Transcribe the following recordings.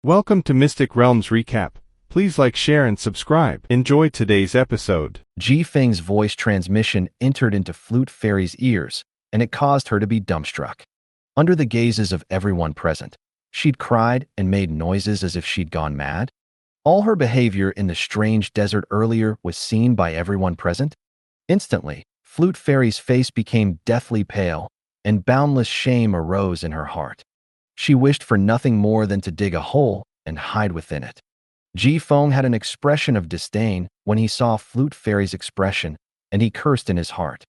Welcome to Mystic Realms Recap. Please like, share, and subscribe. Enjoy today's episode. Ji Feng's voice transmission entered into Flute Fairy's ears, and it caused her to be dumbstruck. Under the gazes of everyone present, she'd cried and made noises as if she'd gone mad. All her behavior in the strange desert earlier was seen by everyone present. Instantly, Flute Fairy's face became deathly pale, and boundless shame arose in her heart. She wished for nothing more than to dig a hole and hide within it. Ji Feng had an expression of disdain when he saw Flute Fairy's expression, and he cursed in his heart.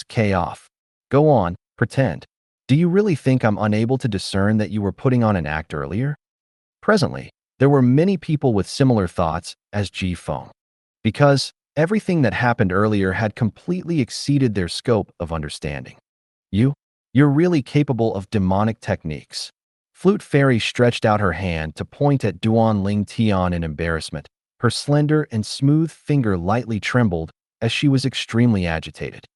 K off. Go on, pretend. Do you really think I'm unable to discern that you were putting on an act earlier? Presently, there were many people with similar thoughts as Ji Feng, because everything that happened earlier had completely exceeded their scope of understanding. You're really capable of demonic techniques. Flute Fairy stretched out her hand to point at Duan Ling Tian in embarrassment. Her slender and smooth finger lightly trembled as she was extremely agitated.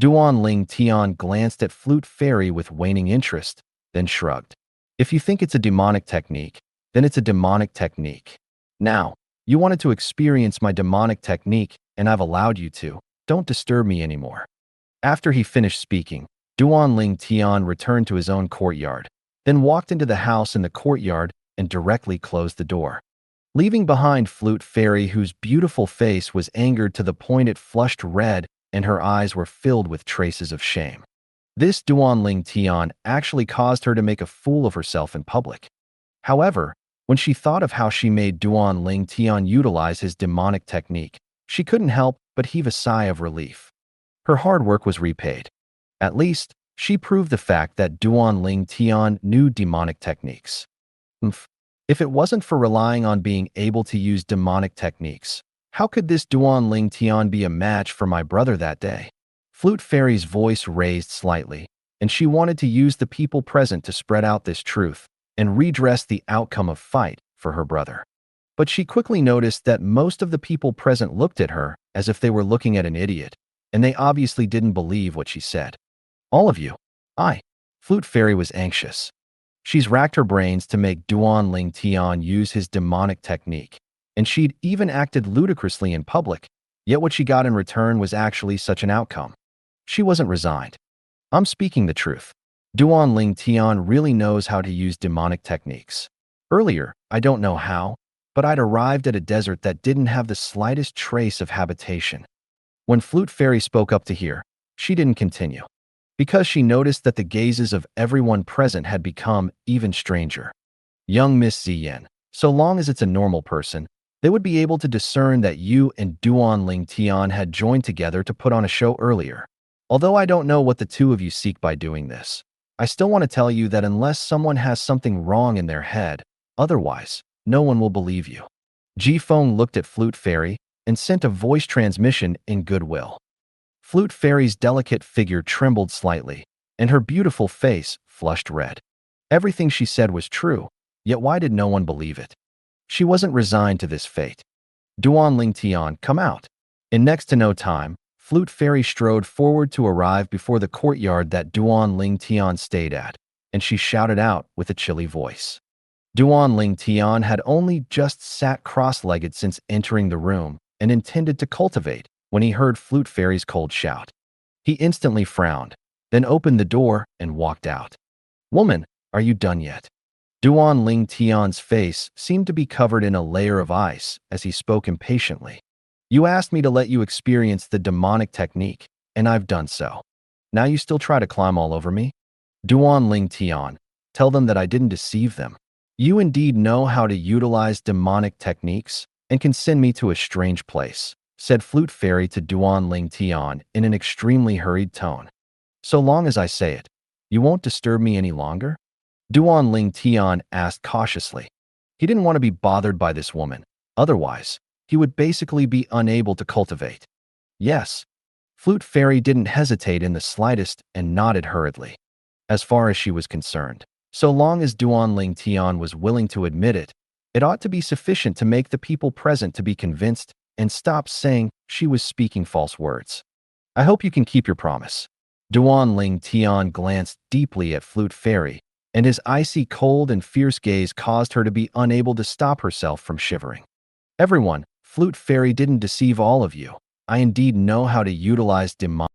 Duan Ling Tian glanced at Flute Fairy with waning interest, then shrugged. If you think it's a demonic technique, then it's a demonic technique. Now, you wanted to experience my demonic technique, and I've allowed you to. Don't disturb me anymore. After he finished speaking, Duan Ling Tian returned to his own courtyard, then walked into the house in the courtyard and directly closed the door, leaving behind Flute Fairy, whose beautiful face was angered to the point it flushed red and her eyes were filled with traces of shame. This Duan Ling Tian actually caused her to make a fool of herself in public. However, when she thought of how she made Duan Ling Tian utilize his demonic technique, she couldn't help but heave a sigh of relief. Her hard work was repaid. At least, she proved the fact that Duan Ling Tian knew demonic techniques. If it wasn't for relying on being able to use demonic techniques, how could this Duan Ling Tian be a match for my brother that day? Flute Fairy's voice raised slightly, and she wanted to use the people present to spread out this truth and redress the outcome of fight for her brother. But she quickly noticed that most of the people present looked at her as if they were looking at an idiot, and they obviously didn't believe what she said. All of you. Flute Fairy was anxious. She's racked her brains to make Duan Ling Tian use his demonic technique, and she'd even acted ludicrously in public, yet what she got in return was actually such an outcome. She wasn't resigned. I'm speaking the truth. Duan Ling Tian really knows how to use demonic techniques. Earlier, I don't know how, but I'd arrived at a desert that didn't have the slightest trace of habitation. When Flute Fairy spoke up to hear, she didn't continue, because she noticed that the gazes of everyone present had become even stranger. Young Miss Ziyan, so long as it's a normal person, they would be able to discern that you and Duan Ling Tian had joined together to put on a show earlier. Although I don't know what the two of you seek by doing this, I still want to tell you that unless someone has something wrong in their head, otherwise, no one will believe you. Ji Feng looked at Flute Fairy and sent a voice transmission in goodwill. Flute Fairy's delicate figure trembled slightly, and her beautiful face flushed red. Everything she said was true, yet why did no one believe it? She wasn't resigned to this fate. Duan Ling Tian, come out. In next to no time, Flute Fairy strode forward to arrive before the courtyard that Duan Ling Tian stayed at, and she shouted out with a chilly voice. Duan Ling Tian had only just sat cross-legged since entering the room and intended to cultivate when he heard Flute Fairy's cold shout. He instantly frowned, then opened the door and walked out. Woman, are you done yet? Duan Ling Tian's face seemed to be covered in a layer of ice as he spoke impatiently. You asked me to let you experience the demonic technique, and I've done so. Now you still try to climb all over me? Duan Ling Tian, tell them that I didn't deceive them. You indeed know how to utilize demonic techniques and can send me to a strange place, said Flute Fairy to Duan Ling Tian in an extremely hurried tone. So long as I say it, you won't disturb me any longer? Duan Ling Tian asked cautiously. He didn't want to be bothered by this woman, otherwise, he would basically be unable to cultivate. Yes. Flute Fairy didn't hesitate in the slightest and nodded hurriedly. As far as she was concerned, so long as Duan Ling Tian was willing to admit it, it ought to be sufficient to make the people present to be convinced and stop saying she was speaking false words. I hope you can keep your promise. Duan Ling Tian glanced deeply at Flute Fairy and his icy cold and fierce gaze caused her to be unable to stop herself from shivering. Everyone, Flute Fairy didn't deceive all of you. I indeed know how to utilize demon.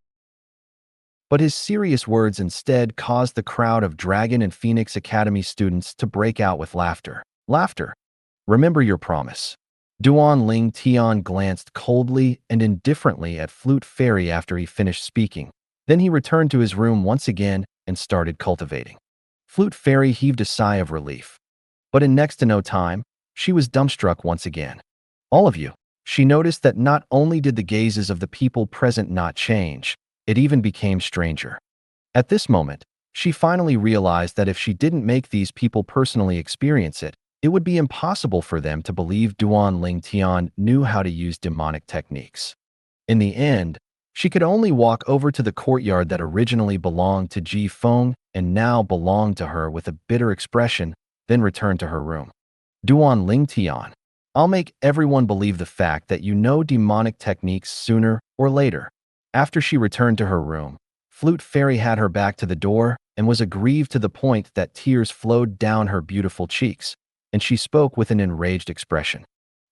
But his serious words instead caused the crowd of Dragon and Phoenix Academy students to break out with laughter. Laughter. Remember your promise. Duan Ling Tian glanced coldly and indifferently at Flute Fairy after he finished speaking. Then he returned to his room once again and started cultivating. Flute Fairy heaved a sigh of relief. But in next to no time, she was dumbstruck once again. All of you. She noticed that not only did the gazes of the people present not change, it even became stranger. At this moment, she finally realized that if she didn't make these people personally experience it, it would be impossible for them to believe Duan Ling Tian knew how to use demonic techniques. In the end, she could only walk over to the courtyard that originally belonged to Ji Feng and now belonged to her with a bitter expression, then return to her room. Duan Ling Tian, I'll make everyone believe the fact that you know demonic techniques sooner or later. After she returned to her room, Flute Fairy had her back to the door and was aggrieved to the point that tears flowed down her beautiful cheeks, and she spoke with an enraged expression.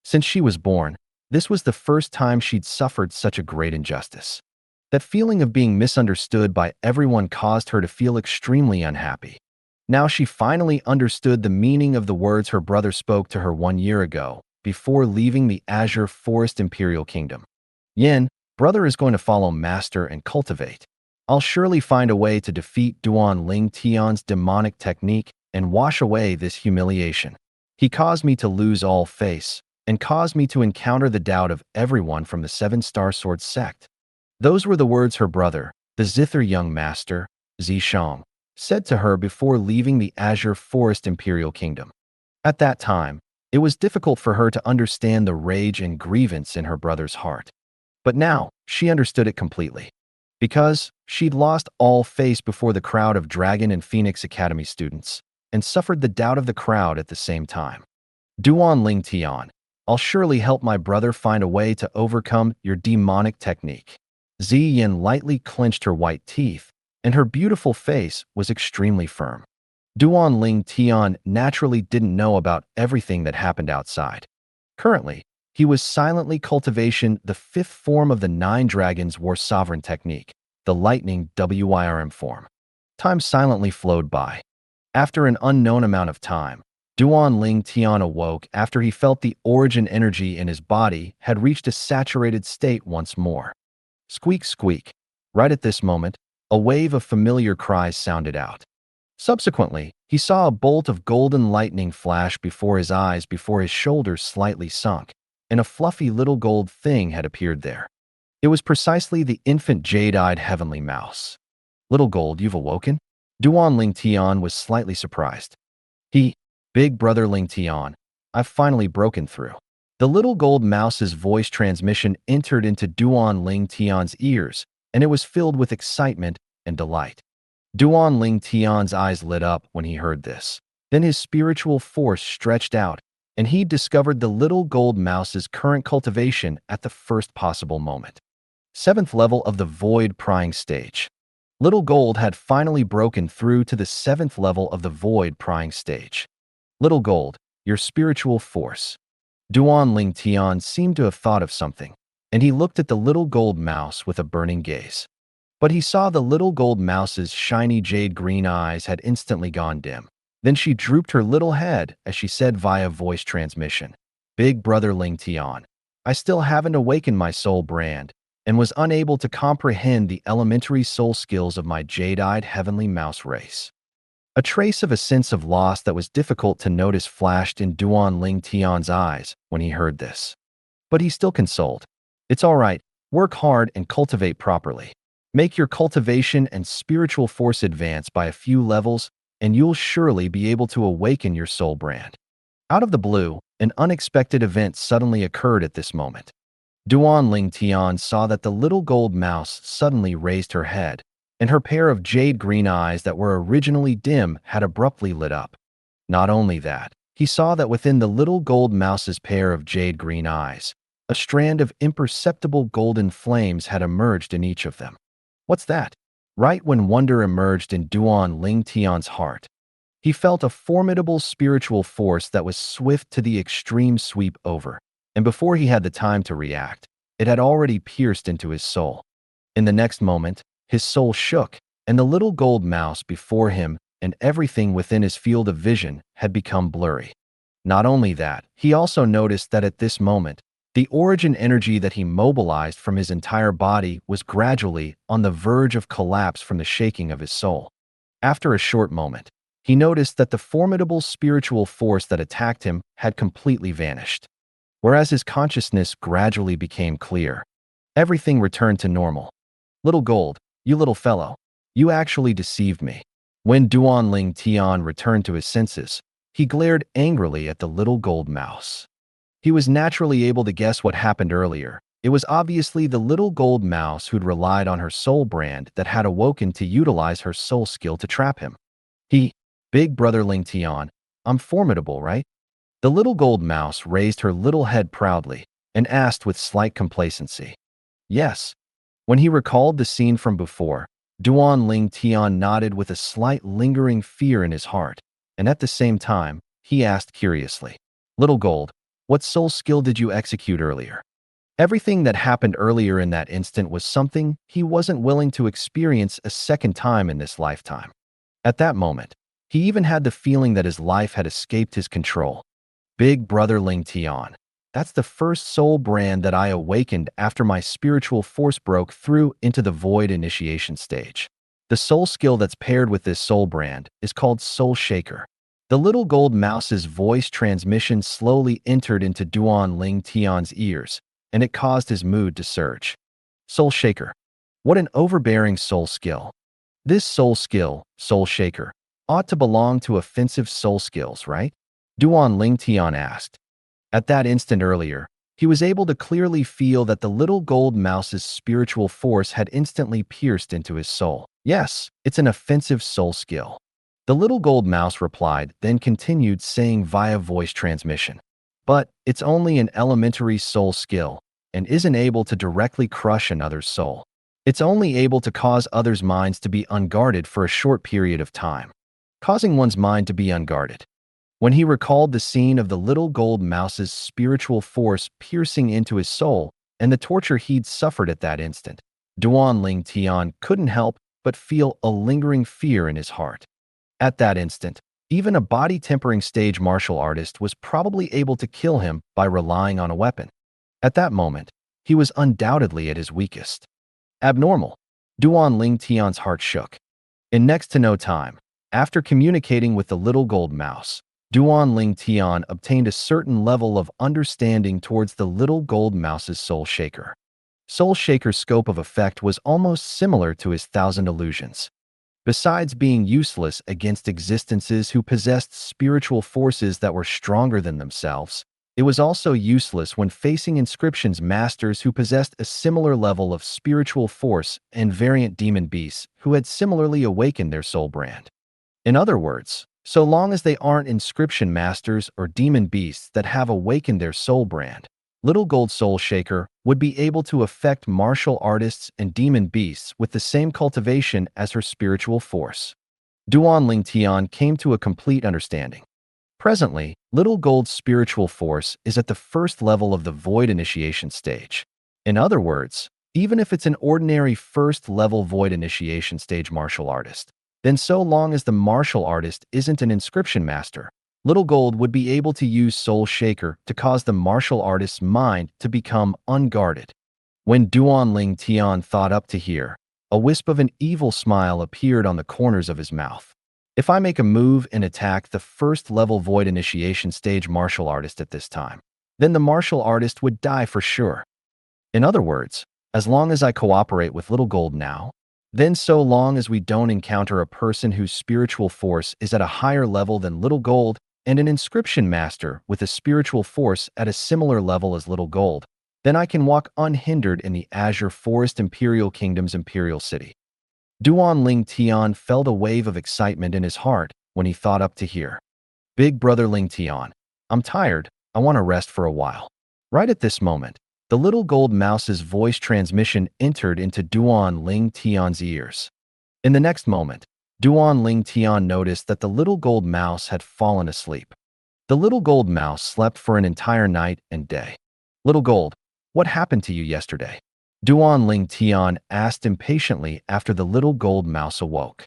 Since she was born, this was the first time she'd suffered such a great injustice. That feeling of being misunderstood by everyone caused her to feel extremely unhappy. Now she finally understood the meaning of the words her brother spoke to her 1 year ago, before leaving the Azure Forest Imperial Kingdom. Yin, brother is going to follow master and cultivate. I'll surely find a way to defeat Duan Ling Tian's demonic technique and wash away this humiliation. He caused me to lose all face, and caused me to encounter the doubt of everyone from the Seven-Star Sword sect. Those were the words her brother, the Zither young master, Zishang, said to her before leaving the Azure Forest Imperial Kingdom. At that time, it was difficult for her to understand the rage and grievance in her brother's heart. But now, she understood it completely. Because she'd lost all face before the crowd of Dragon and Phoenix Academy students, and suffered the doubt of the crowd at the same time. Duan Ling Tian, I'll surely help my brother find a way to overcome your demonic technique. Ziyin lightly clenched her white teeth, and her beautiful face was extremely firm. Duan Ling Tian naturally didn't know about everything that happened outside. Currently, he was silently cultivation the fifth form of the 9 Dragons War Sovereign technique, the lightning WIRM form. Time silently flowed by. After an unknown amount of time, Duan Ling Tian awoke after he felt the origin energy in his body had reached a saturated state once more. Squeak, squeak. Right at this moment, a wave of familiar cries sounded out. Subsequently, he saw a bolt of golden lightning flash before his eyes before his shoulders slightly sunk, and a fluffy little gold thing had appeared there. It was precisely the infant jade-eyed heavenly mouse. Little Gold, you've awoken? Duan Ling Tian was slightly surprised. Big brother Ling Tian, I've finally broken through. The little gold mouse's voice transmission entered into Duan Ling Tian's ears, and it was filled with excitement and delight. Duan Ling Tian's eyes lit up when he heard this. Then his spiritual force stretched out, and he discovered the little gold mouse's current cultivation at the first possible moment. 7th level of the Void Prying stage. Little Gold had finally broken through to the 7th level of the Void Prying stage. Little Gold, your spiritual force. Duan Ling Tian seemed to have thought of something, and he looked at the little gold mouse with a burning gaze. But he saw the little gold mouse's shiny jade green eyes had instantly gone dim. Then she drooped her little head as she said via voice transmission, Big brother Ling Tian, I still haven't awakened my soul brand, and was unable to comprehend the elementary soul skills of my jade-eyed heavenly mouse race. A trace of a sense of loss that was difficult to notice flashed in Duan Ling Tian's eyes when he heard this. But he still consoled. It's all right, work hard and cultivate properly. Make your cultivation and spiritual force advance by a few levels, and you'll surely be able to awaken your soul brand. Out of the blue, an unexpected event suddenly occurred at this moment. Duan Ling Tian saw that the little gold mouse suddenly raised her head, and her pair of jade green eyes that were originally dim had abruptly lit up. Not only that, he saw that within the little gold mouse's pair of jade green eyes, a strand of imperceptible golden flames had emerged in each of them. What's that? Right when wonder emerged in Duan Ling Tian's heart, He felt a formidable spiritual force that was swift to the extreme sweep over, and before he had the time to react, it had already pierced into his soul. In the next moment, his soul shook, and the little gold mouse before him and everything within his field of vision had become blurry. Not only that, he also noticed that at this moment, the origin energy that he mobilized from his entire body was gradually on the verge of collapse from the shaking of his soul. After a short moment, he noticed that the formidable spiritual force that attacked him had completely vanished. Whereas his consciousness gradually became clear, everything returned to normal. Little Gold, you little fellow, you actually deceived me. When Duanling Tian returned to his senses, he glared angrily at the little gold mouse. He was naturally able to guess what happened earlier. It was obviously the little gold mouse who'd relied on her soul brand that had awoken to utilize her soul skill to trap him. Big brother Ling Tian, I'm formidable, right? The little gold mouse raised her little head proudly and asked with slight complacency. Yes. When he recalled the scene from before, Duanling Tian nodded with a slight lingering fear in his heart, and at the same time, he asked curiously, Little Gold, what soul skill did you execute earlier? Everything that happened earlier in that instant was something he wasn't willing to experience a second time in this lifetime. At that moment, he even had the feeling that his life had escaped his control. Big brother Ling Tian, that's the first soul brand that I awakened after my spiritual force broke through into the void initiation stage. The soul skill that's paired with this soul brand is called Soul Shaker. The little gold mouse's voice transmission slowly entered into Duanling Tian's ears, and it caused his mood to surge. Soul Shaker. What an overbearing soul skill. This soul skill, Soul Shaker, ought to belong to offensive soul skills, right? Duanling Tian asked. At that instant earlier, he was able to clearly feel that the little gold mouse's spiritual force had instantly pierced into his soul. Yes, it's an offensive soul skill. The little gold mouse replied, then continued saying via voice transmission. But it's only an elementary soul skill and isn't able to directly crush another's soul. It's only able to cause others' minds to be unguarded for a short period of time, causing one's mind to be unguarded. When he recalled the scene of the little gold mouse's spiritual force piercing into his soul and the torture he'd suffered at that instant, Duanling Tian couldn't help but feel a lingering fear in his heart. At that instant, even a body-tempering stage martial artist was probably able to kill him by relying on a weapon. At that moment, he was undoubtedly at his weakest. Abnormal. Duanling Tian's heart shook. In next to no time, after communicating with the little gold mouse, Duanling Tian obtained a certain level of understanding towards the little gold mouse's Soul Shaker. Soul Shaker's scope of effect was almost similar to his Thousand Illusions. Besides being useless against existences who possessed spiritual forces that were stronger than themselves, it was also useless when facing Inscription's masters who possessed a similar level of spiritual force and variant demon beasts who had similarly awakened their soul brand. In other words, so long as they aren't Inscription masters or demon beasts that have awakened their soul brand, Little Gold Soul Shaker would be able to affect martial artists and demon beasts with the same cultivation as her spiritual force. Duanling Tian came to a complete understanding. Presently, Little Gold's spiritual force is at the first level of the Void Initiation stage. In other words, even if it's an ordinary first-level Void Initiation stage martial artist, then so long as the martial artist isn't an Inscription master, Little Gold would be able to use Soul Shaker to cause the martial artist's mind to become unguarded. When Duanling Tian thought up to hear, a wisp of an evil smile appeared on the corners of his mouth. If I make a move and attack the first-level Void Initiation stage martial artist at this time, then the martial artist would die for sure. In other words, as long as I cooperate with Little Gold now, then so long as we don't encounter a person whose spiritual force is at a higher level than Little Gold and an Inscription master with a spiritual force at a similar level as Little Gold, then I can walk unhindered in the Azure Forest Imperial Kingdom's Imperial City. Duanling Tian felt a wave of excitement in his heart when he thought up to hear. Big brother Ling Tian, I'm tired, I want to rest for a while. Right at this moment, the little gold mouse's voice transmission entered into Duanling Tian's ears. In the next moment, Duan Ling Tian noticed that the little gold mouse had fallen asleep. The little gold mouse slept for an entire night and day. Little gold, what happened to you yesterday? Duan Ling Tian asked impatiently after the little gold mouse awoke.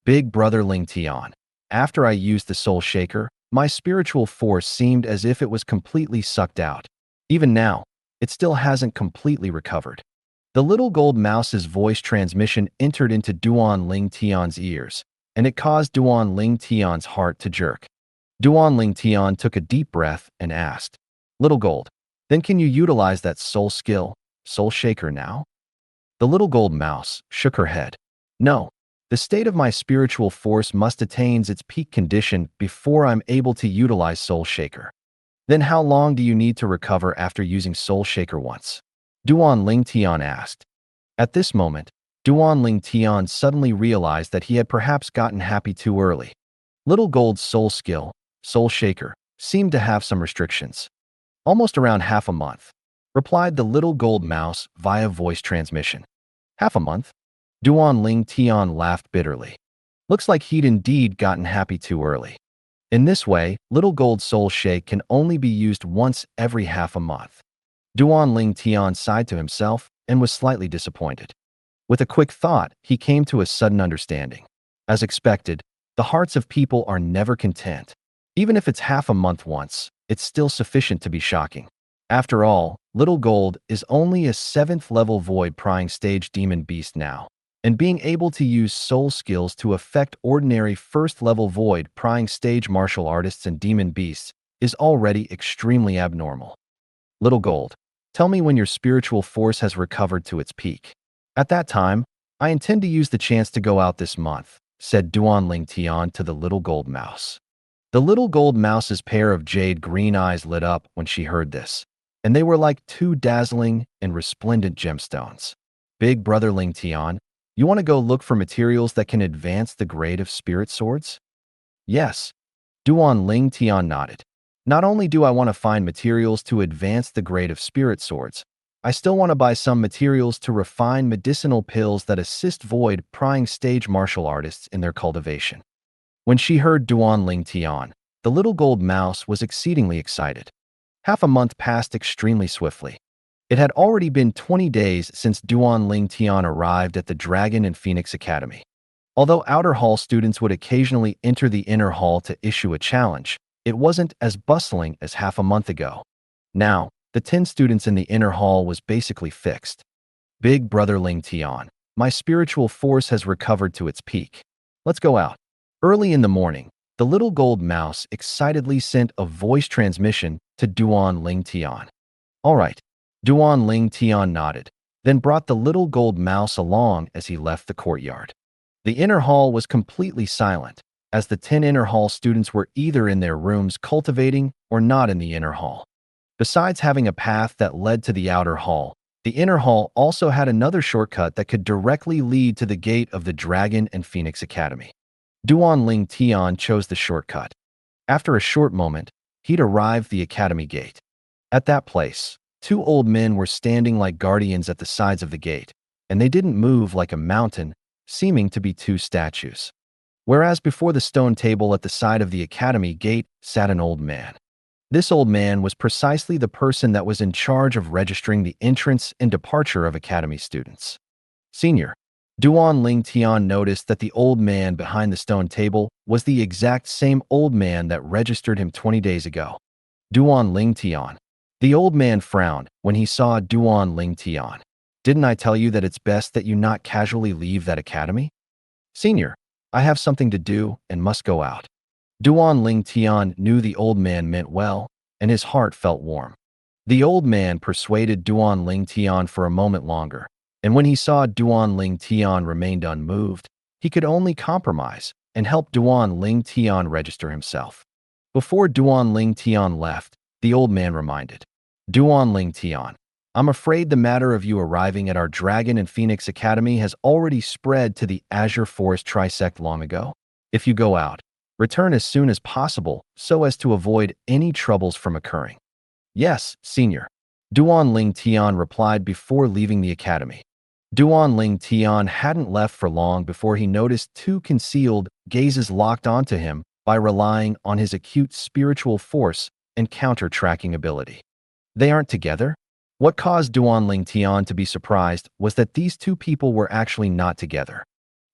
Big brother Ling Tian, after I used the soul shaker, my spiritual force seemed as if it was completely sucked out. Even now, it still hasn't completely recovered. The little gold mouse's voice transmission entered into Duan Ling Tian's ears, and it caused Duan Ling Tian's heart to jerk. Duan Ling Tian took a deep breath and asked, Little gold, then can you utilize that soul skill, soul shaker now? The little gold mouse shook her head. No, the state of my spiritual force must attain its peak condition before I'm able to utilize soul shaker. Then how long do you need to recover after using soul shaker once? Duan Ling Tian asked. At this moment, Duan Ling Tian suddenly realized that he had perhaps gotten happy too early. Little Gold's soul skill, soul shaker, seemed to have some restrictions. Almost around half a month, replied the little gold mouse via voice transmission. Half a month? Duan Ling Tian laughed bitterly. Looks like he'd indeed gotten happy too early. In this way, little gold soul shake can only be used once every half a month. Duan Ling Tian sighed to himself and was slightly disappointed. With a quick thought, he came to a sudden understanding. As expected, the hearts of people are never content. Even if it's half a month once, it's still sufficient to be shocking. After all, Little Gold is only a 7th level void prying stage demon beast now, and being able to use soul skills to affect ordinary 1st level void prying stage martial artists and demon beasts is already extremely abnormal. Little Gold, tell me when your spiritual force has recovered to its peak. At that time, I intend to use the chance to go out this month, said Duan Ling Tian to the little gold mouse. The little gold mouse's pair of jade green eyes lit up when she heard this, and they were like 2 dazzling and resplendent gemstones. Big brother Ling Tian, you want to go look for materials that can advance the grade of spirit swords? Yes. Duan Ling Tian nodded. Not only do I want to find materials to advance the grade of spirit swords, I still want to buy some materials to refine medicinal pills that assist void prying stage martial artists in their cultivation. When she heard Duan Ling Tian, the little gold mouse was exceedingly excited. Half a month passed extremely swiftly. It had already been 20 days since Duan Ling Tian arrived at the Dragon and Phoenix Academy. Although outer hall students would occasionally enter the inner hall to issue a challenge, it wasn't as bustling as half a month ago. Now, the 10 students in the inner hall was basically fixed. Big brother Ling Tian, my spiritual force has recovered to its peak. Let's go out. Early in the morning, the little gold mouse excitedly sent a voice transmission to Duan Ling Tian. All right. Duan Ling Tian nodded, then brought the little gold mouse along as he left the courtyard. The inner hall was completely silent, as the 10 inner hall students were either in their rooms cultivating or not in the inner hall. Besides having a path that led to the outer hall, the inner hall also had another shortcut that could directly lead to the gate of the Dragon and Phoenix Academy. Duan Ling Tian chose the shortcut. After a short moment, he'd arrived the academy gate. At that place, 2 old men were standing like guardians at the sides of the gate, and they didn't move like a mountain, seeming to be 2 statues. Whereas before the stone table at the side of the academy gate sat an old man. This old man was precisely the person that was in charge of registering the entrance and departure of academy students. Senior, Duan Ling Tian noticed that the old man behind the stone table was the exact same old man that registered him 20 days ago. Duan Ling Tian. The old man frowned when he saw Duan Ling Tian. Didn't I tell you that it's best that you not casually leave that academy? Senior, I have something to do and must go out. Duan Ling Tian knew the old man meant well, and his heart felt warm. The old man persuaded Duan Ling Tian for a moment longer, and when he saw Duan Ling Tian remained unmoved, he could only compromise and help Duan Ling Tian register himself. Before Duan Ling Tian left, the old man reminded, Duan Ling Tian, I'm afraid the matter of you arriving at our Dragon and Phoenix Academy has already spread to the Azure Forest Trisect long ago. If you go out, return as soon as possible so as to avoid any troubles from occurring. Yes, Senior. Duan Ling Tian replied before leaving the academy. Duan Ling Tian hadn't left for long before he noticed two concealed gazes locked onto him by relying on his acute spiritual force and counter-tracking ability. They aren't together? What caused Duan Ling Tian to be surprised was that these two people were actually not together.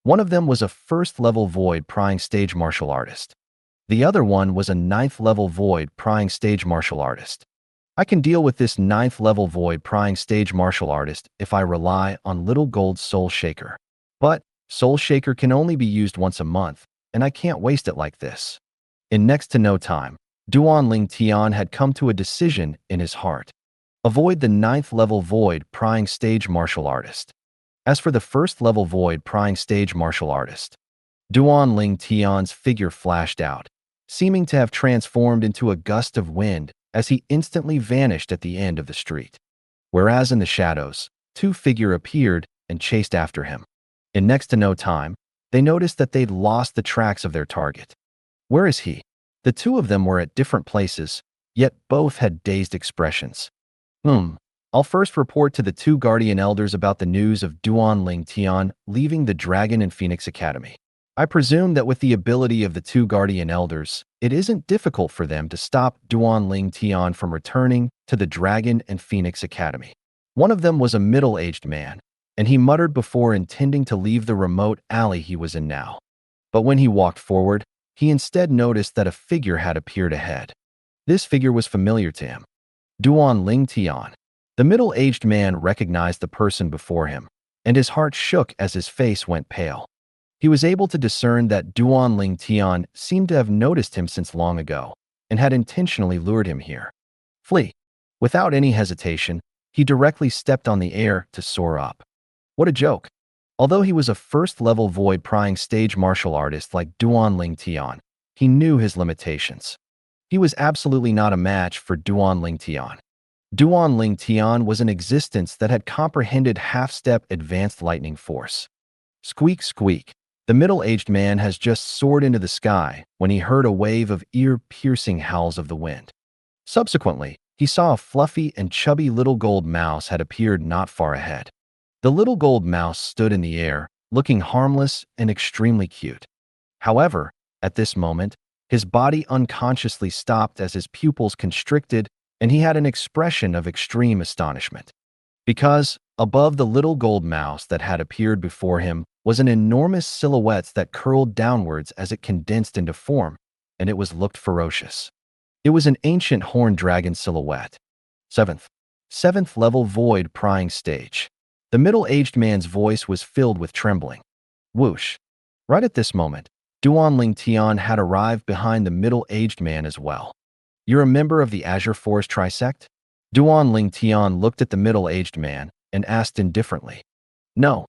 One of them was a first-level void prying stage martial artist. The other one was a ninth-level void prying stage martial artist. I can deal with this ninth-level void prying stage martial artist if I rely on Little Gold's Soul Shaker. But Soul Shaker can only be used once a month, and I can't waste it like this. In next to no time, Duan Ling Tian had come to a decision in his heart. Avoid the ninth-level void prying stage martial artist. As for the first-level void prying stage martial artist, Duan Ling Tian's figure flashed out, seeming to have transformed into a gust of wind as he instantly vanished at the end of the street. Whereas in the shadows, two figures appeared and chased after him. In next to no time, they noticed that they'd lost the tracks of their target. Where is he? The two of them were at different places, yet both had dazed expressions. I'll first report to the two guardian elders about the news of Duan Ling Tian leaving the Dragon and Phoenix Academy. I presume that with the ability of the two guardian elders, it isn't difficult for them to stop Duan Ling Tian from returning to the Dragon and Phoenix Academy. One of them was a middle-aged man, and he muttered before intending to leave the remote alley he was in now. But when he walked forward, he instead noticed that a figure had appeared ahead. This figure was familiar to him. Duan Ling Tian. The middle-aged man recognized the person before him, and his heart shook as his face went pale. He was able to discern that Duan Ling Tian seemed to have noticed him since long ago, and had intentionally lured him here. Flee. Without any hesitation, he directly stepped on the air to soar up. What a joke. Although he was a first-level void prying stage martial artist like Duan Ling Tian, he knew his limitations. He was absolutely not a match for Duan Ling Tian. Duan Ling Tian was an existence that had comprehended half-step advanced lightning force. Squeak, squeak. The middle-aged man has just soared into the sky when he heard a wave of ear-piercing howls of the wind. Subsequently, he saw a fluffy and chubby little gold mouse had appeared not far ahead. The little gold mouse stood in the air, looking harmless and extremely cute. However, at this moment, his body unconsciously stopped as his pupils constricted, and he had an expression of extreme astonishment. Because, above the little gold mouse that had appeared before him was an enormous silhouette that curled downwards as it condensed into form, and it looked ferocious. It was an ancient horned dragon silhouette. Seventh level void prying stage. The middle-aged man's voice was filled with trembling. Whoosh. Right at this moment, Duan Ling Tian had arrived behind the middle-aged man as well. You're a member of the Azure Forest Trisect? Duan Ling Tian looked at the middle-aged man and asked indifferently. No.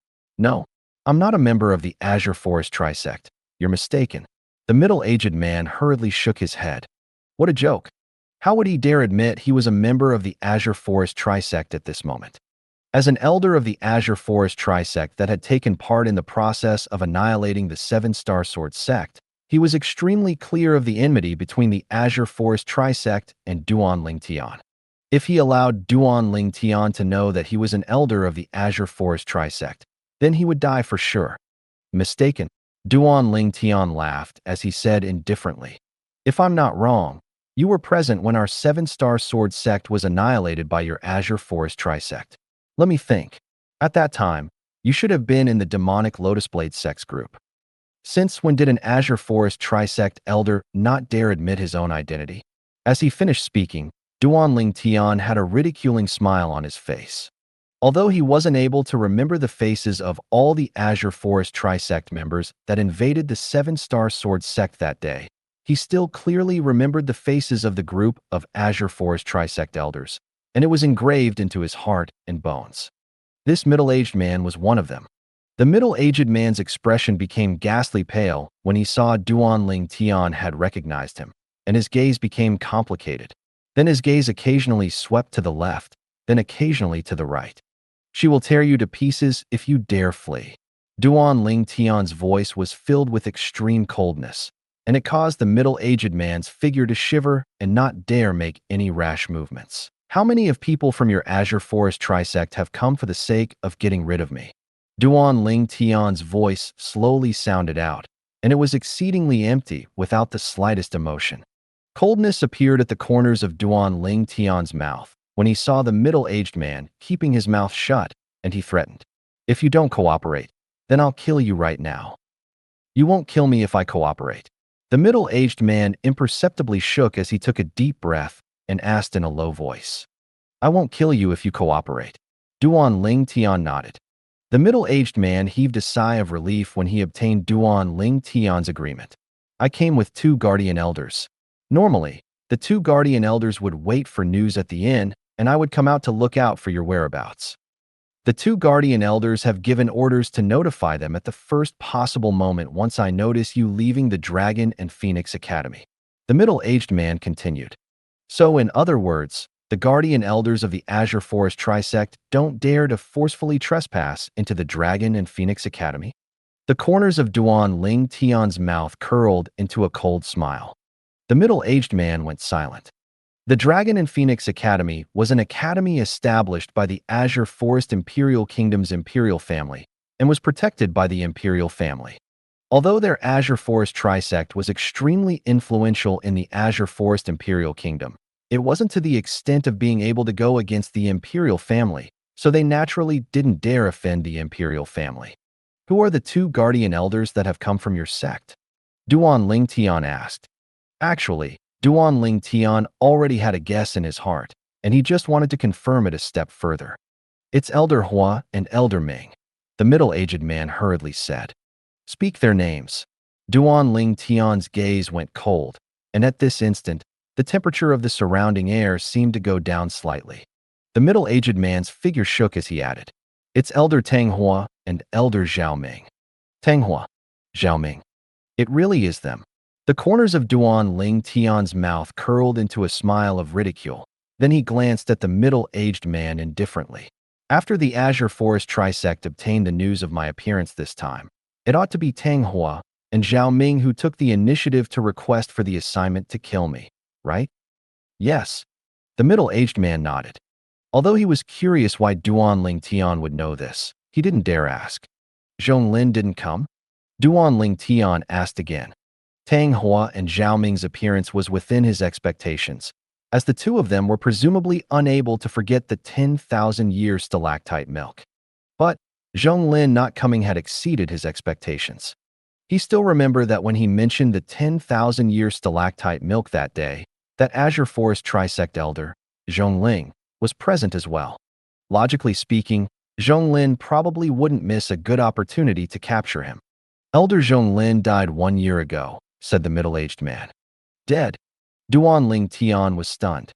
I'm not a member of the Azure Forest Trisect. You're mistaken. The middle-aged man hurriedly shook his head. What a joke. How would he dare admit he was a member of the Azure Forest Trisect at this moment? As an elder of the Azure Forest Trisect that had taken part in the process of annihilating the Seven-Star Sword sect, he was extremely clear of the enmity between the Azure Forest Trisect and Duan Ling Tian. If he allowed Duan Ling Tian to know that he was an elder of the Azure Forest Trisect, then he would die for sure. Mistaken. Duan Ling Tian laughed as he said indifferently, If I'm not wrong, you were present when our Seven-Star Sword sect was annihilated by your Azure Forest Trisect. Let me think. At that time, you should have been in the demonic Lotus Blade sects group. Since when did an Azure Forest Trisect elder not dare admit his own identity? As he finished speaking, Duan Ling Tian had a ridiculing smile on his face. Although he wasn't able to remember the faces of all the Azure Forest Trisect members that invaded the Seven-Star Sword sect that day, he still clearly remembered the faces of the group of Azure Forest Trisect elders, and it was engraved into his heart and bones. This middle-aged man was one of them. The middle-aged man's expression became ghastly pale when he saw Duan Ling Tian had recognized him, and his gaze became complicated. Then his gaze occasionally swept to the left, then occasionally to the right. She will tear you to pieces if you dare flee. Duan Ling Tian's voice was filled with extreme coldness, and it caused the middle-aged man's figure to shiver and not dare make any rash movements. How many of people from your Azure Forest Trisect have come for the sake of getting rid of me? Duan Ling Tian's voice slowly sounded out, and it was exceedingly empty without the slightest emotion. Coldness appeared at the corners of Duan Ling Tian's mouth when he saw the middle-aged man keeping his mouth shut, and he threatened, "If you don't cooperate, then I'll kill you right now." "You won't kill me if I cooperate." The middle-aged man imperceptibly shook as he took a deep breath and asked in a low voice, "I won't kill you if you cooperate." Duan Ling Tian nodded. The middle-aged man heaved a sigh of relief when he obtained Duan Ling Tian's agreement. "I came with 2 guardian elders. Normally, the 2 guardian elders would wait for news at the inn, and I would come out to look out for your whereabouts. The 2 guardian elders have given orders to notify them at the first possible moment once I notice you leaving the Dragon and Phoenix Academy." The middle-aged man continued. "So in other words, the guardian elders of the Azure Forest Trisect don't dare to forcefully trespass into the Dragon and Phoenix Academy?" The corners of Duan Ling Tian's mouth curled into a cold smile. The middle-aged man went silent. The Dragon and Phoenix Academy was an academy established by the Azure Forest Imperial Kingdom's imperial family and was protected by the imperial family. Although their Azure Forest Trisect was extremely influential in the Azure Forest Imperial Kingdom, it wasn't to the extent of being able to go against the imperial family, so they naturally didn't dare offend the imperial family. "Who are the 2 guardian elders that have come from your sect?" Duan Ling Tian asked. Actually, Duan Ling Tian already had a guess in his heart, and he just wanted to confirm it a step further. "It's Elder Hua and Elder Ming," the middle-aged man hurriedly said. "Speak their names." Duan Ling Tian's gaze went cold, and at this instant, the temperature of the surrounding air seemed to go down slightly. The middle-aged man's figure shook as he added, "It's Elder Tang Hua and Elder Zhao Ming." "Tang Hua, Zhao Ming. It really is them." The corners of Duan Ling Tian's mouth curled into a smile of ridicule. Then he glanced at the middle-aged man indifferently. "After the Azure Forest Trisect obtained the news of my appearance this time, it ought to be Tang Hua and Zhao Ming who took the initiative to request for the assignment to kill me, right?" "Yes." The middle-aged man nodded. Although he was curious why Duan Ling Tian would know this, he didn't dare ask. "Zhong Lin didn't come?" Duan Ling Tian asked again. Tang Hua and Zhao Ming's appearance was within his expectations, as the 2 of them were presumably unable to forget the 10,000-year stalactite milk. But Zhong Lin not coming had exceeded his expectations. He still remembered that when he mentioned the 10,000-year stalactite milk that day, that Azure Forest Trisect Elder, Zhong Ling, was present as well. Logically speaking, Zhong Lin probably wouldn't miss a good opportunity to capture him. "Elder Zhong Lin died 1 year ago," said the middle-aged man. "Dead?" Duan Ling Tian was stunned.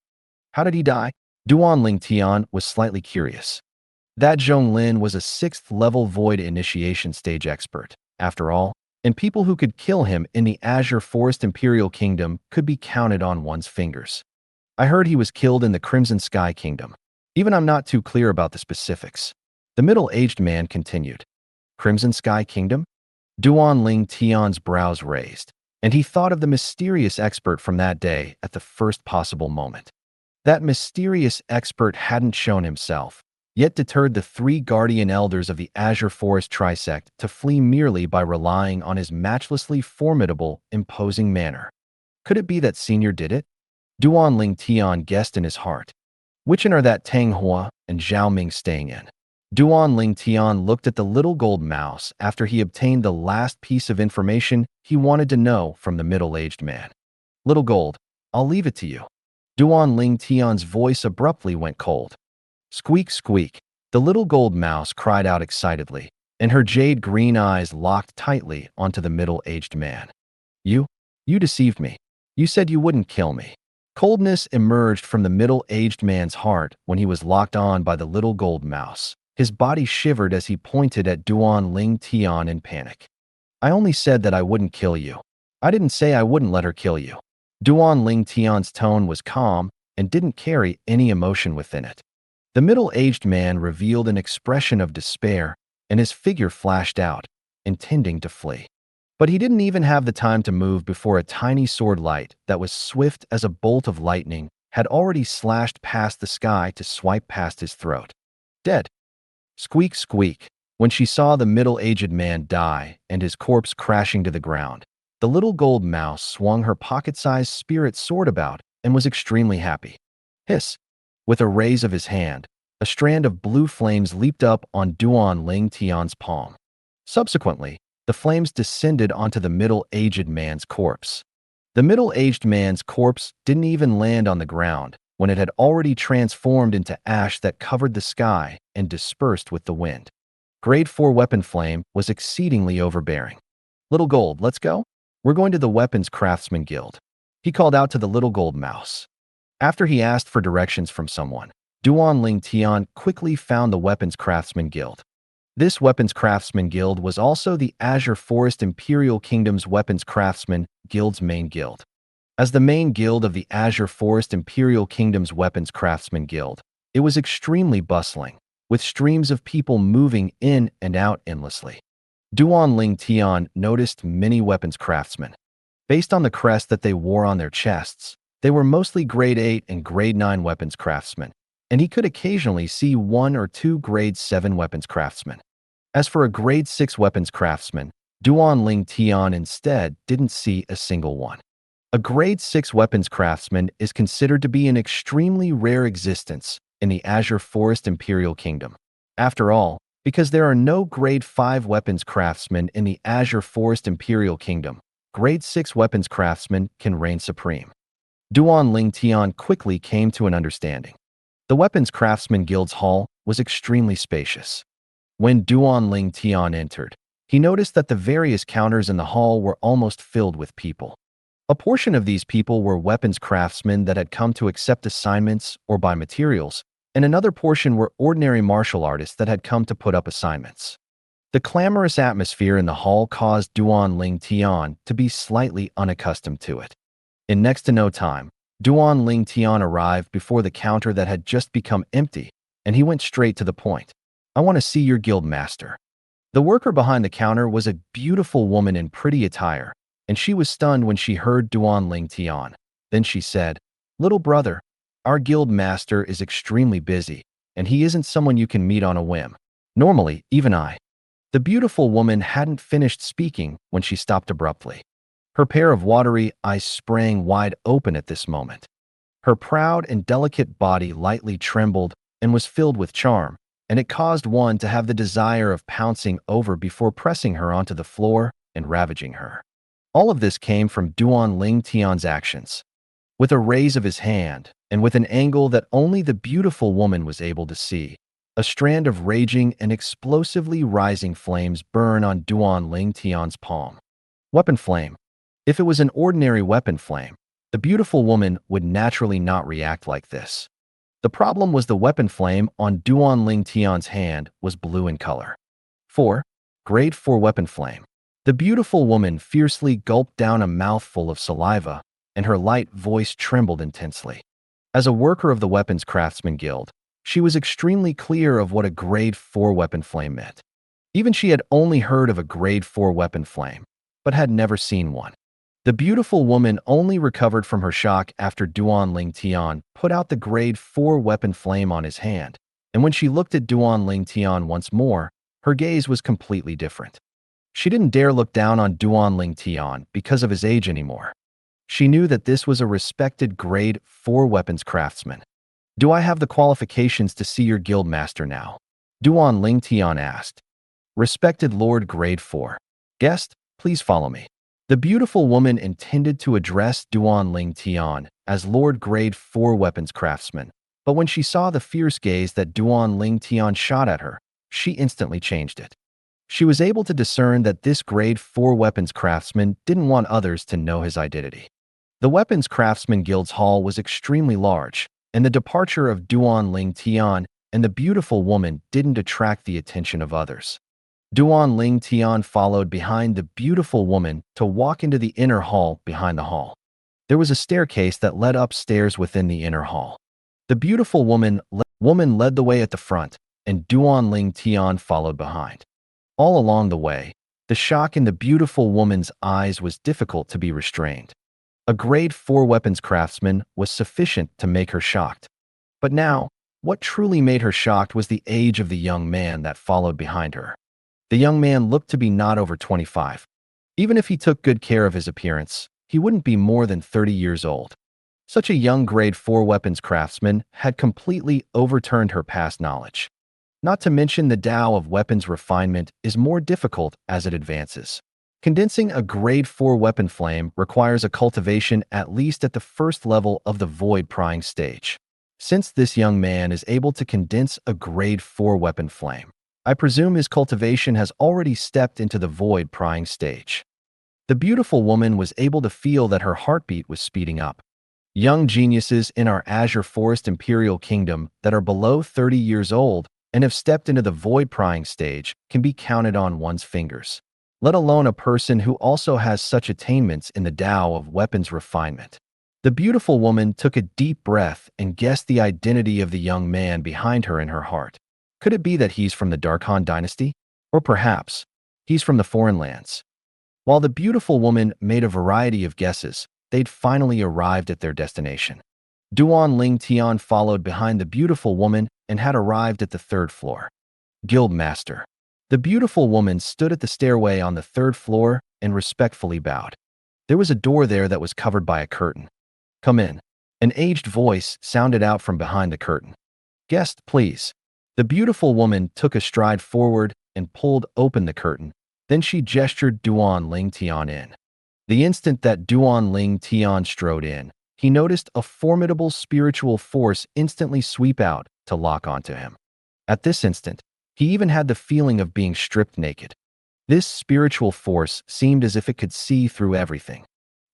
"How did he die?" Duan Ling Tian was slightly curious. That Zhong Lin was a 6th-level void initiation stage expert, after all, and people who could kill him in the Azure Forest Imperial Kingdom could be counted on one's fingers. "I heard he was killed in the Crimson Sky Kingdom. Even I'm not too clear about the specifics." The middle-aged man continued. "Crimson Sky Kingdom?" Duan Ling Tian's brows raised, and he thought of the mysterious expert from that day at the first possible moment. That mysterious expert hadn't shown himself, yet deterred the 3 guardian elders of the Azure Forest Trisect to flee merely by relying on his matchlessly formidable, imposing manner. Could it be that Senior did it? Duan Ling Tian guessed in his heart. Which inn are that Tang Hua and Zhao Ming staying in? Duan Ling Tian looked at the little gold mouse after he obtained the last piece of information he wanted to know from the middle-aged man. "Little gold, I'll leave it to you." Duan Ling Tian's voice abruptly went cold. "Squeak, squeak," the little gold mouse cried out excitedly, and her jade green eyes locked tightly onto the middle-aged man. You deceived me. You said you wouldn't kill me." Coldness emerged from the middle-aged man's heart when he was locked on by the little gold mouse. His body shivered as he pointed at Duan Ling Tian in panic. "I only said that I wouldn't kill you. I didn't say I wouldn't let her kill you." Duan Ling Tian's tone was calm and didn't carry any emotion within it. The middle-aged man revealed an expression of despair, and his figure flashed out, intending to flee. But he didn't even have the time to move before a tiny sword light that was swift as a bolt of lightning had already slashed past the sky to swipe past his throat. "Dead." Squeak, squeak. When she saw the middle-aged man die and his corpse crashing to the ground, the little gold mouse swung her pocket-sized spirit sword about and was extremely happy. Hiss! With a raise of his hand, a strand of blue flames leaped up on Duan Ling Tian's palm. Subsequently, the flames descended onto the middle-aged man's corpse. The middle-aged man's corpse didn't even land on the ground when it had already transformed into ash that covered the sky and dispersed with the wind. Grade 4 weapon flame was exceedingly overbearing. "Little Gold, let's go? We're going to the Weapons Craftsman Guild," he called out to the little gold mouse. After he asked for directions from someone, Duan Ling Tian quickly found the Weapons Craftsman Guild. This Weapons Craftsman Guild was also the Azure Forest Imperial Kingdom's Weapons Craftsman Guild's main guild. As the main guild of the Azure Forest Imperial Kingdom's Weapons Craftsman Guild, it was extremely bustling, with streams of people moving in and out endlessly. Duan Ling Tian noticed many weapons craftsmen. Based on the crest that they wore on their chests, they were mostly grade 8 and grade 9 weapons craftsmen, and he could occasionally see 1 or 2 grade 7 weapons craftsmen. As for a grade 6 weapons craftsman, Duan Ling Tian instead didn't see a single one. A grade 6 weapons craftsman is considered to be an extremely rare existence in the Azure Forest Imperial Kingdom. After all, because there are no grade 5 weapons craftsmen in the Azure Forest Imperial Kingdom, grade 6 weapons craftsmen can reign supreme. Duan Ling Tian quickly came to an understanding. The Weapons Craftsman Guild's hall was extremely spacious. When Duan Ling Tian entered, he noticed that the various counters in the hall were almost filled with people. A portion of these people were weapons craftsmen that had come to accept assignments or buy materials, and another portion were ordinary martial artists that had come to put up assignments. The clamorous atmosphere in the hall caused Duan Ling Tian to be slightly unaccustomed to it. In next to no time, Duan Ling Tian arrived before the counter that had just become empty, and he went straight to the point. "I want to see your guild master." The worker behind the counter was a beautiful woman in pretty attire, and she was stunned when she heard Duan Ling Tian. Then she said, "Little brother, our guild master is extremely busy, and he isn't someone you can meet on a whim. Normally, even I." The beautiful woman hadn't finished speaking when she stopped abruptly. Her pair of watery eyes sprang wide open at this moment. Her proud and delicate body lightly trembled and was filled with charm, and it caused one to have the desire of pouncing over before pressing her onto the floor and ravaging her. All of this came from Duan Ling Tian's actions. With a raise of his hand, and with an angle that only the beautiful woman was able to see, a strand of raging and explosively rising flames burned on Duan Ling Tian's palm. Weapon flame. If it was an ordinary weapon flame, the beautiful woman would naturally not react like this. The problem was the weapon flame on Duan Ling Tian's hand was blue in color. 4. Grade 4 weapon flame. The beautiful woman fiercely gulped down a mouthful of saliva, and her light voice trembled intensely. As a worker of the Weapons Craftsman Guild, she was extremely clear of what a grade 4 weapon flame meant. Even she had only heard of a grade 4 weapon flame, but had never seen one. The beautiful woman only recovered from her shock after Duan Ling Tian put out the grade 4 weapon flame on his hand, and when she looked at Duan Ling Tian once more, her gaze was completely different. She didn't dare look down on Duan Ling Tian because of his age anymore. She knew that this was a respected grade 4 weapons craftsman. "Do I have the qualifications to see your guild master now?" Duan Ling Tian asked. "Respected Lord Grade 4. Guest, please follow me." The beautiful woman intended to address Duan Ling Tian as Lord Grade 4 weapons craftsman, but when she saw the fierce gaze that Duan Ling Tian shot at her, she instantly changed it. She was able to discern that this Grade 4 weapons craftsman didn't want others to know his identity. The Weapons Craftsman Guild's hall was extremely large, and the departure of Duan Ling Tian and the beautiful woman didn't attract the attention of others. Duan Ling Tian followed behind the beautiful woman to walk into the inner hall behind the hall. There was a staircase that led upstairs within the inner hall. The beautiful woman led the way at the front, and Duan Ling Tian followed behind. All along the way, the shock in the beautiful woman's eyes was difficult to be restrained. A grade 4 weapons craftsman was sufficient to make her shocked. But now, what truly made her shocked was the age of the young man that followed behind her. The young man looked to be not over 25. Even if he took good care of his appearance, he wouldn't be more than 30 years old. Such a young grade 4 weapons craftsman had completely overturned her past knowledge. Not to mention the Tao of weapons refinement is more difficult as it advances. Condensing a grade 4 weapon flame requires a cultivation at least at the first level of the void prying stage. Since this young man is able to condense a grade 4 weapon flame, I presume his cultivation has already stepped into the void prying stage. The beautiful woman was able to feel that her heartbeat was speeding up. Young geniuses in our Azure Forest Imperial Kingdom that are below 30 years old and have stepped into the void prying stage can be counted on one's fingers, let alone a person who also has such attainments in the Tao of weapons refinement. The beautiful woman took a deep breath and guessed the identity of the young man behind her in her heart. Could it be that he's from the Darkhan dynasty? Or perhaps he's from the foreign lands? While the beautiful woman made a variety of guesses, they'd finally arrived at their destination. Duan Ling Tian followed behind the beautiful woman and had arrived at the 3rd floor. Guild Master. The beautiful woman stood at the stairway on the 3rd floor and respectfully bowed. There was a door there that was covered by a curtain. Come in. An aged voice sounded out from behind the curtain. Guest, please. The beautiful woman took a stride forward and pulled open the curtain. Then she gestured Duan Ling Tian in. The instant that Duan Ling Tian strode in, he noticed a formidable spiritual force instantly sweep out to lock onto him. At this instant, he even had the feeling of being stripped naked. This spiritual force seemed as if it could see through everything.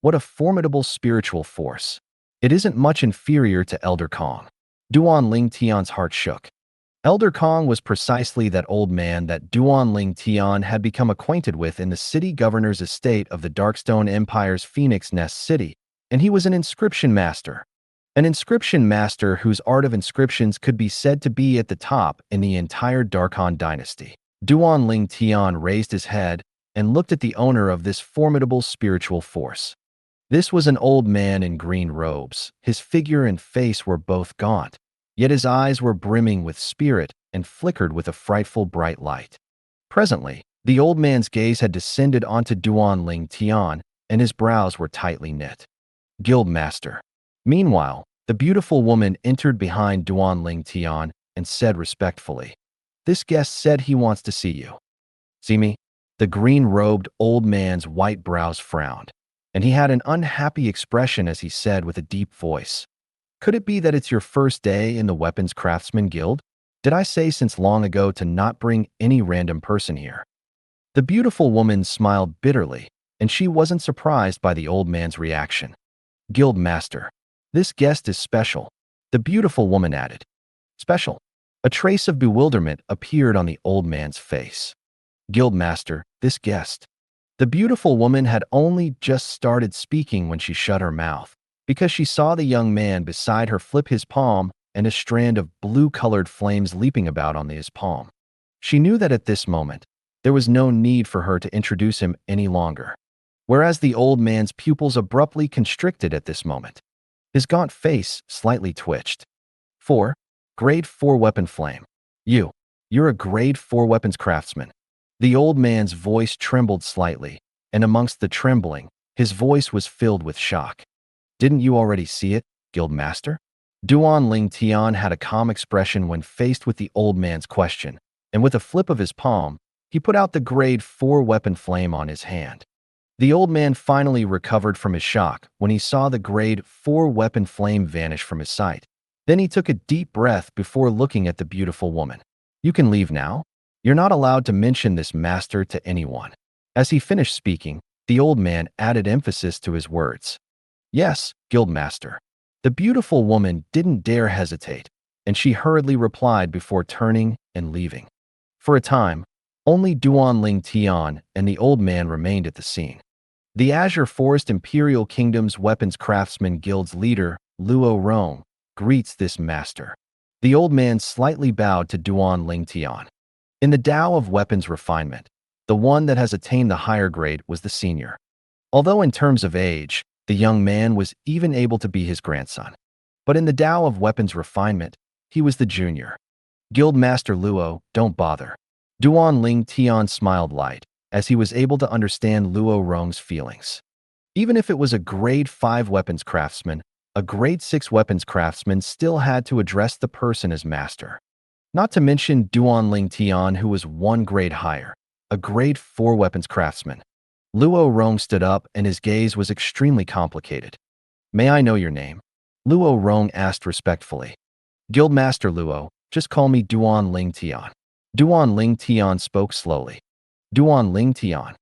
What a formidable spiritual force. It isn't much inferior to Elder Kong. Duan Ling Tian's heart shook. Elder Kong was precisely that old man that Duan Ling Tian had become acquainted with in the city governor's estate of the Darkstone Empire's Phoenix Nest City, and he was an inscription master. An inscription master whose art of inscriptions could be said to be at the top in the entire Darkhan dynasty. Duan Ling Tian raised his head and looked at the owner of this formidable spiritual force. This was an old man in green robes. His figure and face were both gaunt, yet his eyes were brimming with spirit and flickered with a frightful bright light. Presently, the old man's gaze had descended onto Duan Ling Tian, and his brows were tightly knit. Guild Master. Meanwhile, the beautiful woman entered behind Duan Ling Tian and said respectfully, "This guest said he wants to see you." "See me?" The green-robed old man's white brows frowned, and he had an unhappy expression as he said with a deep voice, "Could it be that it's your first day in the Weapons Craftsman Guild? Did I say since long ago to not bring any random person here?" The beautiful woman smiled bitterly, and she wasn't surprised by the old man's reaction. "Guild Master. This guest is special," the beautiful woman added. "Special?" A trace of bewilderment appeared on the old man's face. "Guild Master, this guest." The beautiful woman had only just started speaking when she shut her mouth, because she saw the young man beside her flip his palm and a strand of blue-colored flames leaping about on his palm. She knew that at this moment, there was no need for her to introduce him any longer, whereas the old man's pupils abruptly constricted at this moment. His gaunt face slightly twitched. 4. Grade 4 Weapon Flame. You're a Grade 4 weapons craftsman. The old man's voice trembled slightly, and amongst the trembling, his voice was filled with shock. "Didn't you already see it, Guild Master?" Duan Ling Tian had a calm expression when faced with the old man's question, and with a flip of his palm, he put out the Grade 4 weapon flame on his hand. The old man finally recovered from his shock when he saw the Grade 4 weapon flame vanish from his sight. Then he took a deep breath before looking at the beautiful woman. "You can leave now. You're not allowed to mention this master to anyone." As he finished speaking, the old man added emphasis to his words. "Yes, Guild Master." The beautiful woman didn't dare hesitate, and she hurriedly replied before turning and leaving. For a time, only Duan Ling Tian and the old man remained at the scene. The Azure Forest Imperial Kingdom's Weapons Craftsman Guild's leader, Luo Rong, greets this master. The old man slightly bowed to Duan Ling Tian. In the Tao of weapons refinement, the one that has attained the higher grade was the senior. Although in terms of age, the young man was even able to be his grandson. But in the Tao of weapons refinement, he was the junior. "Guild Master Luo, don't bother. Duan Ling Tian smiled light, as he was able to understand Luo Rong's feelings. Even if it was a grade 5 weapons craftsman, a grade 6 weapons craftsman still had to address the person as master. Not to mention Duan Ling Tian, who was one grade higher, a grade 4 weapons craftsman. Luo Rong stood up and his gaze was extremely complicated. May I know your name? Luo Rong asked respectfully. Guildmaster Luo, just call me Duan Ling Tian. Duan Ling Tian spoke slowly. Duan Ling Tian.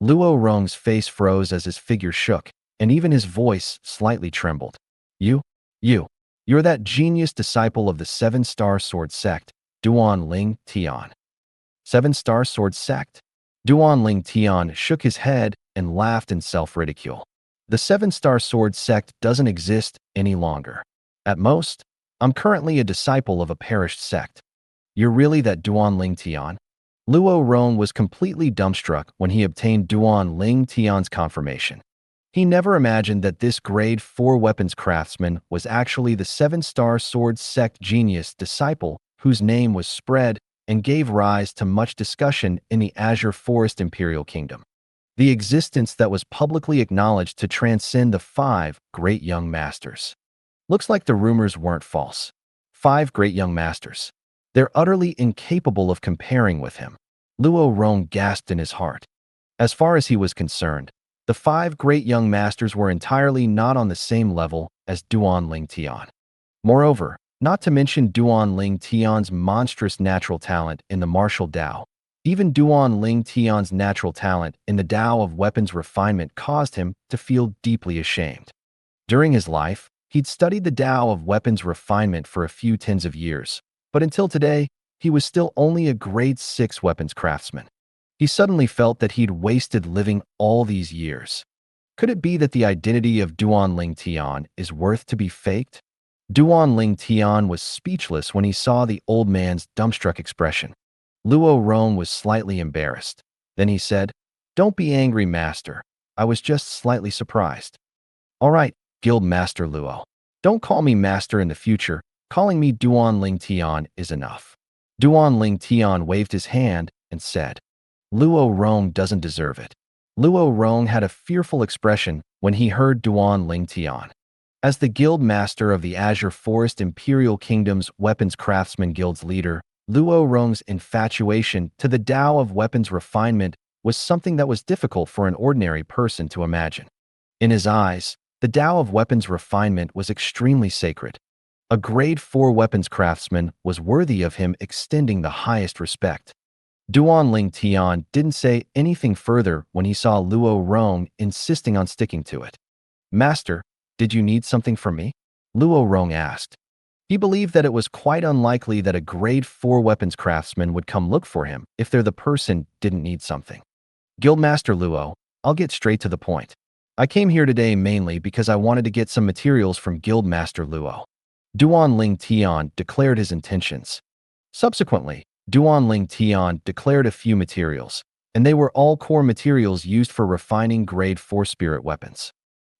Luo Rong's face froze as his figure shook, and even his voice slightly trembled. You're that genius disciple of the 7-Star Sword Sect, Duan Ling Tian. 7-Star Sword Sect? Duan Ling Tian shook his head and laughed in self-ridicule. The 7-Star Sword Sect doesn't exist any longer. At most, I'm currently a disciple of a perished sect. You're really that Duan Ling Tian? Luo Rong was completely dumbstruck when he obtained Duan Ling Tian's confirmation. He never imagined that this grade 4 weapons craftsman was actually the 7-Star Sword Sect genius disciple whose name was spread and gave rise to much discussion in the Azure Forest Imperial Kingdom. The existence that was publicly acknowledged to transcend the 5 great young masters. Looks like the rumors weren't false. 5 great young masters. They're utterly incapable of comparing with him. Luo Rong gasped in his heart. As far as he was concerned, the 5 great young masters were entirely not on the same level as Duan Ling Tian. Moreover, not to mention Duan Ling Tian's monstrous natural talent in the martial Dao, even Duan Ling Tian's natural talent in the Dao of weapons refinement caused him to feel deeply ashamed. During his life, he'd studied the Dao of weapons refinement for a few tens of years, but until today, he was still only a grade 6 weapons craftsman. He suddenly felt that he'd wasted living all these years. Could it be that the identity of Duan Ling Tian is worth to be faked? Duan Ling Tian was speechless when he saw the old man's dumbstruck expression. Luo Rong was slightly embarrassed. Then he said, "Don't be angry, master. I was just slightly surprised." "All right, Guild Master Luo. Don't call me master in the future. Calling me Duan Ling Tian is enough." Duan Ling Tian waved his hand and said, "Luo Rong doesn't deserve it." Luo Rong had a fearful expression when he heard Duan Ling Tian. As the Guild Master of the Azure Forest Imperial Kingdom's Weapons Craftsman Guild's leader, Luo Rong's infatuation to the Dao of weapons refinement was something that was difficult for an ordinary person to imagine. In his eyes, the Dao of weapons refinement was extremely sacred. A grade 4 weapons craftsman was worthy of him extending the highest respect. Duan Ling Tian didn't say anything further when he saw Luo Rong insisting on sticking to it. "Master, did you need something from me?" Luo Rong asked. He believed that it was quite unlikely that a grade 4 weapons craftsman would come look for him if the person didn't need something. "Guildmaster Luo, I'll get straight to the point. I came here today mainly because I wanted to get some materials from Guildmaster Luo." Duan Ling Tian declared his intentions. Subsequently, Duan Ling Tian declared a few materials, and they were all core materials used for refining grade 4 spirit weapons.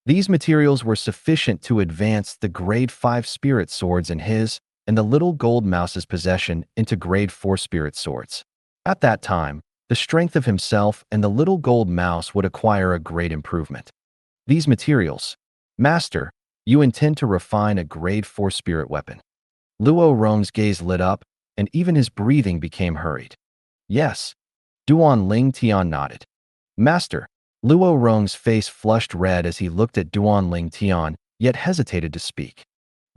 These materials were sufficient to advance the grade 5 spirit swords in his and the little gold mouse's possession into grade 4 spirit swords. At that time, the strength of himself and the little gold mouse would acquire a great improvement. These materials, "Master, you intend to refine a grade 4 spirit weapon." Luo Rong's gaze lit up, and even his breathing became hurried. "Yes." Duan Ling Tian nodded. "Master." Luo Rong's face flushed red as he looked at Duan Ling Tian, yet hesitated to speak.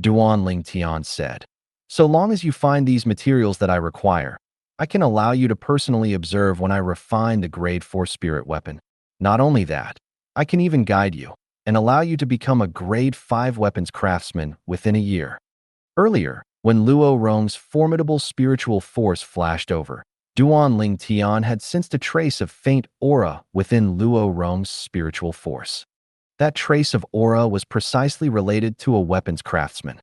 Duan Ling Tian said, "So long as you find these materials that I require, I can allow you to personally observe when I refine the grade 4 spirit weapon. Not only that, I can even guide you and allow you to become a grade 5 weapons craftsman within a year." Earlier, when Luo Rong's formidable spiritual force flashed over, Duan Ling Tian had sensed a trace of faint aura within Luo Rong's spiritual force. That trace of aura was precisely related to a weapons craftsman.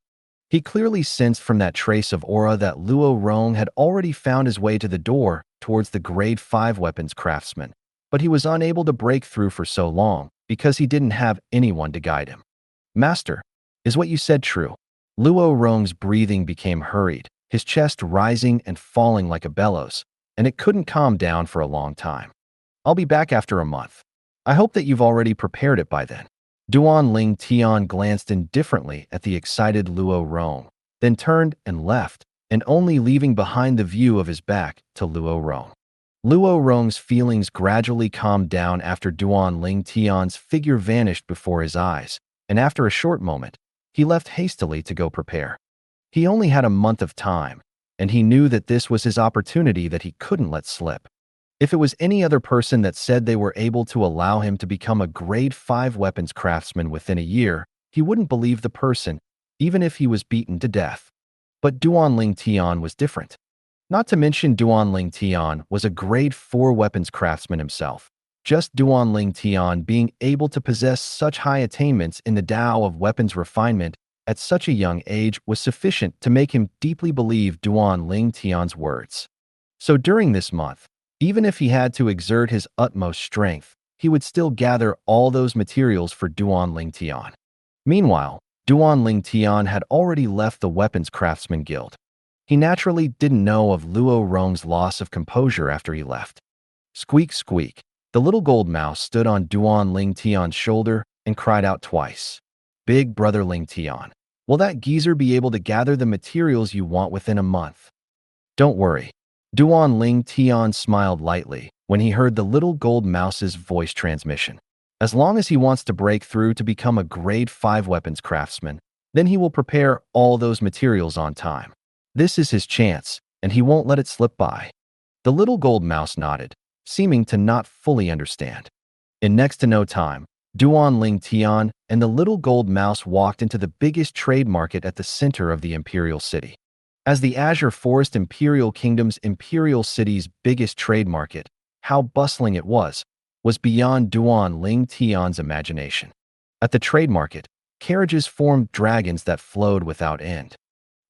He clearly sensed from that trace of aura that Luo Rong had already found his way to the door towards the grade 5 weapons craftsman, but he was unable to break through for so long because he didn't have anyone to guide him. "Master, is what you said true?" Luo Rong's breathing became hurried, his chest rising and falling like a bellows. and it couldn't calm down for a long time. I'll be back after a month. I hope that you've already prepared it by then. Duan Ling Tian glanced indifferently at the excited Luo Rong, then turned and left, and only leaving behind the view of his back to Luo Rong. Luo Rong's feelings gradually calmed down after Duan Ling Tian's figure vanished before his eyes, and after a short moment, he left hastily to go prepare. He only had a month of time, and he knew that this was his opportunity that he couldn't let slip. If it was any other person that said they were able to allow him to become a grade 5 weapons craftsman within a year, he wouldn't believe the person, even if he was beaten to death. But Duan Ling Tian was different. Not to mention Duan Ling Tian was a grade 4 weapons craftsman himself. Just Duan Ling Tian being able to possess such high attainments in the Tao of weapons refinement at such a young age was sufficient to make him deeply believe Duan Ling Tian's words. So during this month, even if he had to exert his utmost strength, he would still gather all those materials for Duan Ling Tian. Meanwhile, Duan Ling Tian had already left the Weapons Craftsman Guild. He naturally didn't know of Luo Rong's loss of composure after he left. Squeak, squeak. The little gold mouse stood on Duan Ling Tian's shoulder and cried out twice. Big brother Ling Tian, will that geezer be able to gather the materials you want within a month? Don't worry. Duan Ling Tian smiled lightly when he heard the little gold mouse's voice transmission. As long as he wants to break through to become a grade 5 weapons craftsman, then he will prepare all those materials on time. This is his chance, and he won't let it slip by. The little gold mouse nodded, seeming to not fully understand. In next to no time, Duan Ling Tian and the little gold mouse walked into the biggest trade market at the center of the imperial city. As the Azure Forest Imperial Kingdom's imperial city's biggest trade market, how bustling it was beyond Duan Ling Tian's imagination. At the trade market, carriages formed dragons that flowed without end.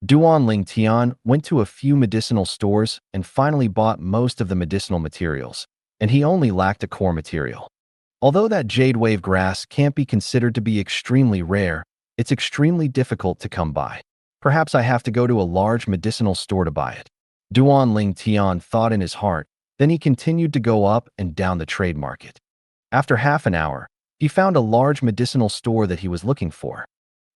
Duan Ling Tian went to a few medicinal stores and finally bought most of the medicinal materials, and he only lacked a core material. Although that jade wave grass can't be considered to be extremely rare, it's extremely difficult to come by. Perhaps I have to go to a large medicinal store to buy it. Duan Ling Tian thought in his heart, then he continued to go up and down the trade market. After half an hour, he found a large medicinal store that he was looking for.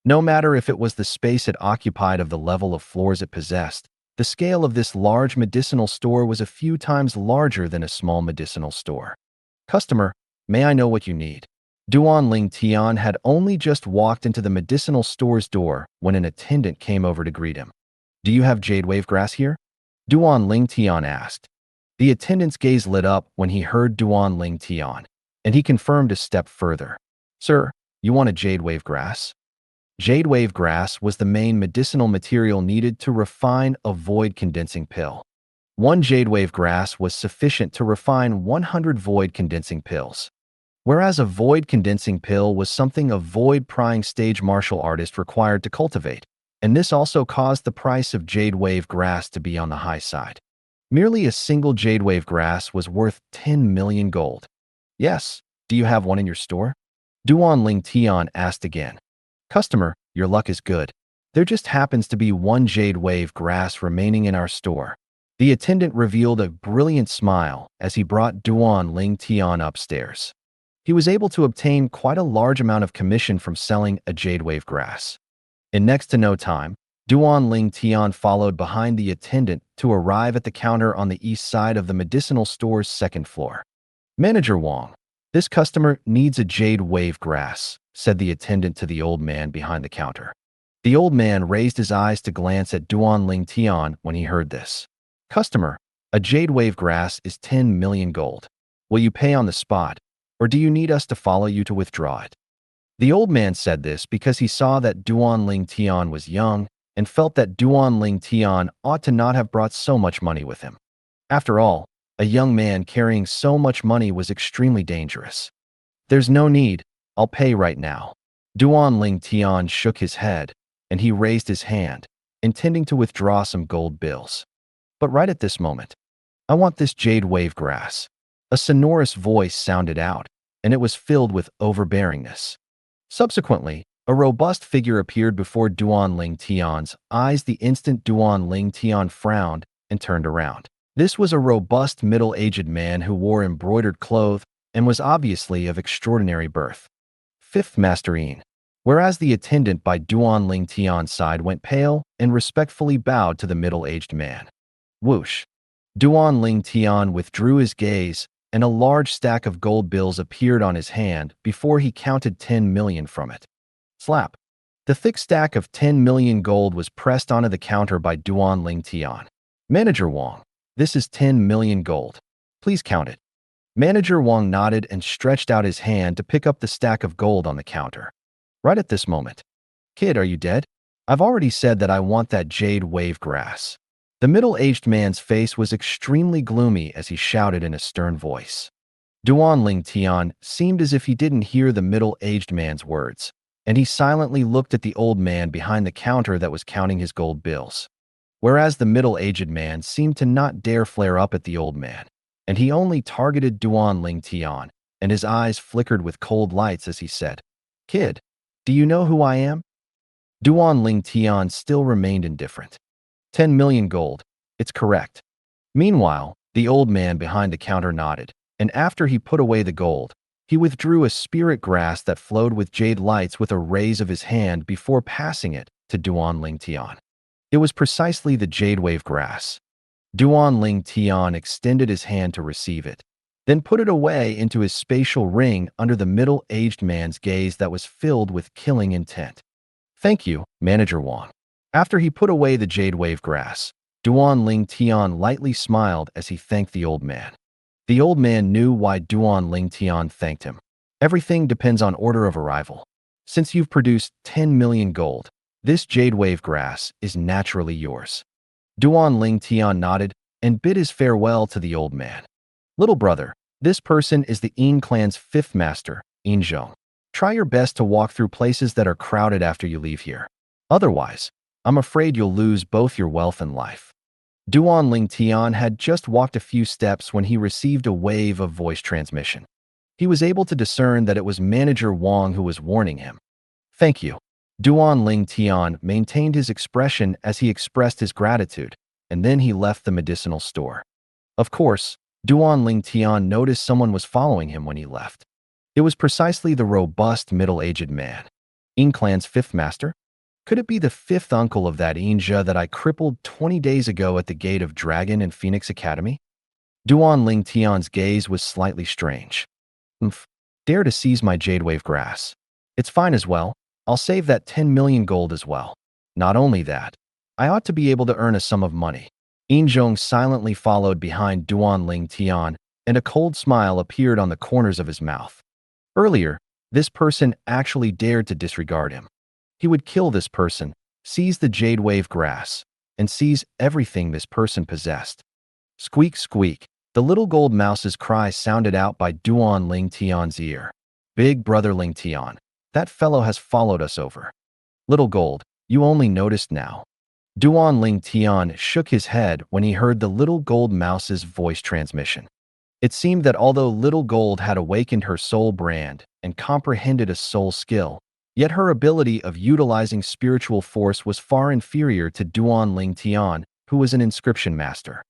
No matter if it was the space it occupied of the level of floors it possessed, the scale of this large medicinal store was a few times larger than a small medicinal store. Customer, may I know what you need? Duan Ling Tian had only just walked into the medicinal store's door when an attendant came over to greet him. Do you have jade wave grass here? Duan Ling Tian asked. The attendant's gaze lit up when he heard Duan Ling Tian, and he confirmed a step further. Sir, you want a jade wave grass? Jade wave grass was the main medicinal material needed to refine a void condensing pill. One jade wave grass was sufficient to refine 100 void condensing pills. Whereas a void condensing pill was something a void prying stage martial artist required to cultivate, and this also caused the price of jade wave grass to be on the high side. Merely a single jade wave grass was worth 10 million gold. Yes, do you have one in your store? Duan Ling Tian asked again. Customer, your luck is good. There just happens to be one jade wave grass remaining in our store. The attendant revealed a brilliant smile as he brought Duan Ling Tian upstairs. He was able to obtain quite a large amount of commission from selling a jade wave grass. In next to no time, Duan Ling Tian followed behind the attendant to arrive at the counter on the east side of the medicinal store's second floor. Manager Wong, this customer needs a jade wave grass, said the attendant to the old man behind the counter. The old man raised his eyes to glance at Duan Ling Tian when he heard this. Customer, a jade wave grass is 10 million gold. Will you pay on the spot, or do you need us to follow you to withdraw it? The old man said this because he saw that Duan Ling Tian was young and felt that Duan Ling Tian ought to not have brought so much money with him. After all, a young man carrying so much money was extremely dangerous. There's no need, I'll pay right now. Duan Ling Tian shook his head, and he raised his hand, intending to withdraw some gold bills. But right at this moment, I want this jade wave grass. A sonorous voice sounded out, and it was filled with overbearingness. Subsequently, a robust figure appeared before Duan Ling Tian's eyes the instant Duan Ling Tian frowned and turned around. This was a robust middle-aged man who wore embroidered clothes and was obviously of extraordinary birth. Fifth Master Yin. Whereas the attendant by Duan Ling Tian's side went pale and respectfully bowed to the middle-aged man. Whoosh. Duan Ling Tian withdrew his gaze, and a large stack of gold bills appeared on his hand before he counted 10 million from it. Slap. The thick stack of 10 million gold was pressed onto the counter by Duan Ling Tian. Manager Wang, this is 10 million gold. Please count it. Manager Wang nodded and stretched out his hand to pick up the stack of gold on the counter. Right at this moment. Kid, are you dead? I've already said that I want that jade wave grass. The middle-aged man's face was extremely gloomy as he shouted in a stern voice. Duan Ling Tian seemed as if he didn't hear the middle-aged man's words, and he silently looked at the old man behind the counter that was counting his gold bills. Whereas the middle-aged man seemed to not dare flare up at the old man, and he only targeted Duan Ling Tian, and his eyes flickered with cold lights as he said, Kid, do you know who I am? Duan Ling Tian still remained indifferent. 10 million gold, it's correct. Meanwhile, the old man behind the counter nodded, and after he put away the gold, he withdrew a spirit grass that flowed with jade lights with a raise of his hand before passing it to Duan Ling Tian. It was precisely the jade wave grass. Duan Ling Tian extended his hand to receive it, then put it away into his spatial ring under the middle-aged man's gaze that was filled with killing intent. Thank you, Manager Wang. After he put away the jade wave grass, Duan Ling Tian lightly smiled as he thanked the old man. The old man knew why Duan Ling Tian thanked him. Everything depends on order of arrival. Since you've produced 10 million gold, this jade wave grass is naturally yours. Duan Ling Tian nodded and bid his farewell to the old man. Little brother, this person is the Yin clan's fifth master, Yin Zhong. Try your best to walk through places that are crowded after you leave here. Otherwise, I'm afraid you'll lose both your wealth and life. Duan Ling Tian had just walked a few steps when he received a wave of voice transmission. He was able to discern that it was Manager Wang who was warning him. Thank you. Duan Ling Tian maintained his expression as he expressed his gratitude, and then he left the medicinal store. Of course, Duan Ling Tian noticed someone was following him when he left. It was precisely the robust middle-aged man. Yin clan's fifth master? Could it be the fifth uncle of that Inja that I crippled 20 days ago at the gate of Dragon and Phoenix Academy? Duan Ling Tian's gaze was slightly strange. Dare to seize my jade wave grass. It's fine as well. I'll save that 10 million gold as well. Not only that, I ought to be able to earn a sum of money. Yin Zhong silently followed behind Duan Ling Tian, and a cold smile appeared on the corners of his mouth. Earlier, this person actually dared to disregard him. He would kill this person, seize the jade wave grass, and seize everything this person possessed. Squeak, squeak, the little gold mouse's cry sounded out by Duan Ling Tian's ear. Big brother Ling Tian, that fellow has followed us over. Little gold, you only noticed now. Duan Ling Tian shook his head when he heard the little gold mouse's voice transmission. It seemed that although little gold had awakened her soul brand and comprehended a soul skill, yet her ability of utilizing spiritual force was far inferior to Duan Ling Tian, who was an inscription master.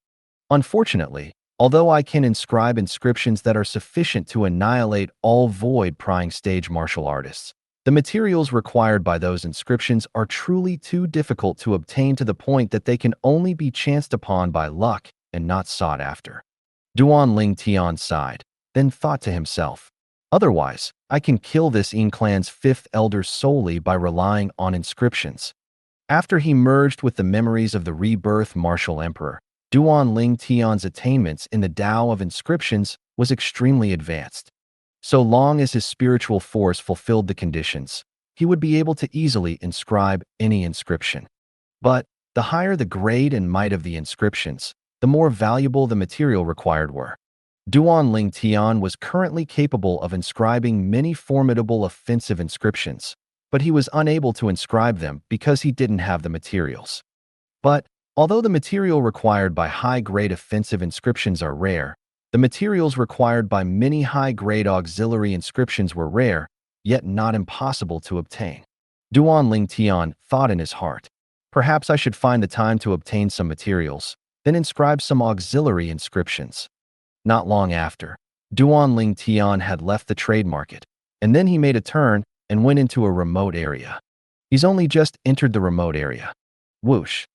Unfortunately, although I can inscribe inscriptions that are sufficient to annihilate all void-prying stage martial artists, the materials required by those inscriptions are truly too difficult to obtain to the point that they can only be chanced upon by luck and not sought after. Duan Ling Tian sighed, then thought to himself, otherwise, I can kill this Yin clan's fifth elder solely by relying on inscriptions. After he merged with the memories of the Rebirth Martial Emperor, Duan Ling Tian's attainments in the Tao of inscriptions was extremely advanced. So long as his spiritual force fulfilled the conditions, he would be able to easily inscribe any inscription. But the higher the grade and might of the inscriptions, the more valuable the material required were. Duan Ling Tian was currently capable of inscribing many formidable offensive inscriptions, but he was unable to inscribe them because he didn't have the materials. But, although the material required by high-grade offensive inscriptions are rare, the materials required by many high-grade auxiliary inscriptions were rare, yet not impossible to obtain. Duan Ling Tian thought in his heart, perhaps I should find the time to obtain some materials, then inscribed some auxiliary inscriptions. Not long after, Duan Ling Tian had left the trade market, and then he made a turn and went into a remote area. He's only just entered the remote area. Whoosh!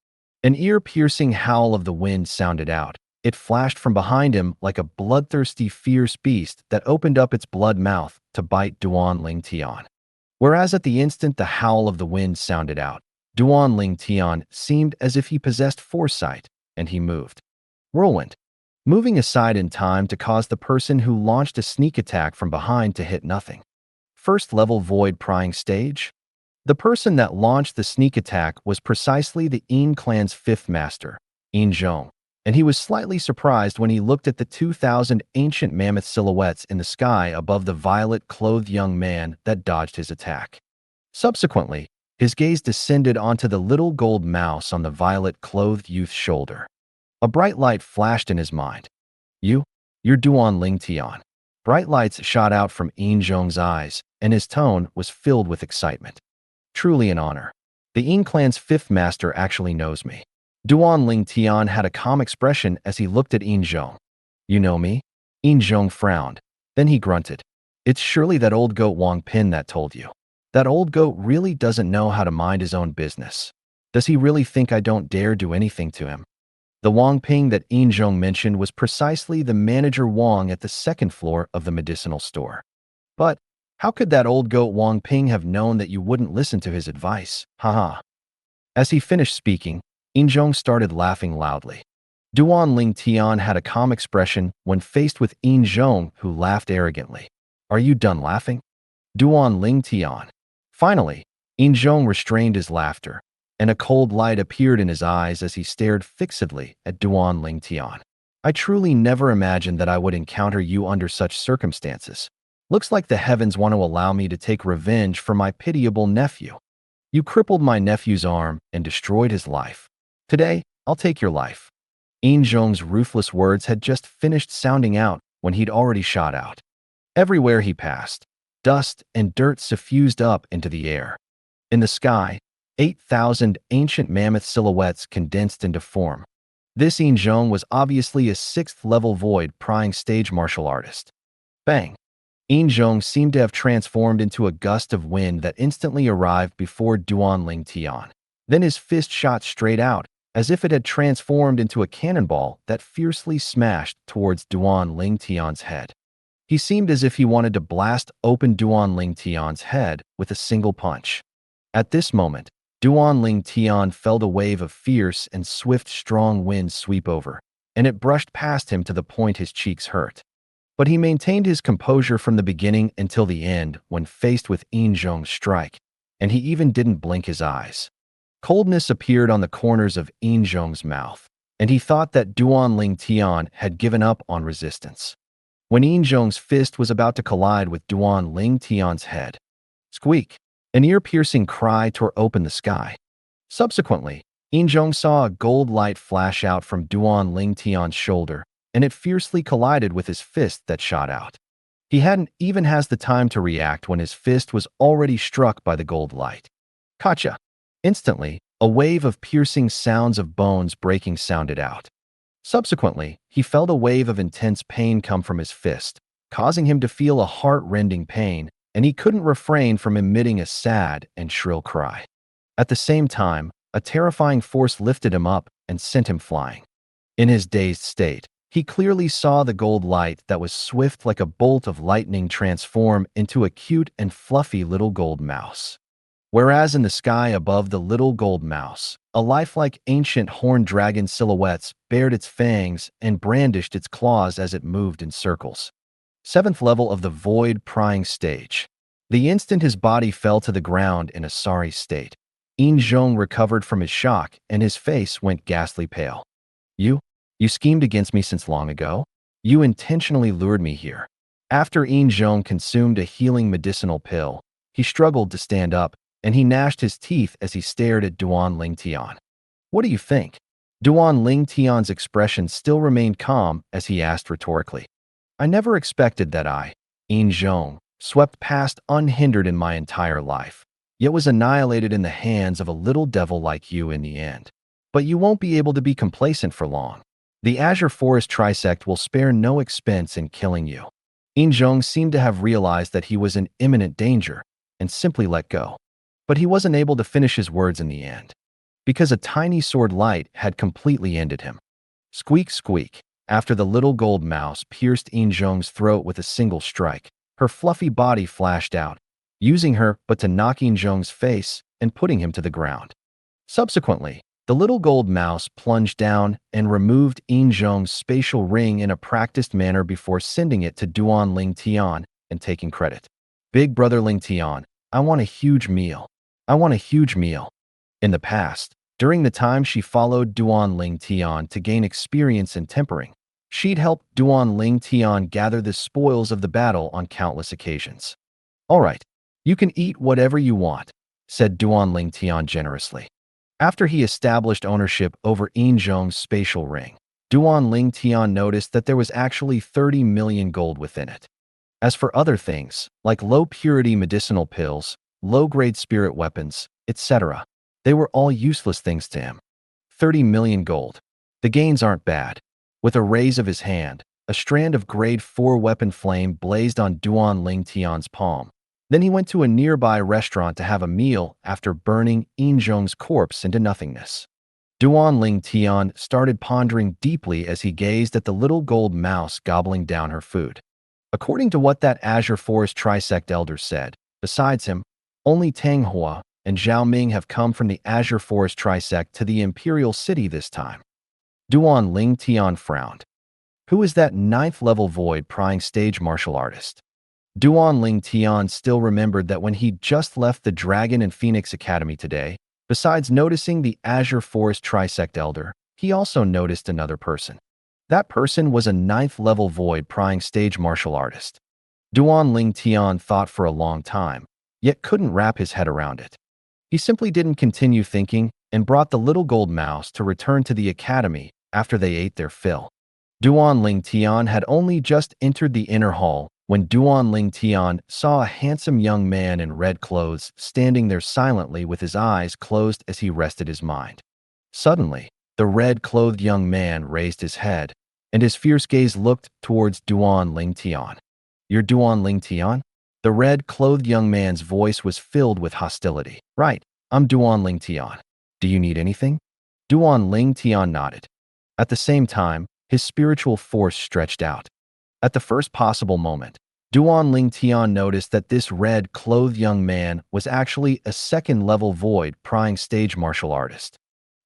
An ear-piercing howl of the wind sounded out. It flashed from behind him like a bloodthirsty, fierce beast that opened up its blood mouth to bite Duan Ling Tian. Whereas at the instant the howl of the wind sounded out, Duan Ling Tian seemed as if he possessed foresight, and he moved. Whirlwind, moving aside in time to cause the person who launched a sneak attack from behind to hit nothing. First level void prying stage? The person that launched the sneak attack was precisely the Yin clan's fifth master, Yin Zhong, and he was slightly surprised when he looked at the 2,000 ancient mammoth silhouettes in the sky above the violet-clothed young man that dodged his attack. Subsequently, his gaze descended onto the little gold mouse on the violet-clothed youth's shoulder. A bright light flashed in his mind. You're Duan Ling Tian. Bright lights shot out from Yin Zhong's eyes, and his tone was filled with excitement. Truly an honor. The Yin clan's fifth master actually knows me. Duan Ling Tian had a calm expression as he looked at Yin Zhong. You know me? Yin Zhong frowned. Then he grunted. It's surely that old goat Wang Pin that told you. That old goat really doesn't know how to mind his own business. Does he really think I don't dare do anything to him? The Wang Ping that Yin Zhong mentioned was precisely the manager Wang at the second floor of the medicinal store. But how could that old goat Wang Ping have known that you wouldn't listen to his advice? Haha. As he finished speaking, Yin Zhong started laughing loudly. Duan Ling Tian had a calm expression when faced with Yin Zhong, who laughed arrogantly. Are you done laughing? Duan Ling Tian. Finally, Yin Zhong restrained his laughter, and a cold light appeared in his eyes as he stared fixedly at Duan Ling Tian. I truly never imagined that I would encounter you under such circumstances. Looks like the heavens want to allow me to take revenge for my pitiable nephew. You crippled my nephew's arm and destroyed his life. Today, I'll take your life. Yin Zhong's ruthless words had just finished sounding out when he'd already shot out. Everywhere he passed, dust and dirt suffused up into the air. In the sky, 8,000 ancient mammoth silhouettes condensed into form. This Yin Zhong was obviously a 6th-level void prying stage martial artist. Bang! Yin Zhong seemed to have transformed into a gust of wind that instantly arrived before Duan Ling Tian. Then his fist shot straight out, as if it had transformed into a cannonball that fiercely smashed towards Duan Ling Tian's head. He seemed as if he wanted to blast open Duan Ling Tian's head with a single punch. At this moment, Duan Ling Tian felt a wave of fierce and swift strong wind sweep over, and it brushed past him to the point his cheeks hurt. But he maintained his composure from the beginning until the end when faced with Yin Zhong's strike, and he even didn't blink his eyes. Coldness appeared on the corners of Yin Zhong's mouth, and he thought that Duan Ling Tian had given up on resistance. When Yin Zhong's fist was about to collide with Duan Ling Tian's head, squeak! An ear-piercing cry tore open the sky. Subsequently, Yin Zhong saw a gold light flash out from Duan Ling Tian's shoulder, and it fiercely collided with his fist that shot out. He hadn't even has the time to react when his fist was already struck by the gold light. Gotcha! Instantly, a wave of piercing sounds of bones breaking sounded out. Subsequently, he felt a wave of intense pain come from his fist, causing him to feel a heart-rending pain, and he couldn't refrain from emitting a sad and shrill cry. At the same time, a terrifying force lifted him up and sent him flying. In his dazed state, he clearly saw the gold light that was swift like a bolt of lightning transform into a cute and fluffy little gold mouse. Whereas in the sky above the little gold mouse, a lifelike ancient horned dragon silhouette bared its fangs and brandished its claws as it moved in circles. 7th level of the void prying stage. The instant his body fell to the ground in a sorry state, Yin Zhong recovered from his shock and his face went ghastly pale. You schemed against me since long ago? You intentionally lured me here. After Yin Zhong consumed a healing medicinal pill, he struggled to stand up, and he gnashed his teeth as he stared at Duan Ling Tian. What do you think? Duan Ling Tian's expression still remained calm as he asked rhetorically. I never expected that Yin Zhong, swept past unhindered in my entire life, yet was annihilated in the hands of a little devil like you in the end. But you won't be able to be complacent for long. The Azure Forest Trisect will spare no expense in killing you. Injong seemed to have realized that he was in imminent danger and simply let go. But he wasn't able to finish his words in the end, because a tiny sword light had completely ended him. Squeak, squeak. After the little gold mouse pierced Injong's throat with a single strike, her fluffy body flashed out, using her but to knock Injong's face and putting him to the ground. Subsequently, the little gold mouse plunged down and removed Injong's spatial ring in a practiced manner before sending it to Duan Ling Tian and taking credit. Big brother Ling Tian, I want a huge meal. I want a huge meal. In the past, during the time she followed Duan Ling Tian to gain experience in tempering, she'd helped Duan Ling Tian gather the spoils of the battle on countless occasions. All right, you can eat whatever you want, said Duan Ling Tian generously. After he established ownership over Injong's spatial ring, Duan Ling Tian noticed that there was actually 30 million gold within it. As for other things, like low-purity medicinal pills, low-grade spirit weapons, etc., they were all useless things to him. 30 million gold. The gains aren't bad. With a raise of his hand, a strand of grade 4 weapon flame blazed on Duan Ling Tian's palm. Then he went to a nearby restaurant to have a meal after burning Injong's corpse into nothingness. Duan Ling Tian started pondering deeply as he gazed at the little gold mouse gobbling down her food. According to what that Azure Forest Trisect elder said, besides him, only Tang Hua and Zhao Ming have come from the Azure Forest Trisect to the Imperial City this time. Duan Ling Tian frowned. Who is that 9th level void prying stage martial artist? Duan Ling Tian still remembered that when he'd just left the Dragon and Phoenix Academy today, besides noticing the Azure Forest Trisect elder, he also noticed another person. That person was a 9th level void prying stage martial artist. Duan Ling Tian thought for a long time, yet couldn't wrap his head around it. He simply didn't continue thinking and brought the little gold mouse to return to the academy after they ate their fill. Duan Ling Tian had only just entered the inner hall when Duan Ling Tian saw a handsome young man in red clothes standing there silently with his eyes closed as he rested his mind. Suddenly, the red-clothed young man raised his head, and his fierce gaze looked towards Duan Ling Tian. You're Duan Ling Tian? The red-clothed young man's voice was filled with hostility. Right, I'm Duan Ling Tian. Do you need anything? Duan Ling Tian nodded. At the same time, his spiritual force stretched out. At the first possible moment, Duan Ling Tian noticed that this red-clothed young man was actually a 2nd level void prying stage martial artist.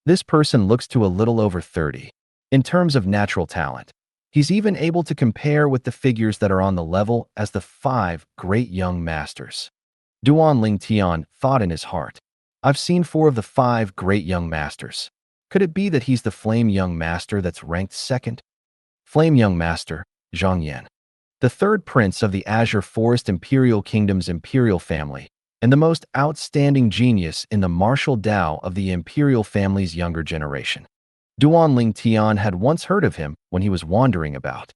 This person looks to a little over 30. In terms of natural talent, he's even able to compare with the figures that are on the level as the 5 great young masters. Duan Ling Tian thought in his heart, I've seen 4 of the 5 great young masters. Could it be that he's the Flame Young Master that's ranked 2nd? Flame Young Master, Zhang Yan. The 3rd prince of the Azure Forest Imperial Kingdom's imperial family, and the most outstanding genius in the martial Tao of the imperial family's younger generation. Duan Ling Tian had once heard of him when he was wandering about.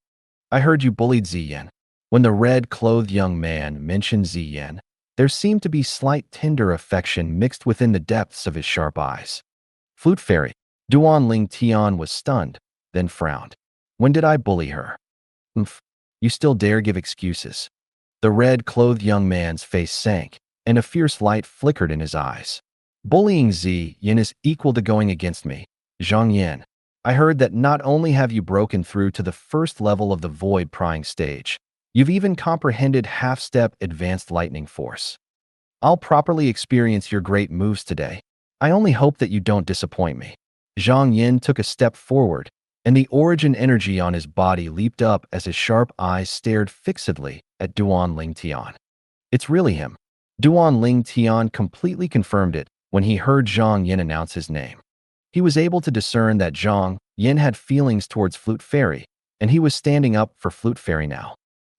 I heard you bullied Ziyan. When the red-clothed young man mentioned Ziyan, there seemed to be slight tender affection mixed within the depths of his sharp eyes. Flute Fairy. Duan Ling Tian was stunned, then frowned. When did I bully her? You still dare give excuses. The red-clothed young man's face sank, and a fierce light flickered in his eyes. Bullying Ziyan is equal to going against me. Zhang Yan, I heard that not only have you broken through to the 1st level of the void prying stage, you've even comprehended half-step advanced lightning force. I'll properly experience your great moves today. I only hope that you don't disappoint me. Zhang Yan took a step forward, and the origin energy on his body leaped up as his sharp eyes stared fixedly at Duan Ling Tian. It's really him. Duan Ling Tian completely confirmed it when he heard Zhang Yan announce his name. He was able to discern that Zhang Yan had feelings towards Flute Fairy, and he was standing up for Flute Fairy now.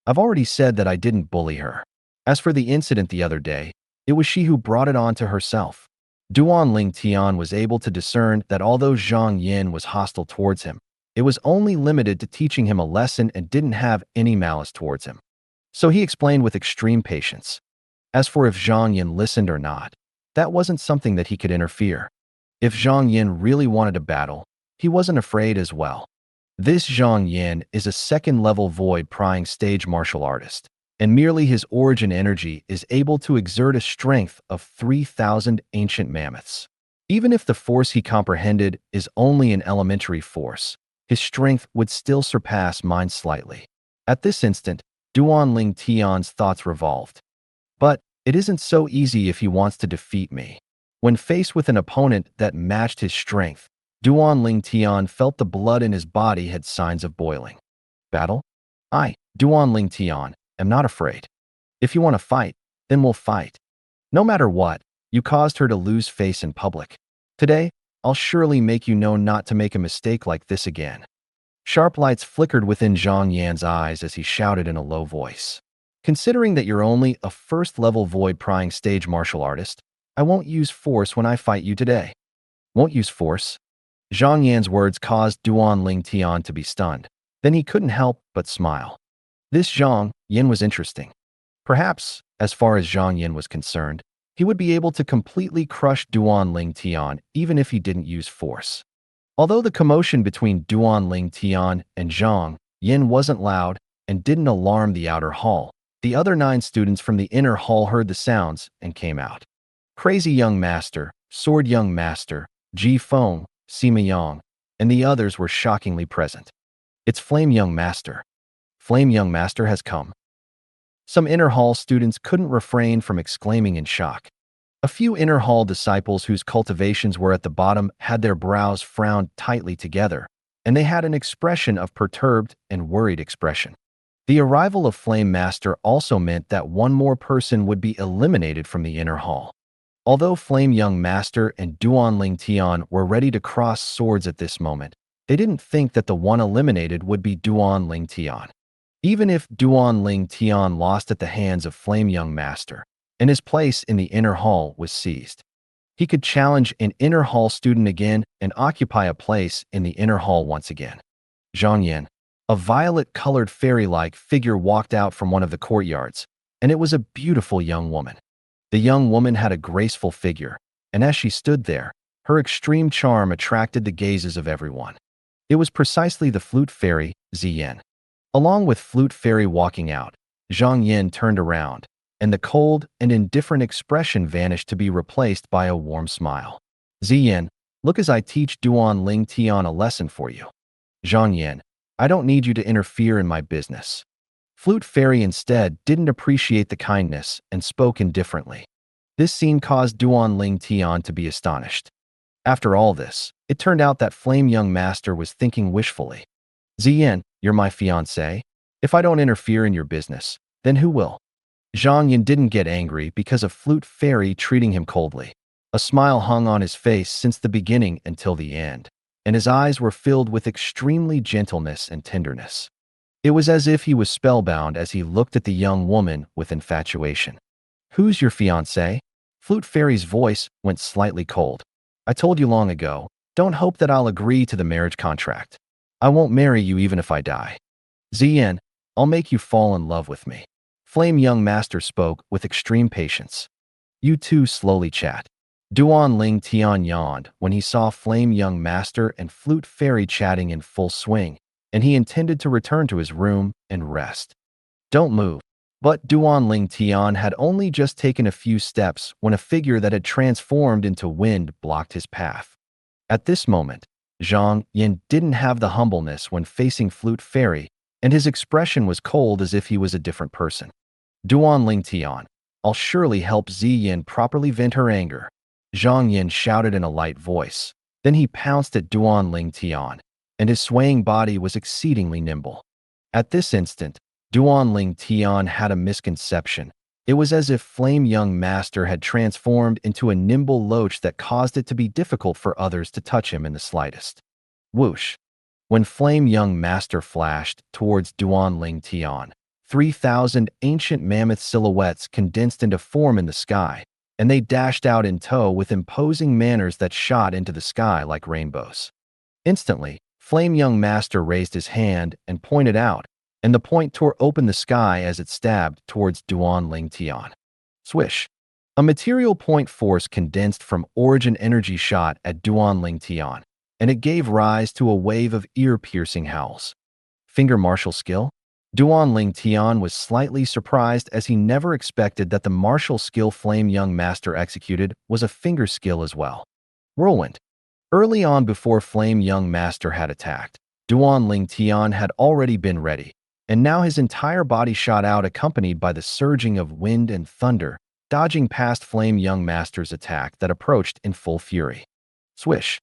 I've already said that I didn't bully her. As for the incident the other day, it was she who brought it on to herself. Duan Ling Tian was able to discern that although Zhang Yan was hostile towards him, it was only limited to teaching him a lesson and didn't have any malice towards him. So he explained with extreme patience. As for if Zhang Yan listened or not, that wasn't something that he could interfere. If Zhang Yin really wanted a battle, he wasn't afraid as well. This Zhang Yin is a second-level void-prying stage martial artist, and merely his origin energy is able to exert a strength of 3,000 ancient mammoths. Even if the force he comprehended is only an elementary force, his strength would still surpass mine slightly. At this instant, Duan Ling Tian's thoughts revolved. But it isn't so easy if he wants to defeat me. When faced with an opponent that matched his strength, Duan Ling Tian felt the blood in his body had signs of boiling. Battle? I, Duan Ling Tian, am not afraid. If you want to fight, then we'll fight. No matter what, you caused her to lose face in public. Today, I'll surely make you know not to make a mistake like this again. Sharp lights flickered within Zhang Yan's eyes as he shouted in a low voice. Considering that you're only a first-level void-prying stage martial artist, I won't use force when I fight you today. Won't use force? Zhang Yan's words caused Duan Ling Tian to be stunned. Then he couldn't help but smile. This Zhang Yin was interesting. Perhaps, as far as Zhang Yin was concerned, he would be able to completely crush Duan Ling Tian even if he didn't use force. Although the commotion between Duan Ling Tian and Zhang Yin wasn't loud and didn't alarm the outer hall, the other 9 students from the inner hall heard the sounds and came out. Crazy Young Master, Sword Young Master, Ji Feng, Sima Yang, and the others were shockingly present. It's Flame Young Master. Flame Young Master has come. Some inner hall students couldn't refrain from exclaiming in shock. A few inner hall disciples whose cultivations were at the bottom had their brows frowned tightly together, and they had an expression of perturbed and worried expression. The arrival of Flame Master also meant that one more person would be eliminated from the inner hall. Although Flame Young Master and Duan Ling Tian were ready to cross swords at this moment, they didn't think that the one eliminated would be Duan Ling Tian. Even if Duan Ling Tian lost at the hands of Flame Young Master, and his place in the inner hall was seized, he could challenge an inner hall student again and occupy a place in the inner hall once again. Zhang Yin, a violet-colored fairy-like figure, walked out from one of the courtyards, and it was a beautiful young woman. The young woman had a graceful figure, and as she stood there, her extreme charm attracted the gazes of everyone. It was precisely the flute fairy, Ziyan. Along with flute fairy walking out, Zhang Yin turned around, and the cold and indifferent expression vanished to be replaced by a warm smile. Ziyan, look as I teach Duan Ling Tian a lesson for you. Zhang Yin, I don't need you to interfere in my business. Flute Fairy instead didn't appreciate the kindness and spoke indifferently. This scene caused Duan Ling Tian to be astonished. After all this, it turned out that Flame Young Master was thinking wishfully. Ziyan, you're my fiancé. If I don't interfere in your business, then who will? Zhang Yin didn't get angry because of Flute Fairy treating him coldly. A smile hung on his face since the beginning until the end, and his eyes were filled with extremely gentleness and tenderness. It was as if he was spellbound as he looked at the young woman with infatuation. Who's your fiancé? Flute Fairy's voice went slightly cold. I told you long ago, don't hope that I'll agree to the marriage contract. I won't marry you even if I die. Ziyan, I'll make you fall in love with me. Flame Young Master spoke with extreme patience. You two slowly chat. Duan Ling Tian yawned when he saw Flame Young Master and Flute Fairy chatting in full swing, and he intended to return to his room and rest. Don't move. But Duan Ling Tian had only just taken a few steps when a figure that had transformed into wind blocked his path. At this moment, Zhang Yin didn't have the humbleness when facing Flute Fairy, and his expression was cold as if he was a different person. Duan Ling Tian, I'll surely help Ziyin properly vent her anger. Zhang Yin shouted in a light voice. Then he pounced at Duan Ling Tian, and his swaying body was exceedingly nimble. At this instant, Duan Ling Tian had a misconception. It was as if Flame Young Master had transformed into a nimble loach that caused it to be difficult for others to touch him in the slightest. Whoosh! When Flame Young Master flashed towards Duan Ling Tian, 3,000 ancient mammoth silhouettes condensed into form in the sky, and they dashed out in tow with imposing manners that shot into the sky like rainbows. Instantly, Flame Young Master raised his hand and pointed out, and the point tore open the sky as it stabbed towards Duan Ling Tian. Swish! A material point force condensed from origin energy shot at Duan Ling Tian, and it gave rise to a wave of ear-piercing howls. Finger martial skill? Duan Ling Tian was slightly surprised as he never expected that the martial skill Flame Young Master executed was a finger skill as well. Whirlwind. Early on before Flame Young Master had attacked, Duan Ling Tian had already been ready, and now his entire body shot out accompanied by the surging of wind and thunder, dodging past Flame Young Master's attack that approached in full fury. Swish.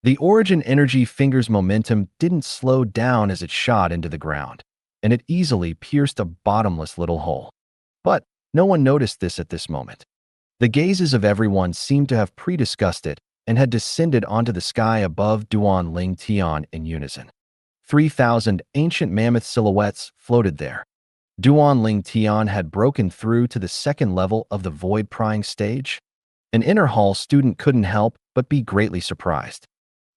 The origin energy finger's momentum didn't slow down as it shot into the ground, and it easily pierced a bottomless little hole. But no one noticed this at this moment. The gazes of everyone seemed to have pre-discussed it and had descended onto the sky above Duan Ling Tian in unison. 3,000 ancient mammoth silhouettes floated there. Duan Ling Tian had broken through to the second level of the void prying stage. An inner hall student couldn't help but be greatly surprised.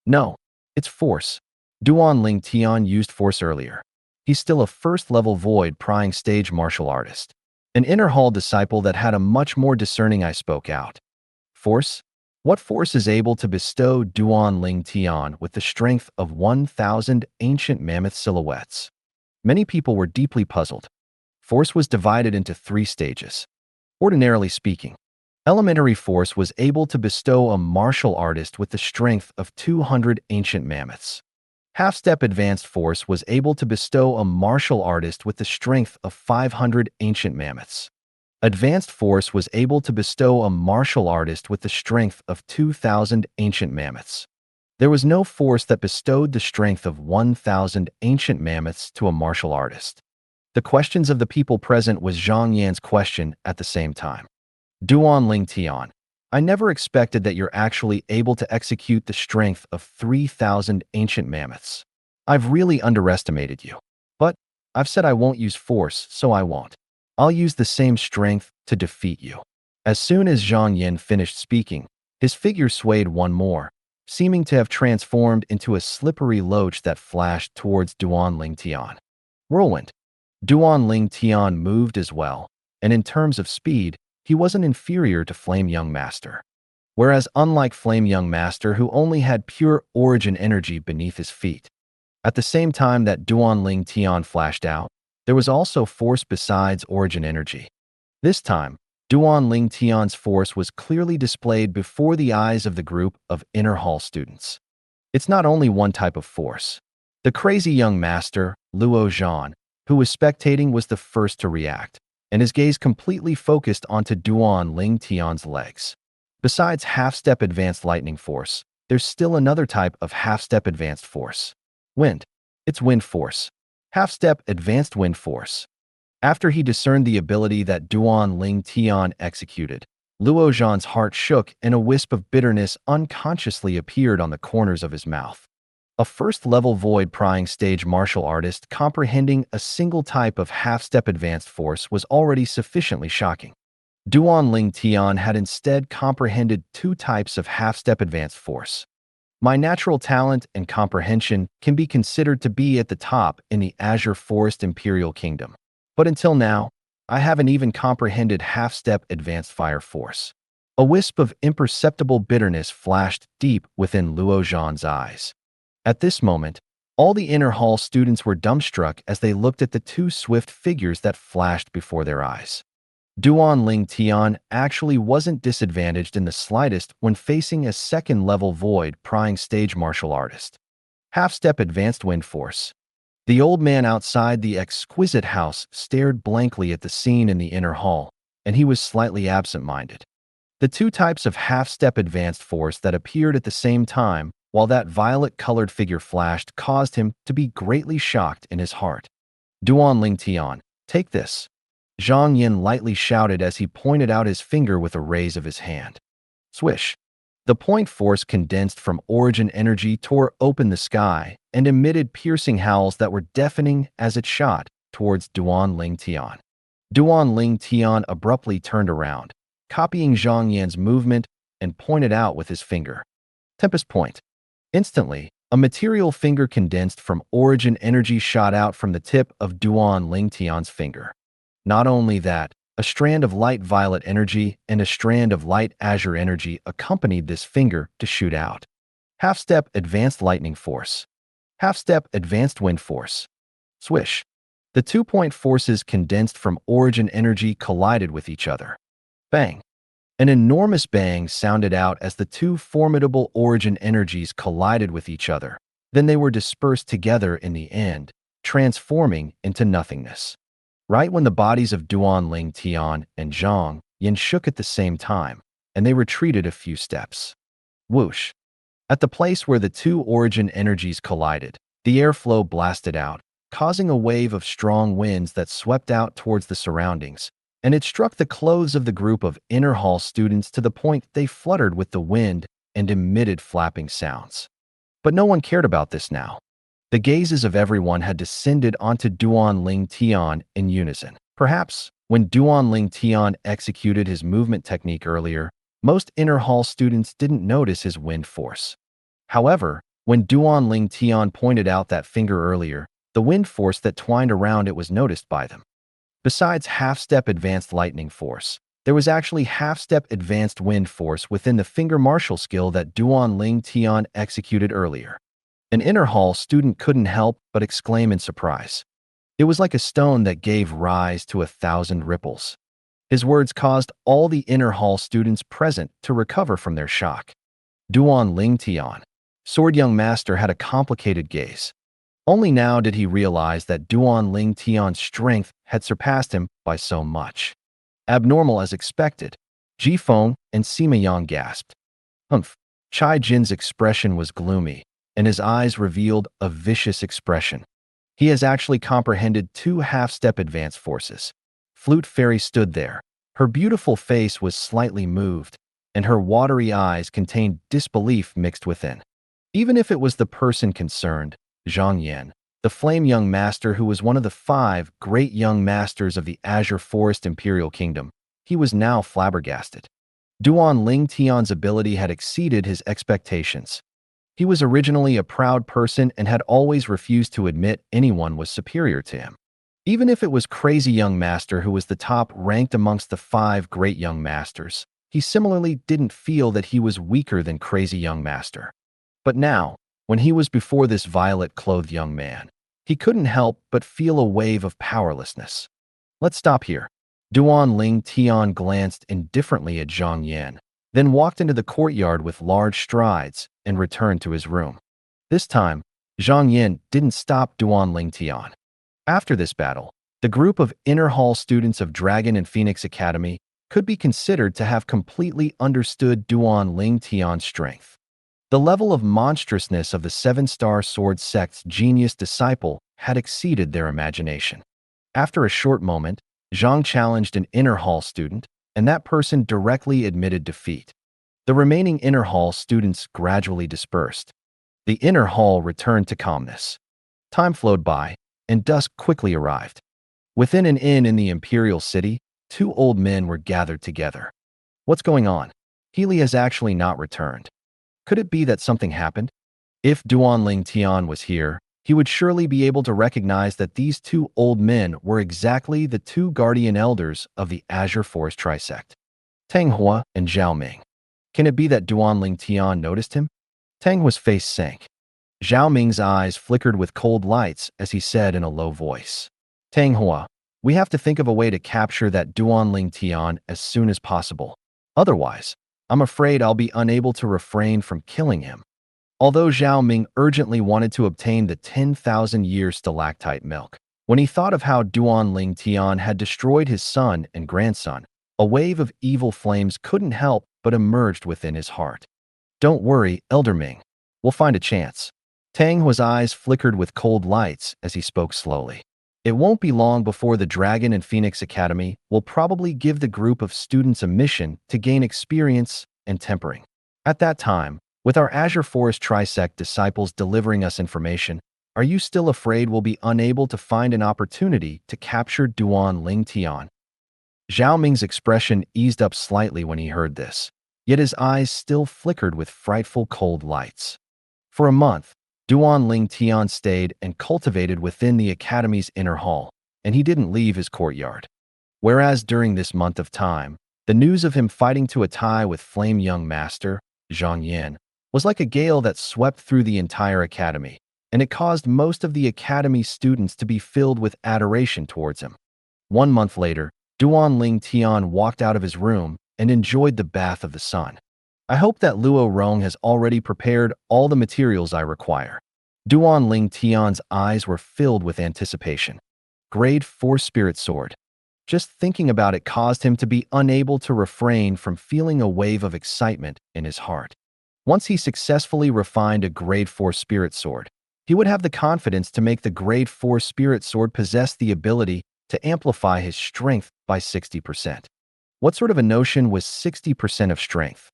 No, it's force. Duan Ling Tian used force earlier. He's still a first-level void prying stage martial artist. An inner hall disciple that had a much more discerning eye spoke out. Force? What force is able to bestow Duan Ling Tian with the strength of 1,000 ancient mammoth silhouettes? Many people were deeply puzzled. Force was divided into 3 stages. Ordinarily speaking, elementary force was able to bestow a martial artist with the strength of 200 ancient mammoths. Half-step advanced force was able to bestow a martial artist with the strength of 500 ancient mammoths. Advanced force was able to bestow a martial artist with the strength of 2,000 ancient mammoths. There was no force that bestowed the strength of 1,000 ancient mammoths to a martial artist. The questions of the people present was Zhang Yan's question at the same time. Duan Ling Tian, I never expected that you're actually able to execute the strength of 3,000 ancient mammoths. I've really underestimated you. But I've said I won't use force, so I won't. I'll use the same strength to defeat you. As soon as Zhang Yan finished speaking, his figure swayed one more, seeming to have transformed into a slippery loach that flashed towards Duan Ling Tian. Whirlwind. Duan Ling Tian moved as well, and in terms of speed, he wasn't inferior to Flame Young Master. Whereas unlike Flame Young Master who only had pure origin energy beneath his feet, at the same time that Duan Ling Tian flashed out, there was also force besides origin energy. This time, Duan Ling Tian's force was clearly displayed before the eyes of the group of inner hall students. It's not only one type of force. The crazy young master, Luo Zhan, who was spectating, was the first to react, and his gaze completely focused onto Duan Ling Tian's legs. Besides half-step advanced lightning force, there's still another type of half-step advanced force. Wind. It's wind force. Half-step advanced wind force. After he discerned the ability that Duan Ling Tian executed, Luo Zhan's heart shook and a wisp of bitterness unconsciously appeared on the corners of his mouth. A first-level void prying stage martial artist comprehending a single type of half-step advanced force was already sufficiently shocking. Duan Ling Tian had instead comprehended 2 types of half-step advanced force. My natural talent and comprehension can be considered to be at the top in the Azure Forest Imperial Kingdom. But until now, I haven't even comprehended half-step advanced fire force. A wisp of imperceptible bitterness flashed deep within Luo Zhan's eyes. At this moment, all the inner hall students were dumbstruck as they looked at the 2 swift figures that flashed before their eyes. Duan Ling Tian actually wasn't disadvantaged in the slightest when facing a second-level void prying stage martial artist. Half-step advanced wind force. The old man outside the exquisite house stared blankly at the scene in the inner hall, and he was slightly absent-minded. The 2 types of half-step advanced force that appeared at the same time while that violet-colored figure flashed caused him to be greatly shocked in his heart. Duan Ling Tian, take this. Zhang Yin lightly shouted as he pointed out his finger with a raise of his hand. Swish. The point force condensed from origin energy tore open the sky and emitted piercing howls that were deafening as it shot towards Duan Ling Tian. Duan Ling Tian abruptly turned around, copying Zhang Yan's movement, and pointed out with his finger. Tempest Point. Instantly, a material finger condensed from origin energy shot out from the tip of Duan Ling Tian's finger. Not only that, A strand of light violet energy and a strand of light azure energy accompanied this finger to shoot out. Half-step advanced lightning force. Half-step advanced wind force. Swish. The 2-point forces condensed from origin energy collided with each other. Bang. An enormous bang sounded out as the two formidable origin energies collided with each other. Then they were dispersed together in the end, transforming into nothingness. Right when the bodies of Duan Ling Tian and Zhang Yin shook at the same time, and they retreated a few steps. Whoosh! At the place where the two origin energies collided, the airflow blasted out, causing a wave of strong winds that swept out towards the surroundings, and it struck the clothes of the group of inner hall students to the point they fluttered with the wind and emitted flapping sounds. But no one cared about this now. The gazes of everyone had descended onto Duan Ling Tian in unison. Perhaps, when Duan Ling Tian executed his movement technique earlier, most inner hall students didn't notice his wind force. However, when Duan Ling Tian pointed out that finger earlier, the wind force that twined around it was noticed by them. Besides half-step advanced lightning force, there was actually half-step advanced wind force within the finger martial skill that Duan Ling Tian executed earlier. An inner hall student couldn't help but exclaim in surprise. It was like a stone that gave rise to 1,000 ripples. His words caused all the inner hall students present to recover from their shock. Duan Ling Tian, Sword Young Master, had a complicated gaze. Only now did he realize that Duan Ling Tian's strength had surpassed him by so much. Abnormal as expected, Ji Feng and Sima Yang gasped. Humph! Chai Jin's expression was gloomy, and his eyes revealed a vicious expression. He has actually comprehended two half-step advance forces. Flute Fairy stood there. Her beautiful face was slightly moved, and her watery eyes contained disbelief mixed within. Even if it was the person concerned, Zhang Yan, the Flame Young Master who was one of the 5 great young masters of the Azure Forest Imperial Kingdom, he was now flabbergasted. Duan Ling Tian's ability had exceeded his expectations. He was originally a proud person and had always refused to admit anyone was superior to him. Even if it was Crazy Young Master who was the top ranked amongst the 5 great young masters, he similarly didn't feel that he was weaker than Crazy Young Master. But now, when he was before this violet-clothed young man, he couldn't help but feel a wave of powerlessness. Let's stop here. Duan Ling Tian glanced indifferently at Zhang Yan, then walked into the courtyard with large strides and returned to his room. This time, Zhang Yan didn't stop Duan Ling Tian. After this battle, the group of inner hall students of Dragon and Phoenix Academy could be considered to have completely understood Duan Ling Tian's strength. The level of monstrousness of the 7-star sword sect's genius disciple had exceeded their imagination. After a short moment, Zhang challenged an inner hall student, and that person directly admitted defeat. The remaining inner hall students gradually dispersed. The inner hall returned to calmness. Time flowed by, and dusk quickly arrived. Within an inn in the Imperial City, 2 old men were gathered together. What's going on? Healy has actually not returned. Could it be that something happened? If Duan Ling Tian was here, he would surely be able to recognize that these 2 old men were exactly the 2 guardian elders of the Azure Forest Trisect, Manhwa and Zhao Ming. Can it be that Duan Ling Tian noticed him? Manhwa's face sank. Zhao Ming's eyes flickered with cold lights as he said in a low voice, Manhwa, we have to think of a way to capture that Duan Ling Tian as soon as possible. Otherwise, I'm afraid I'll be unable to refrain from killing him. Although Zhao Ming urgently wanted to obtain the 10,000-year stalactite milk, when he thought of how Duan Ling Tian had destroyed his son and grandson, a wave of evil flames couldn't help but emerged within his heart. Don't worry, Elder Ming. We'll find a chance. Manhwa's eyes flickered with cold lights as he spoke slowly. It won't be long before the Dragon and Phoenix Academy will probably give the group of students a mission to gain experience and tempering. At that time, with our Azure Forest Trisect disciples delivering us information, are you still afraid we'll be unable to find an opportunity to capture Duan Ling Tian? Zhao Ming's expression eased up slightly when he heard this, yet his eyes still flickered with frightful cold lights. For a month, Duan Ling Tian stayed and cultivated within the academy's inner hall, and he didn't leave his courtyard. Whereas during this month of time, the news of him fighting to a tie with Flame Young Master, Zhang Yin, was like a gale that swept through the entire academy, and it caused most of the academy students to be filled with adoration towards him. 1 month later, Duan Ling Tian walked out of his room and enjoyed the bath of the sun. I hope that Luo Rong has already prepared all the materials I require. Duan Ling Tian's eyes were filled with anticipation. Grade 4 Spirit Sword. Just thinking about it caused him to be unable to refrain from feeling a wave of excitement in his heart. Once he successfully refined a Grade 4 Spirit Sword, he would have the confidence to make the Grade 4 Spirit Sword possess the ability to amplify his strength by 60%. What sort of a notion was 60% of strength?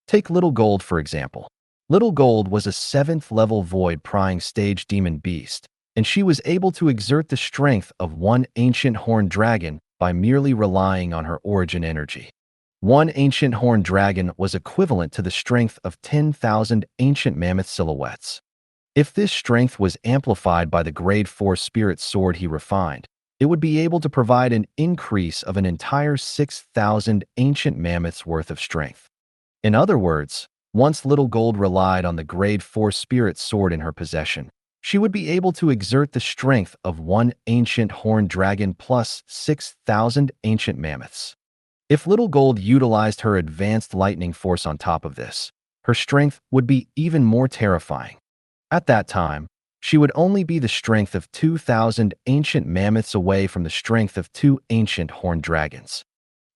Take Little Gold, for example. Little Gold was a 7th level void prying stage demon beast, and she was able to exert the strength of one ancient horned dragon by merely relying on her origin energy. One ancient horned dragon was equivalent to the strength of 10,000 ancient mammoth silhouettes. If this strength was amplified by the Grade 4 Spirit Sword he refined, it would be able to provide an increase of an entire 6,000 ancient mammoths worth of strength. In other words, once Little Gold relied on the Grade 4 Spirit Sword in her possession, she would be able to exert the strength of one ancient horned dragon plus 6,000 ancient mammoths. If Little Gold utilized her advanced lightning force on top of this, her strength would be even more terrifying. At that time, she would only be the strength of 2,000 ancient mammoths away from the strength of 2 ancient horned dragons.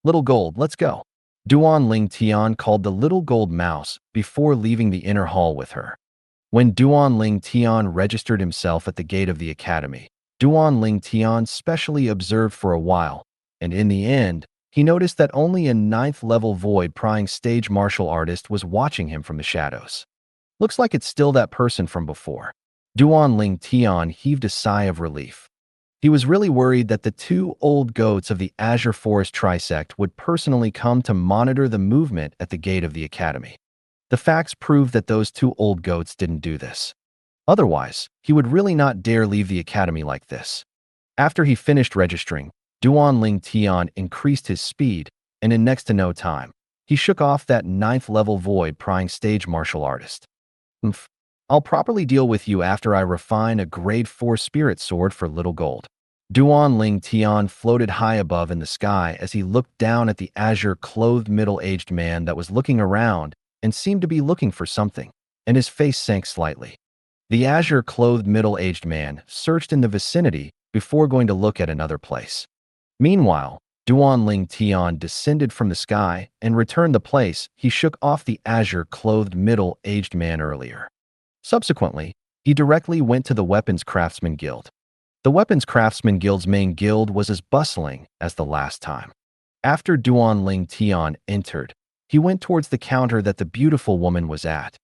Little Gold, let's go. Duan Ling Tian called the Little Gold Mouse before leaving the inner hall with her. When Duan Ling Tian registered himself at the gate of the academy, Duan Ling Tian specially observed for a while, and in the end, he noticed that only a 9th level void prying stage martial artist was watching him from the shadows. Looks like it's still that person from before. Duan Ling Tian heaved a sigh of relief. He was really worried that the 2 old goats of the Azure Forest Trisect would personally come to monitor the movement at the gate of the academy. The facts proved that those 2 old goats didn't do this. Otherwise, he would really not dare leave the academy like this. After he finished registering, Duan Ling Tian increased his speed, and in next to no time, he shook off that 9th level void prying stage martial artist. I'll properly deal with you after I refine a Grade 4 Spirit Sword for Little Gold. Duan Ling Tian floated high above in the sky as he looked down at the azure-clothed middle-aged man that was looking around and seemed to be looking for something, and his face sank slightly. The azure-clothed middle-aged man searched in the vicinity before going to look at another place. Meanwhile, Duan Ling Tian descended from the sky and returned the place he shook off the azure-clothed middle-aged man earlier. Subsequently, he directly went to the Weapons Craftsman Guild. The Weapons Craftsman Guild's main guild was as bustling as the last time. After Duan Ling Tian entered, he went towards the counter that the beautiful woman was at.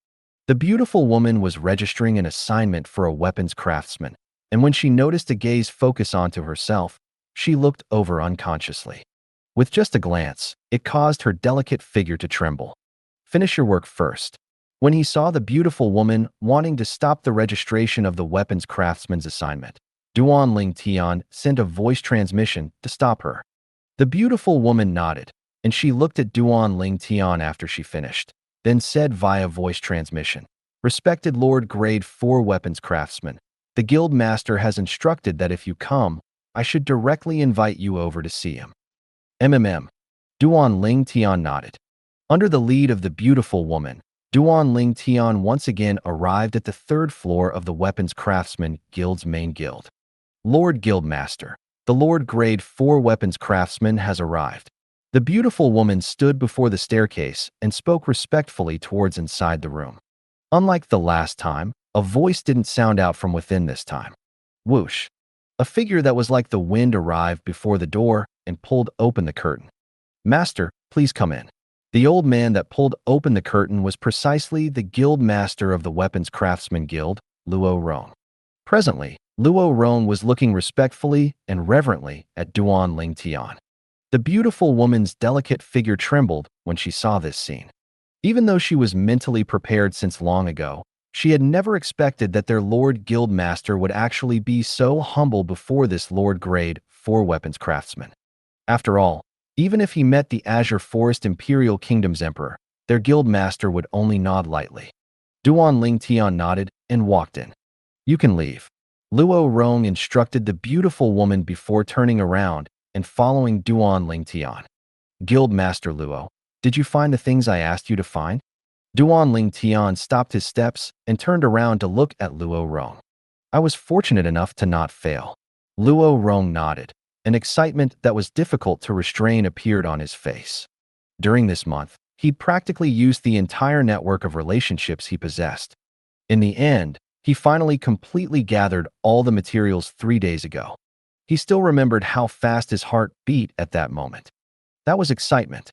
The beautiful woman was registering an assignment for a weapons craftsman, and when she noticed a gaze focus onto herself, she looked over unconsciously. With just a glance, it caused her delicate figure to tremble. Finish your work first. When he saw the beautiful woman wanting to stop the registration of the weapons craftsman's assignment, Duan Ling Tian sent a voice transmission to stop her. The beautiful woman nodded, and she looked at Duan Ling Tian after she finished, then said via voice transmission, "Respected Lord Grade 4 Weapons Craftsman, the Guild Master has instructed that if you come, I should directly invite you over to see him." Duan Ling Tian nodded. Under the lead of the beautiful woman, Duan Ling Tian once again arrived at the 3rd floor of the Weapons Craftsman Guild's main guild. Lord Guildmaster, the Lord Grade 4 Weapons Craftsman has arrived. The beautiful woman stood before the staircase and spoke respectfully towards inside the room. Unlike the last time, a voice didn't sound out from within this time. Whoosh! A figure that was like the wind arrived before the door and pulled open the curtain. "Master, please come in." The old man that pulled open the curtain was precisely the guild master of the Weapons Craftsman Guild, Luo Rong. Presently, Luo Rong was looking respectfully and reverently at Duan Ling Tian. The beautiful woman's delicate figure trembled when she saw this scene. Even though she was mentally prepared since long ago, she had never expected that their Lord Guild Master would actually be so humble before this Lord Grade 4 Weapons Craftsman. After all, even if he met the Azure Forest Imperial Kingdom's emperor, their guild master would only nod lightly. Duan Ling Tian nodded and walked in. "You can leave," Luo Rong instructed the beautiful woman before turning around and following Duan Ling Tian. "Guild Master Luo, did you find the things I asked you to find?" Duan Ling Tian stopped his steps and turned around to look at Luo Rong. "I was fortunate enough to not fail." Luo Rong nodded. An excitement that was difficult to restrain appeared on his face. During this month, he'd practically used the entire network of relationships he possessed. In the end, he finally completely gathered all the materials 3 days ago. He still remembered how fast his heart beat at that moment. That was excitement,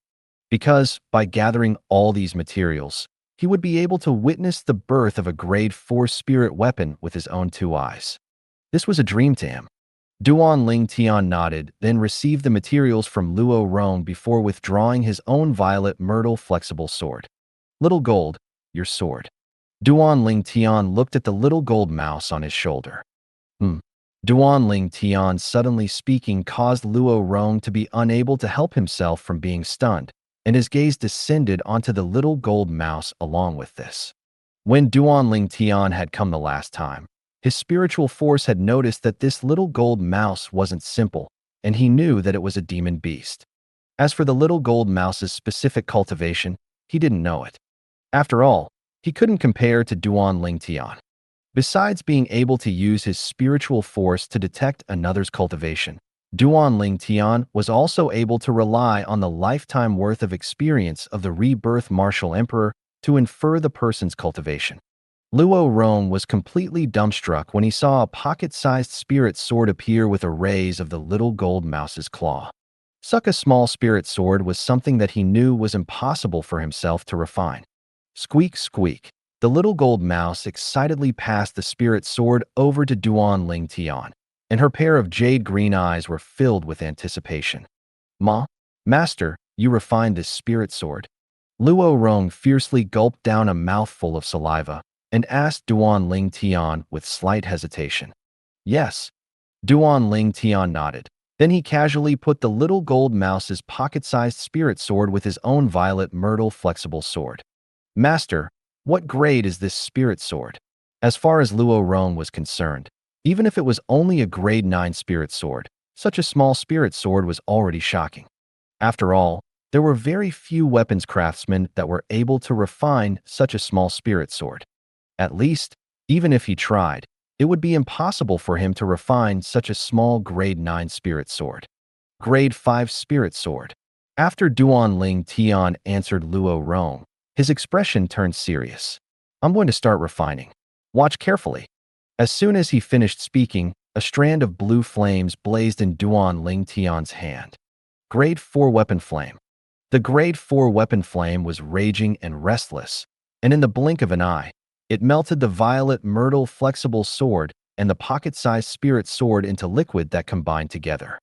because by gathering all these materials, he would be able to witness the birth of a grade 4 spirit weapon with his own 2 eyes. This was a dream to him. Duan Ling Tian nodded, then received the materials from Luo Rong before withdrawing his own violet myrtle flexible sword. "Little gold, your sword." Duan Ling Tian looked at the little gold mouse on his shoulder. Duan Ling Tian suddenly speaking caused Luo Rong to be unable to help himself from being stunned, and his gaze descended onto the little gold mouse along with this. When Duan Ling Tian had come the last time, his spiritual force had noticed that this little gold mouse wasn't simple, and he knew that it was a demon beast. As for the little gold mouse's specific cultivation, he didn't know it. After all, he couldn't compare to Duan Ling Tian. Besides being able to use his spiritual force to detect another's cultivation, Duan Ling Tian was also able to rely on the lifetime worth of experience of the Rebirth Martial Emperor to infer the person's cultivation. Luo Rong was completely dumbstruck when he saw a pocket-sized spirit sword appear with a raise of the little gold mouse's claw. Such a small spirit sword was something that he knew was impossible for himself to refine. Squeak, squeak. The little gold mouse excitedly passed the spirit sword over to Duan Ling Tian, and her pair of jade green eyes were filled with anticipation. Master, you refined this spirit sword." Luo Rong fiercely gulped down a mouthful of saliva and asked Duan Ling Tian with slight hesitation. "Yes." Duan Ling Tian nodded. Then he casually put the little gold mouse's pocket-sized spirit sword with his own violet myrtle flexible sword. "Master, what grade is this spirit sword?" As far as Luo Rong was concerned, even if it was only a grade 9 spirit sword, such a small spirit sword was already shocking. After all, there were very few weapons craftsmen that were able to refine such a small spirit sword. At least, even if he tried, it would be impossible for him to refine such a small grade 9 spirit sword. Grade 5 spirit sword. After Duan Ling Tian answered Luo Rong, his expression turned serious. "I'm going to start refining. Watch carefully." As soon as he finished speaking, a strand of blue flames blazed in Duan Ling Tian's hand. Grade 4 weapon flame. The grade 4 weapon flame was raging and restless, and in the blink of an eye, it melted the violet myrtle flexible sword and the pocket-sized spirit sword into liquid that combined together.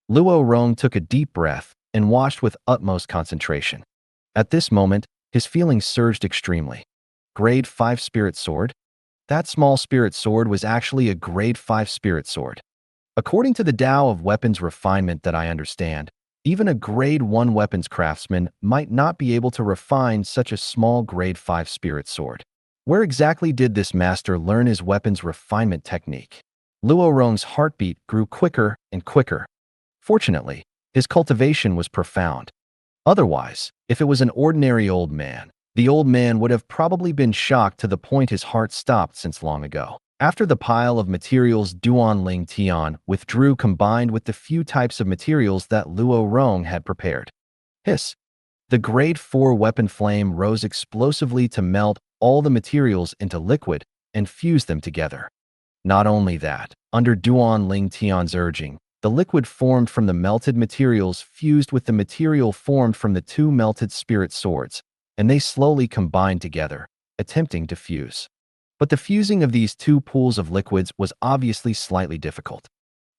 Luo Rong took a deep breath and watched with utmost concentration. At this moment, his feelings surged extremely. Grade 5 spirit sword? That small spirit sword was actually a grade 5 spirit sword. According to the Tao of weapons refinement that I understand, even a grade 1 weapons craftsman might not be able to refine such a small grade 5 spirit sword. Where exactly did this master learn his weapons refinement technique? Luo Rong's heartbeat grew quicker and quicker. Fortunately, his cultivation was profound. Otherwise, if it was an ordinary old man, the old man would have probably been shocked to the point his heart stopped since long ago. After the pile of materials Duan Ling Tian withdrew combined with the few types of materials that Luo Rong had prepared. Hiss! The grade 4 weapon flame rose explosively to melt all the materials into liquid and fuse them together. Not only that, under Duan Ling Tian's urging, the liquid formed from the melted materials fused with the material formed from the 2 melted spirit swords, and they slowly combined together, attempting to fuse. But the fusing of these 2 pools of liquids was obviously slightly difficult.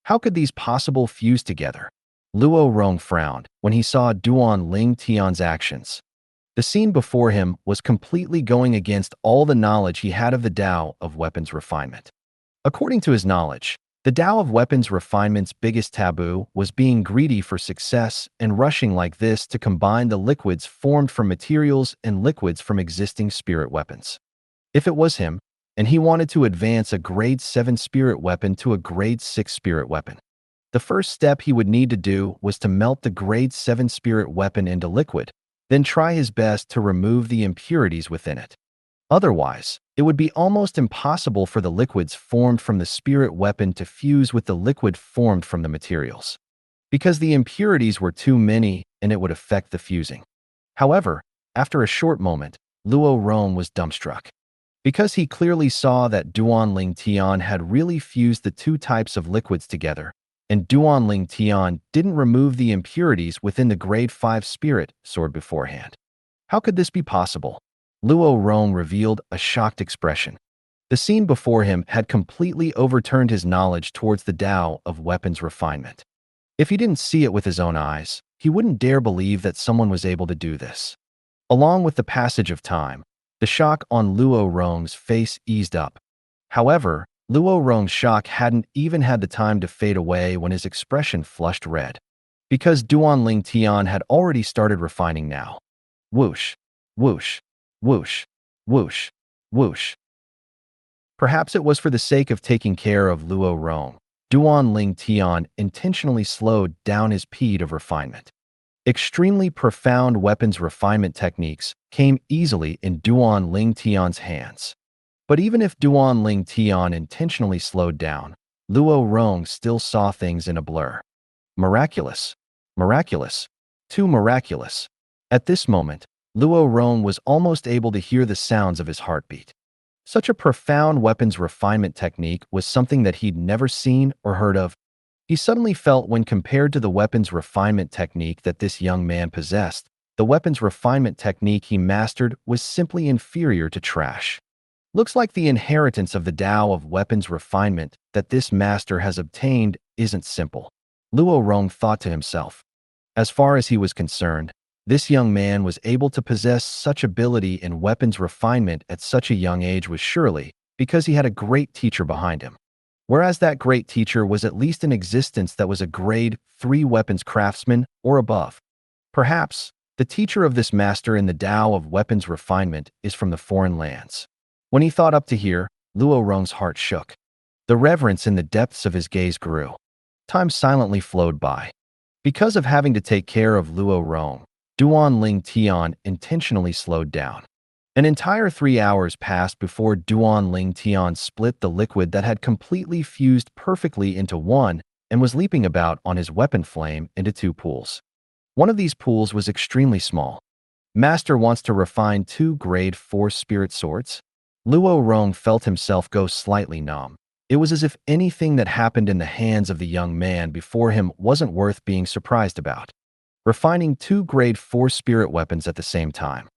How could these possible fuse together? Luo Rong frowned when he saw Duan Ling Tian's actions. The scene before him was completely going against all the knowledge he had of the Tao of weapons refinement. According to his knowledge, The Tao of Weapons Refinement's biggest taboo was being greedy for success and rushing like this to combine the liquids formed from materials and liquids from existing spirit weapons. If it was him, and he wanted to advance a grade 7 spirit weapon to a grade 6 spirit weapon, the first step he would need to do was to melt the grade 7 spirit weapon into liquid, then try his best to remove the impurities within it. Otherwise, it would be almost impossible for the liquids formed from the spirit weapon to fuse with the liquid formed from the materials, because the impurities were too many and it would affect the fusing. However, after a short moment, Luo Rong was dumbstruck, because he clearly saw that Duan Ling Tian had really fused the two types of liquids together, and Duan Ling Tian didn't remove the impurities within the grade 5 spirit sword beforehand. How could this be possible? Luo Rong revealed a shocked expression. The scene before him had completely overturned his knowledge towards the Tao of weapons refinement. If he didn't see it with his own eyes, he wouldn't dare believe that someone was able to do this. Along with the passage of time, the shock on Luo Rong's face eased up. However, Luo Rong's shock hadn't even had the time to fade away when his expression flushed red, because Duan Ling Tian had already started refining now. Whoosh, whoosh, whoosh, whoosh, whoosh. Perhaps it was for the sake of taking care of Luo Rong, Duan Ling Tian intentionally slowed down his speed of refinement. Extremely profound weapons refinement techniques came easily in Duan Ling Tian's hands. But even if Duan Ling Tian intentionally slowed down, Luo Rong still saw things in a blur. Miraculous. Miraculous. Too miraculous. At this moment, Luo Rong was almost able to hear the sounds of his heartbeat. Such a profound weapons refinement technique was something that he'd never seen or heard of. He suddenly felt when compared to the weapons refinement technique that this young man possessed, the weapons refinement technique he mastered was simply inferior to trash. Looks like the inheritance of the Tao of weapons refinement that this master has obtained isn't simple, Luo Rong thought to himself. As far as he was concerned, this young man was able to possess such ability in weapons refinement at such a young age was surely because he had a great teacher behind him. Whereas that great teacher was at least in existence that was a grade 3 weapons craftsman or above. Perhaps, the teacher of this master in the Tao of weapons refinement is from the foreign lands. When he thought up to here, Luo Rong's heart shook. The reverence in the depths of his gaze grew. Time silently flowed by. Because of having to take care of Luo Rong, Duan Ling Tian intentionally slowed down. An entire 3 hours passed before Duan Ling Tian split the liquid that had completely fused perfectly into one and was leaping about on his weapon flame into 2 pools. One of these pools was extremely small. Master wants to refine 2 grade 4 spirit swords? Luo Rong felt himself go slightly numb. It was as if anything that happened in the hands of the young man before him wasn't worth being surprised about. Refining 2 grade 4 spirit weapons at the same time.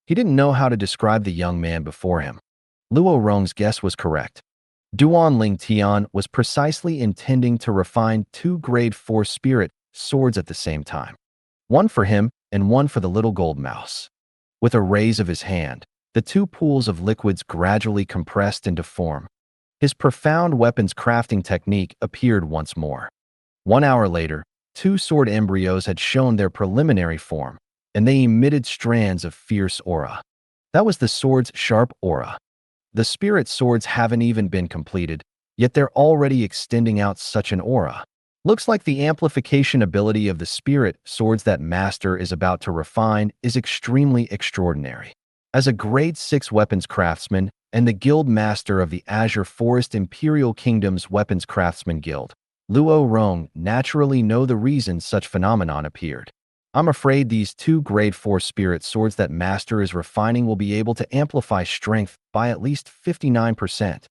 He didn't know how to describe the young man before him. Luo Rong's guess was correct. Duan Ling Tian was precisely intending to refine 2 grade 4 spirit swords at the same time. One for him and one for the little gold mouse. With a raise of his hand, the 2 pools of liquids gradually compressed into form. His profound weapons crafting technique appeared once more. 1 hour later, 2 sword embryos had shown their preliminary form, and they emitted strands of fierce aura. That was the sword's sharp aura. The spirit swords haven't even been completed, yet they're already extending out such an aura. Looks like the amplification ability of the spirit swords that Master is about to refine is extremely extraordinary. As a grade 6 weapons craftsman and the guild master of the Azure Forest Imperial Kingdom's Weapons Craftsman Guild, Luo Rong naturally know the reason such phenomenon appeared. I'm afraid these 2 grade 4 spirit swords that Master is refining will be able to amplify strength by at least 59%.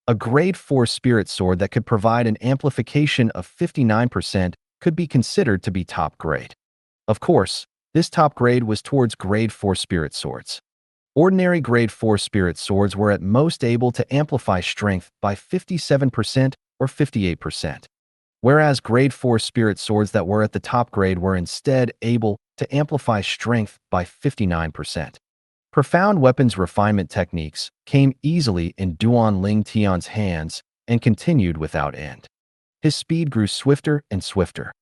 A grade 4 spirit sword that could provide an amplification of 59% could be considered to be top grade. Of course, this top grade was towards grade 4 spirit swords. Ordinary grade 4 spirit swords were at most able to amplify strength by 57% or 58%, whereas grade 4 spirit swords that were at the top grade were instead able to amplify strength by 59%. Profound weapons refinement techniques came easily in Duan Ling Tian's hands and continued without end. His speed grew swifter and swifter.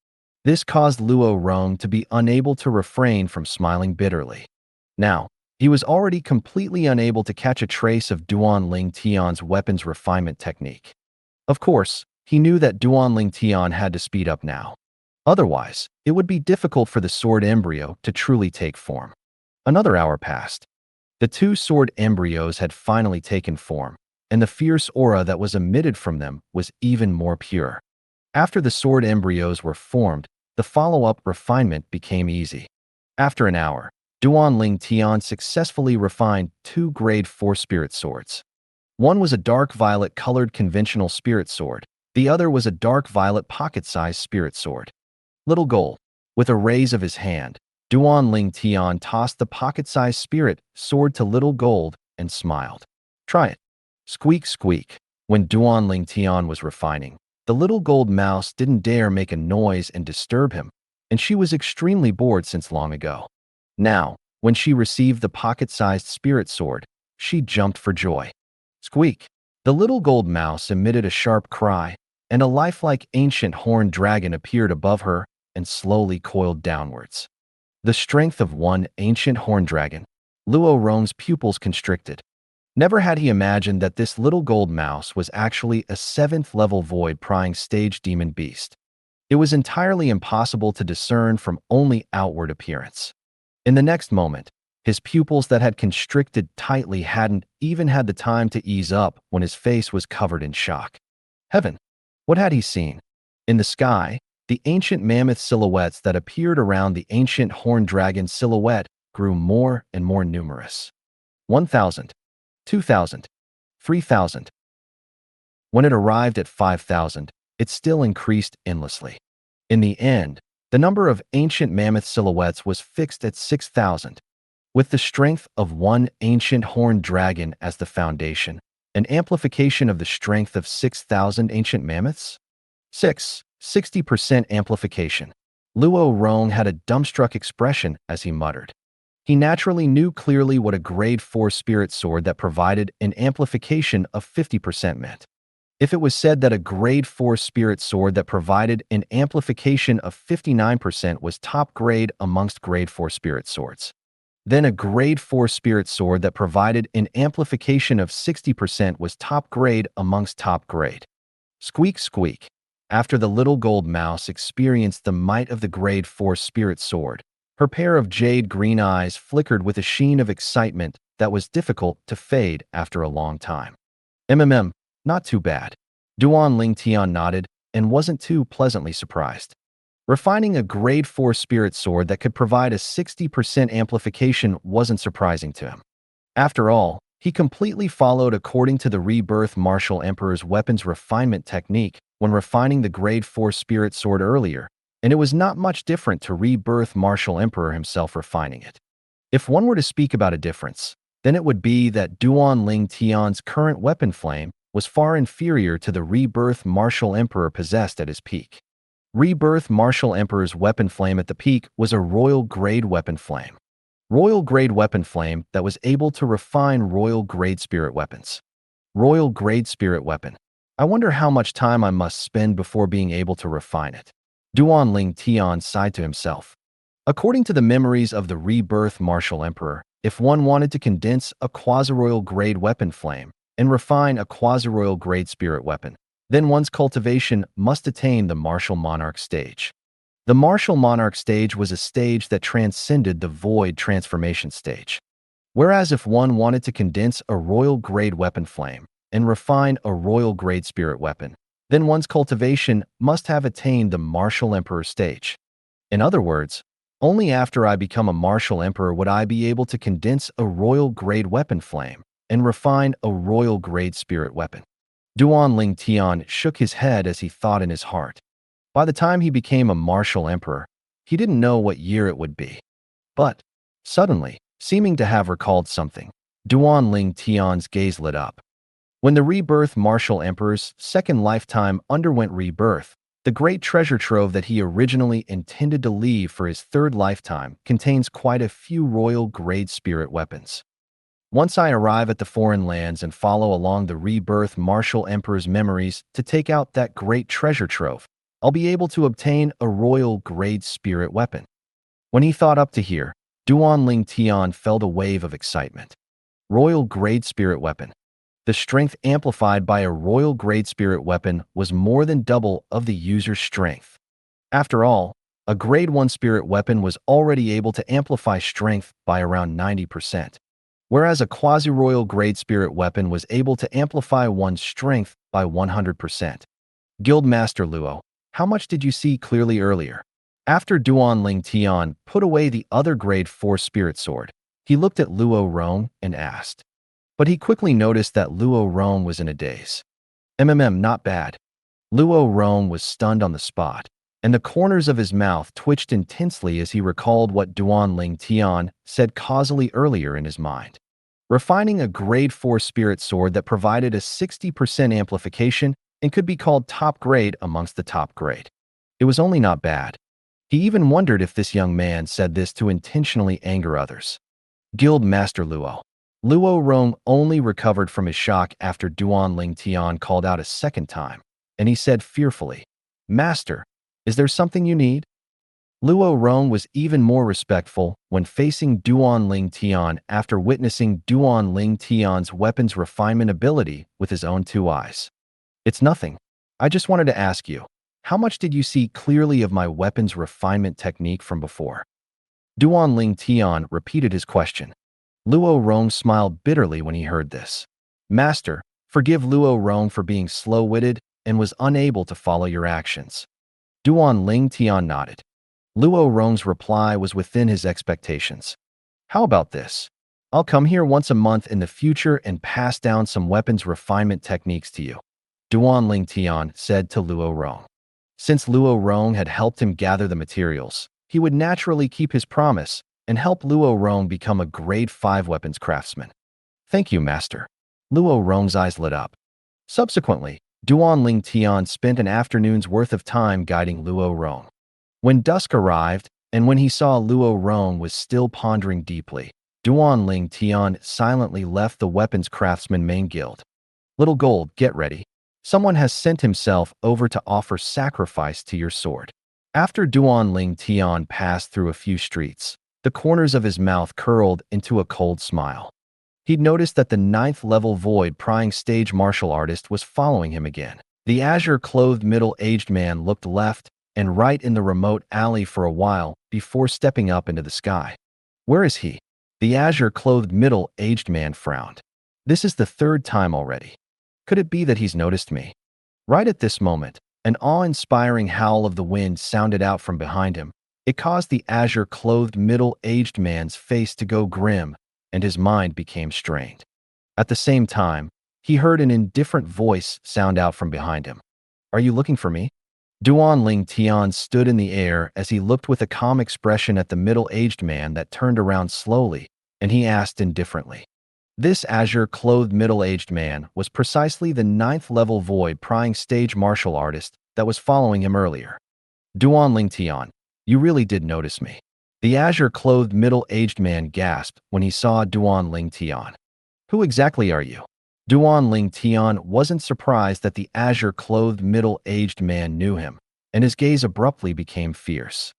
This caused Luo Rong to be unable to refrain from smiling bitterly. Now, he was already completely unable to catch a trace of Duan Ling Tian's weapons refinement technique. Of course, he knew that Duan Ling Tian had to speed up now. Otherwise, it would be difficult for the sword embryo to truly take form. Another hour passed. The two sword embryos had finally taken form, and the fierce aura that was emitted from them was even more pure. After the sword embryos were formed, the follow-up refinement became easy. After an hour, Duan Ling Tian successfully refined 2 Grade 4 spirit swords. One was a dark violet-colored conventional spirit sword. The other was a dark violet pocket-sized spirit sword. Little Gold. With a raise of his hand, Duan Ling Tian tossed the pocket-sized spirit sword to Little Gold and smiled. Try it. Squeak, squeak. When Duan Ling Tian was refining, the little gold mouse didn't dare make a noise and disturb him, and she was extremely bored since long ago. Now, when she received the pocket-sized spirit sword, she jumped for joy. Squeak! The little gold mouse emitted a sharp cry, and a lifelike ancient horned dragon appeared above her and slowly coiled downwards. The strength of one ancient horned dragon. Luo Rong's pupils constricted. Never had he imagined that this little gold mouse was actually a 7th-level void-prying stage demon beast. It was entirely impossible to discern from only outward appearance. In the next moment, his pupils that had constricted tightly hadn't even had the time to ease up when his face was covered in shock. Heaven! What had he seen? In the sky, the ancient mammoth silhouettes that appeared around the ancient horned dragon silhouette grew more and more numerous. 1,000. 2,000, 3,000. When it arrived at 5,000, it still increased endlessly. In the end, the number of ancient mammoth silhouettes was fixed at 6,000. With the strength of one ancient horned dragon as the foundation, an amplification of the strength of 6,000 ancient mammoths? 60% amplification. Luo Rong had a dumbstruck expression as he muttered. He naturally knew clearly what a Grade 4 spirit sword that provided an amplification of 50% meant. If it was said that a Grade 4 spirit sword that provided an amplification of 59% was top grade amongst Grade 4 spirit swords, then a Grade 4 spirit sword that provided an amplification of 60% was top grade amongst top grade. Squeak, squeak. After the little gold mouse experienced the might of the Grade 4 spirit sword, her pair of jade green eyes flickered with a sheen of excitement that was difficult to fade after a long time. Not too bad. Duan Ling Tian nodded and wasn't too pleasantly surprised. Refining a Grade 4 spirit sword that could provide a 60% amplification wasn't surprising to him. After all, he completely followed according to the Rebirth Martial Emperor's weapons refinement technique when refining the Grade 4 spirit sword earlier, and it was not much different to Rebirth Martial Emperor himself refining it. If one were to speak about a difference, then it would be that Duan Ling Tian's current weapon flame was far inferior to the Rebirth Martial Emperor possessed at his peak. Rebirth Martial Emperor's weapon flame at the peak was a royal grade weapon flame. Royal grade weapon flame that was able to refine royal grade spirit weapons. Royal grade spirit weapon. I wonder how much time I must spend before being able to refine it. Duan Ling Tian sighed to himself. According to the memories of the Rebirth Martial Emperor, if one wanted to condense a quasi-royal grade weapon flame and refine a quasi-royal grade spirit weapon, then one's cultivation must attain the Martial Monarch stage. The Martial Monarch stage was a stage that transcended the Void transformation stage. Whereas if one wanted to condense a royal grade weapon flame and refine a royal grade spirit weapon, then one's cultivation must have attained the Martial Emperor stage. In other words, only after I become a Martial Emperor would I be able to condense a royal grade weapon flame and refine a royal grade spirit weapon. Duan Ling Tian shook his head as he thought in his heart. By the time he became a Martial Emperor, he didn't know what year it would be. But, suddenly, seeming to have recalled something, Duan Ling Tian's gaze lit up. When the Rebirth Martial Emperor's second lifetime underwent rebirth, the great treasure trove that he originally intended to leave for his third lifetime contains quite a few royal grade spirit weapons. Once I arrive at the foreign lands and follow along the Rebirth Martial Emperor's memories to take out that great treasure trove, I'll be able to obtain a royal grade spirit weapon. When he thought up to here, Duan Ling Tian felt a wave of excitement. Royal grade spirit weapon. The strength amplified by a royal grade spirit weapon was more than double of the user's strength. After all, a grade 1 spirit weapon was already able to amplify strength by around 90%, whereas a quasi-royal grade spirit weapon was able to amplify one's strength by 100%. Guildmaster Luo, how much did you see clearly earlier? After Duan Ling Tian put away the other grade 4 spirit sword, he looked at Luo Rong and asked. But he quickly noticed that Luo Rong was in a daze. Not bad. Luo Rong was stunned on the spot, and the corners of his mouth twitched intensely as he recalled what Duan Ling Tian said causally earlier in his mind. Refining a grade 4 spirit sword that provided a 60% amplification and could be called top grade amongst the top grade. It was only not bad. He even wondered if this young man said this to intentionally anger others. Guild Master Luo. Luo Rong only recovered from his shock after Duan Ling Tian called out a second time, and he said fearfully, "Master, is there something you need?" Luo Rong was even more respectful when facing Duan Ling Tian after witnessing Duan Ling Tian's weapons refinement ability with his own 2 eyes. "It's nothing. I just wanted to ask you, how much did you see clearly of my weapons refinement technique from before?" Duan Ling Tian repeated his question. Luo Rong smiled bitterly when he heard this. "Master, forgive Luo Rong for being slow-witted and was unable to follow your actions." Duan Ling Tian nodded. Luo Rong's reply was within his expectations. "How about this? I'll come here once a month in the future and pass down some weapons refinement techniques to you," Duan Ling Tian said to Luo Rong. Since Luo Rong had helped him gather the materials, he would naturally keep his promise and help Luo Rong become a grade 5 weapons craftsman. "Thank you, Master." Luo Rong's eyes lit up. Subsequently, Duan Ling Tian spent an afternoon's worth of time guiding Luo Rong. When dusk arrived, and when he saw Luo Rong was still pondering deeply, Duan Ling Tian silently left the weapons craftsman main guild. "Little Gold, get ready. Someone has sent himself over to offer sacrifice to your sword." After Duan Ling Tian passed through a few streets, the corners of his mouth curled into a cold smile. He'd noticed that the 9th level void prying stage martial artist was following him again. The azure-clothed middle-aged man looked left and right in the remote alley for a while before stepping up into the sky. "Where is he?" The azure-clothed middle-aged man frowned. "This is the 3rd time already. Could it be that he's noticed me?" Right at this moment, an awe-inspiring howl of the wind sounded out from behind him. It caused the azure-clothed middle-aged man's face to go grim, and his mind became strained. At the same time, he heard an indifferent voice sound out from behind him. "Are you looking for me?" Duan Ling Tian stood in the air as he looked with a calm expression at the middle-aged man that turned around slowly, and he asked indifferently. This azure-clothed middle-aged man was precisely the 9th level void prying stage martial artist that was following him earlier. "Duan Ling Tian, you really did notice me." The azure-clothed middle-aged man gasped when he saw Duan Ling Tian. "Who exactly are you?" Duan Ling Tian wasn't surprised that the azure-clothed middle-aged man knew him, and his gaze abruptly became fierce.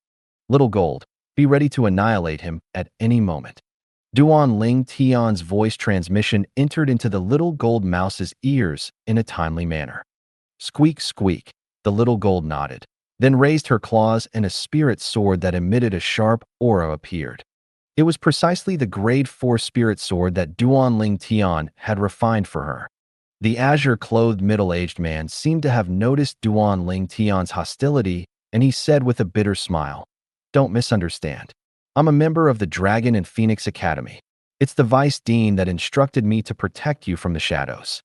"Little Gold, be ready to annihilate him at any moment." Duan Ling Tian's voice transmission entered into the little gold mouse's ears in a timely manner. Squeak, squeak, the little gold nodded, then raised her claws and a spirit sword that emitted a sharp aura appeared. It was precisely the grade 4 spirit sword that Duan Ling Tian had refined for her. The azure-clothed middle-aged man seemed to have noticed Duan Ling Tian's hostility, and he said with a bitter smile, "Don't misunderstand. I'm a member of the Dragon and Phoenix Academy. It's the Vice Dean that instructed me to protect you from the shadows."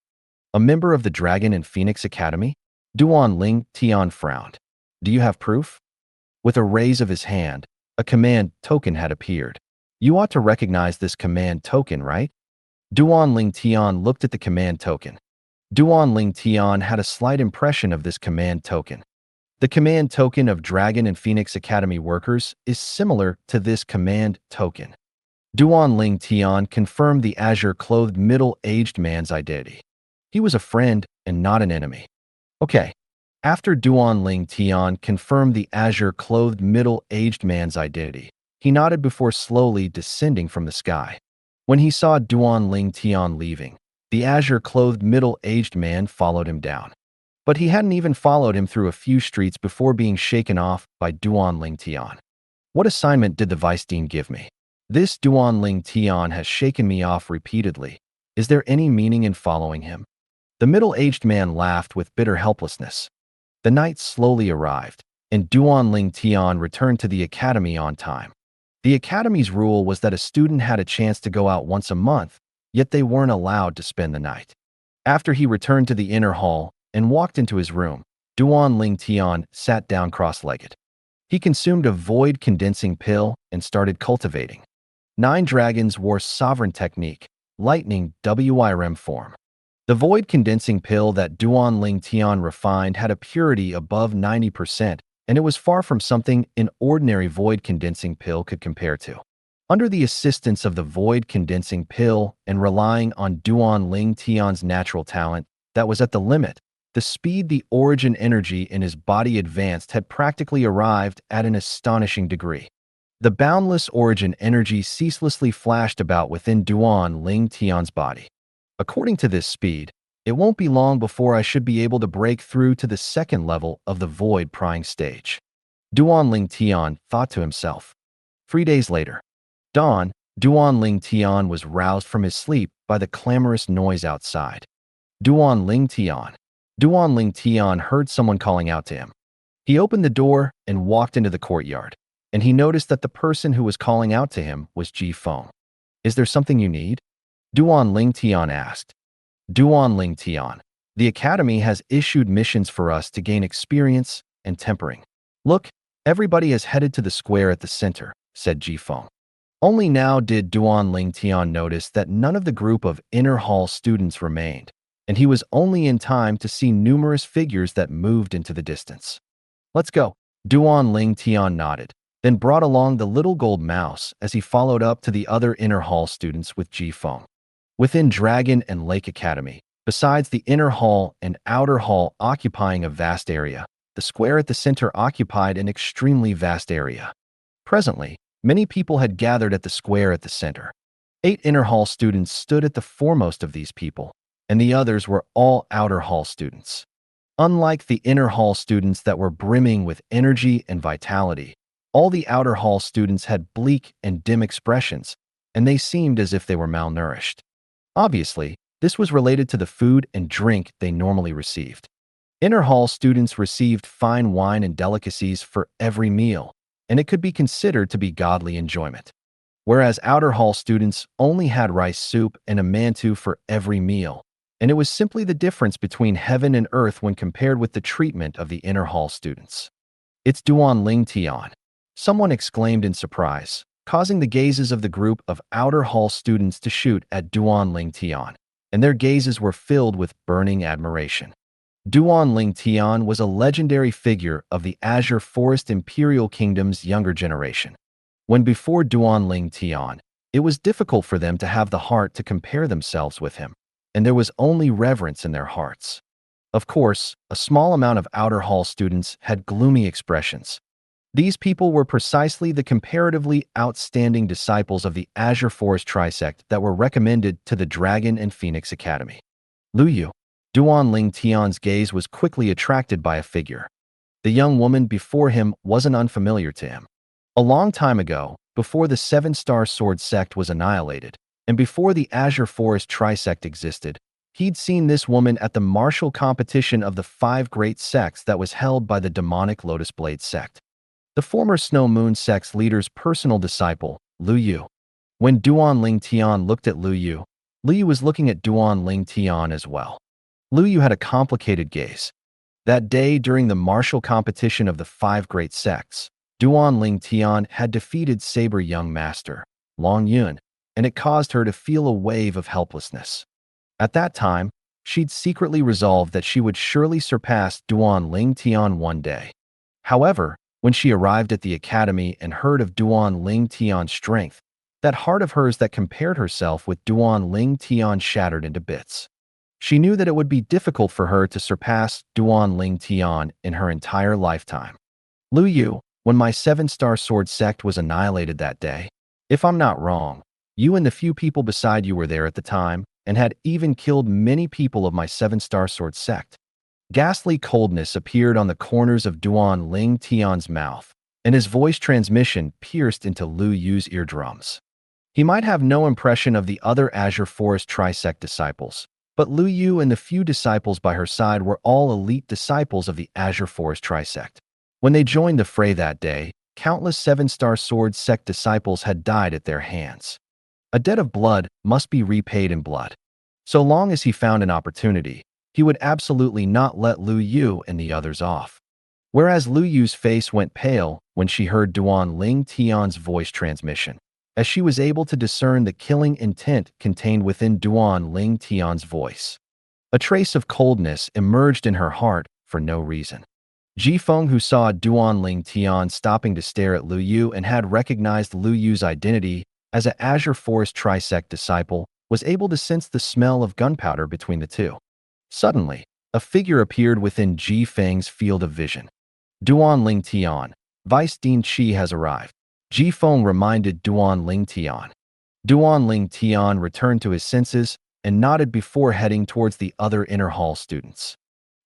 "A member of the Dragon and Phoenix Academy?" Duan Ling Tian frowned. "Do you have proof?" With a raise of his hand, a command token had appeared. "You ought to recognize this command token, right?" Duan Ling Tian looked at the command token. Duan Ling Tian had a slight impression of this command token. The command token of Dragon and Phoenix Academy workers is similar to this command token. Duan Ling Tian confirmed the azure-clothed middle-aged man's identity. He was a friend and not an enemy. Okay. After Duan Ling Tian confirmed the azure-clothed middle-aged man's identity, he nodded before slowly descending from the sky. When he saw Duan Ling Tian leaving, the azure-clothed middle-aged man followed him down. But he hadn't even followed him through a few streets before being shaken off by Duan Ling Tian. What assignment did the vice dean give me? This Duan Ling Tian has shaken me off repeatedly. Is there any meaning in following him? The middle-aged man laughed with bitter helplessness. The night slowly arrived, and Duan Ling Tian returned to the academy on time. The academy's rule was that a student had a chance to go out once a month, yet they weren't allowed to spend the night. After he returned to the inner hall and walked into his room, Duan Ling Tian sat down cross-legged. He consumed a void condensing pill and started cultivating. 9 dragons wore sovereign technique, lightning WIRM form. The void condensing pill that Duan Ling Tian refined had a purity above 90%, and it was far from something an ordinary void condensing pill could compare to. Under the assistance of the void condensing pill and relying on Duan Ling Tian's natural talent that was at the limit, the speed the origin energy in his body advanced had practically arrived at an astonishing degree. The boundless origin energy ceaselessly flashed about within Duan Ling Tian's body. According to this speed, it won't be long before I should be able to break through to the second level of the void prying stage. Duan Ling Tian thought to himself. 3 days later, dawn, Duan Ling Tian was roused from his sleep by the clamorous noise outside. Duan Ling Tian. Duan Ling Tian heard someone calling out to him. He opened the door and walked into the courtyard, and he noticed that the person who was calling out to him was Ji Feng. Is there something you need? Duan Ling Tian asked. Duan Ling Tian, the academy has issued missions for us to gain experience and tempering. Look, everybody has headed to the square at the center, said Ji Feng. Only now did Duan Ling Tian notice that none of the group of inner hall students remained, and he was only in time to see numerous figures that moved into the distance. Let's go. Duan Ling Tian nodded, then brought along the little gold mouse as he followed up to the other inner hall students with Ji Feng. Within Dragon and Lake Academy, besides the inner hall and outer hall occupying a vast area, the square at the center occupied an extremely vast area. Presently, many people had gathered at the square at the center. 8 inner hall students stood at the foremost of these people, and the others were all outer hall students. Unlike the inner hall students that were brimming with energy and vitality, all the outer hall students had bleak and dim expressions, and they seemed as if they were malnourished. Obviously, this was related to the food and drink they normally received. Inner hall students received fine wine and delicacies for every meal, and it could be considered to be godly enjoyment. Whereas outer hall students only had rice soup and a mantu for every meal, and it was simply the difference between heaven and earth when compared with the treatment of the inner hall students. It's Duan Ling Tian, someone exclaimed in surprise, causing the gazes of the group of outer hall students to shoot at Duan Ling Tian, and their gazes were filled with burning admiration. Duan Ling Tian was a legendary figure of the Azure Forest Imperial Kingdom's younger generation. When before Duan Ling Tian, it was difficult for them to have the heart to compare themselves with him, and there was only reverence in their hearts. Of course, a small amount of outer hall students had gloomy expressions. These people were precisely the comparatively outstanding disciples of the Azure Forest Trisect that were recommended to the Dragon and Phoenix Academy. Lu Yu. Duan Ling Tian's gaze was quickly attracted by a figure. The young woman before him wasn't unfamiliar to him. A long time ago, before the 7-Star Sword Sect was annihilated, and before the Azure Forest Trisect existed, he'd seen this woman at the martial competition of the 5 great sects that was held by the demonic Lotus Blade sect. The former Snow Moon sect's leader's personal disciple, Lu Yu. When Duan Ling Tian looked at Lu Yu was looking at Duan Ling Tian as well. Lu Yu had a complicated gaze. That day during the martial competition of the 5 great sects, Duan Ling Tian had defeated Saber Young Master, Long Yun, and it caused her to feel a wave of helplessness. At that time, she'd secretly resolved that she would surely surpass Duan Ling Tian one day. However, when she arrived at the academy and heard of Duan Ling Tian's strength, That heart of hers that compared herself with Duan Ling Tian shattered into bits. She knew that it would be difficult for her to surpass Duan Ling Tian in her entire lifetime. Lu Yu, when my seven-star sword sect was annihilated that day, if I'm not wrong, you and the few people beside you were there at the time and had even killed many people of my seven-star sword sect. Ghastly coldness appeared on the corners of Duan Ling Tian's mouth, and his voice transmission pierced into Lu Yu's eardrums. He might have no impression of the other Azure Forest Trisect disciples, but Lu Yu and the few disciples by her side were all elite disciples of the Azure Forest Trisect. When they joined the fray that day, countless seven-star sword sect disciples had died at their hands. A debt of blood must be repaid in blood. So long as he found an opportunity, he would absolutely not let Lu Yu and the others off. Whereas Lu Yu's face went pale when she heard Duan Ling Tian's voice transmission, as she was able to discern the killing intent contained within Duan Ling Tian's voice. A trace of coldness emerged in her heart for no reason. Ji Feng, who saw Duan Ling Tian stopping to stare at Lu Yu and had recognized Lu Yu's identity as an Azure Forest Trisect disciple, was able to sense the smell of gunpowder between the two. Suddenly, a figure appeared within Ji Feng's field of vision. Duan Ling Tian, Vice Dean Qi has arrived. Ji Feng reminded Duan Ling Tian. Duan Ling Tian returned to his senses and nodded before heading towards the other inner hall students.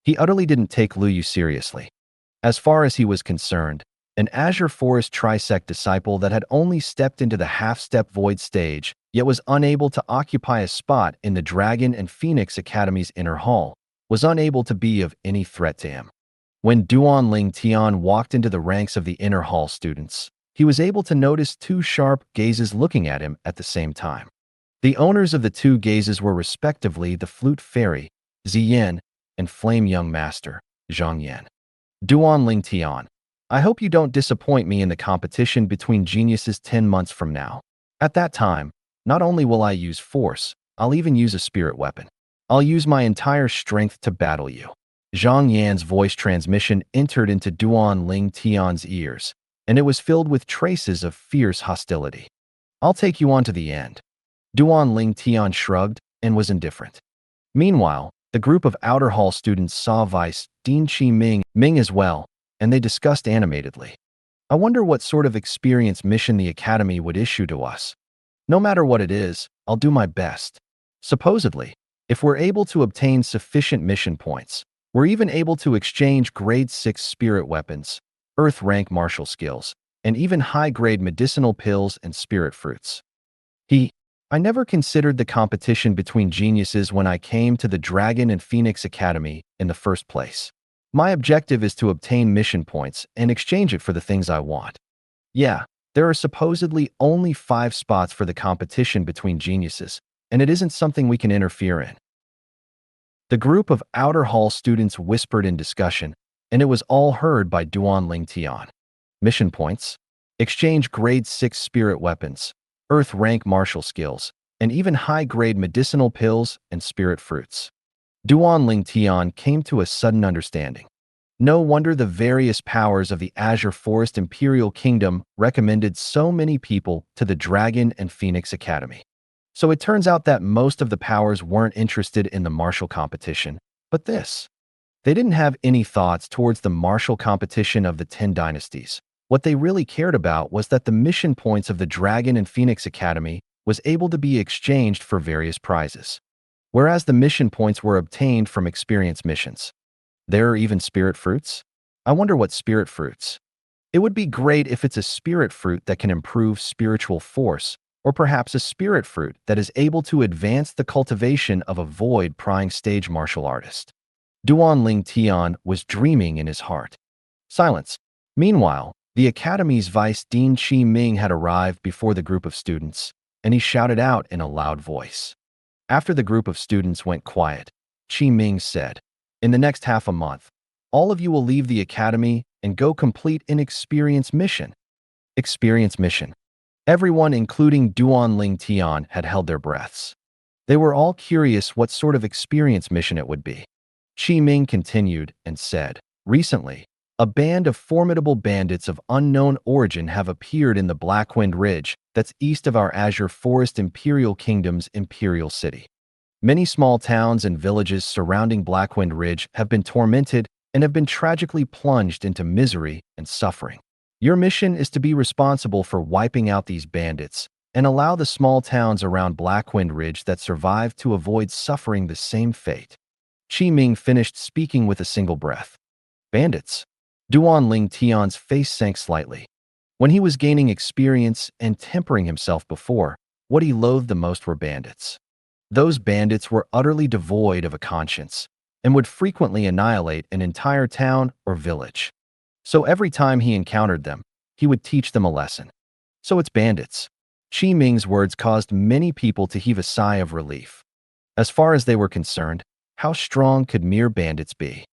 He utterly didn't take Lu Yu seriously. As far as he was concerned, an Azure Forest Trisect disciple that had only stepped into the half-step void stage, yet was unable to occupy a spot in the Dragon and Phoenix Academy's inner hall, was unable to be of any threat to him. When Duan Ling Tian walked into the ranks of the inner hall students, he was able to notice two sharp gazes looking at him at the same time. The owners of the two gazes were respectively the Flute Fairy, Ziyan, and Flame Young Master, Zhang Yan. Duan Ling Tian, I hope you don't disappoint me in the competition between geniuses 10 months from now. At that time, not only will I use force, I'll even use a spirit weapon. I'll use my entire strength to battle you. Zhang Yan's voice transmission entered into Duan Ling Tian's ears, and it was filled with traces of fierce hostility. I'll take you on to the end. Duan Ling Tian shrugged and was indifferent. Meanwhile, the group of outer hall students saw Vice Dean Qi Ming as well, and they discussed animatedly. I wonder what sort of experience mission the Academy would issue to us. No matter what it is, I'll do my best. Supposedly, if we're able to obtain sufficient mission points, we're even able to exchange grade 6 spirit weapons, earth rank martial skills, and even high-grade medicinal pills and spirit fruits. I never considered the competition between geniuses when I came to the Dragon and Phoenix Academy in the first place. My objective is to obtain mission points and exchange it for the things I want. Yeah, there are supposedly only 5 spots for the competition between geniuses, and it isn't something we can interfere in. The group of outer hall students whispered in discussion, and it was all heard by Duan Ling Tian. Mission points, exchange grade 6 spirit weapons, earth rank martial skills, and even high-grade medicinal pills and spirit fruits. Duan Ling Tian came to a sudden understanding. No wonder the various powers of the Azure Forest Imperial Kingdom recommended so many people to the Dragon and Phoenix Academy. So it turns out that most of the powers weren't interested in the martial competition, but this. They didn't have any thoughts towards the martial competition of the 10 dynasties. What they really cared about was that the mission points of the Dragon and Phoenix Academy was able to be exchanged for various prizes, whereas the mission points were obtained from experience missions. There are even spirit fruits? I wonder what spirit fruits. It would be great if it's a spirit fruit that can improve spiritual force, or perhaps a spirit fruit that is able to advance the cultivation of a void-prying stage martial artist. Duan Ling Tian was dreaming in his heart. Silence. Meanwhile, the Academy's Vice Dean Qi Ming had arrived before the group of students, and he shouted out in a loud voice. After the group of students went quiet, Qi Ming said, "In the next half a month, all of you will leave the Academy and go complete an experience mission." Experience mission. Everyone, including Duan Ling Tian, had held their breaths. They were all curious what sort of experience mission it would be. Qi Ming continued and said, "Recently, A band of formidable bandits of unknown origin have appeared in the Blackwind Ridge that's east of our Azure Forest Imperial Kingdom's Imperial City. Many small towns and villages surrounding Blackwind Ridge have been tormented and have been tragically plunged into misery and suffering. Your mission is to be responsible for wiping out these bandits and allow the small towns around Blackwind Ridge that survive to avoid suffering the same fate. Qi Ming finished speaking with a single breath. Bandits. Duan Ling Tian's face sank slightly. When he was gaining experience and tempering himself before, what he loathed the most were bandits. Those bandits were utterly devoid of a conscience and would frequently annihilate an entire town or village. So every time he encountered them, he would teach them a lesson. So it's bandits. Qi Ming's words caused many people to heave a sigh of relief. As far as they were concerned, how strong could mere bandits be?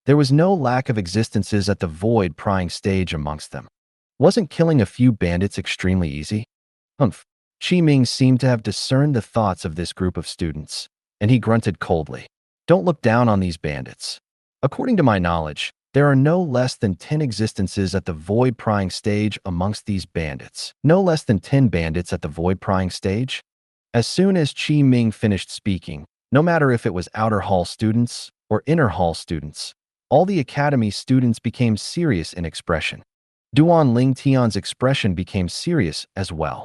There was no lack of existences at the void prying stage amongst them. Wasn't killing a few bandits extremely easy? Humph. Qi Ming seemed to have discerned the thoughts of this group of students, and he grunted coldly. Don't look down on these bandits. According to my knowledge, there are no less than 10 existences at the void prying stage amongst these bandits. No less than 10 bandits at the void prying stage? As soon as Qi Ming finished speaking, no matter if it was outer hall students or inner hall students, all the academy students became serious in expression. Duan Ling Tian's expression became serious as well.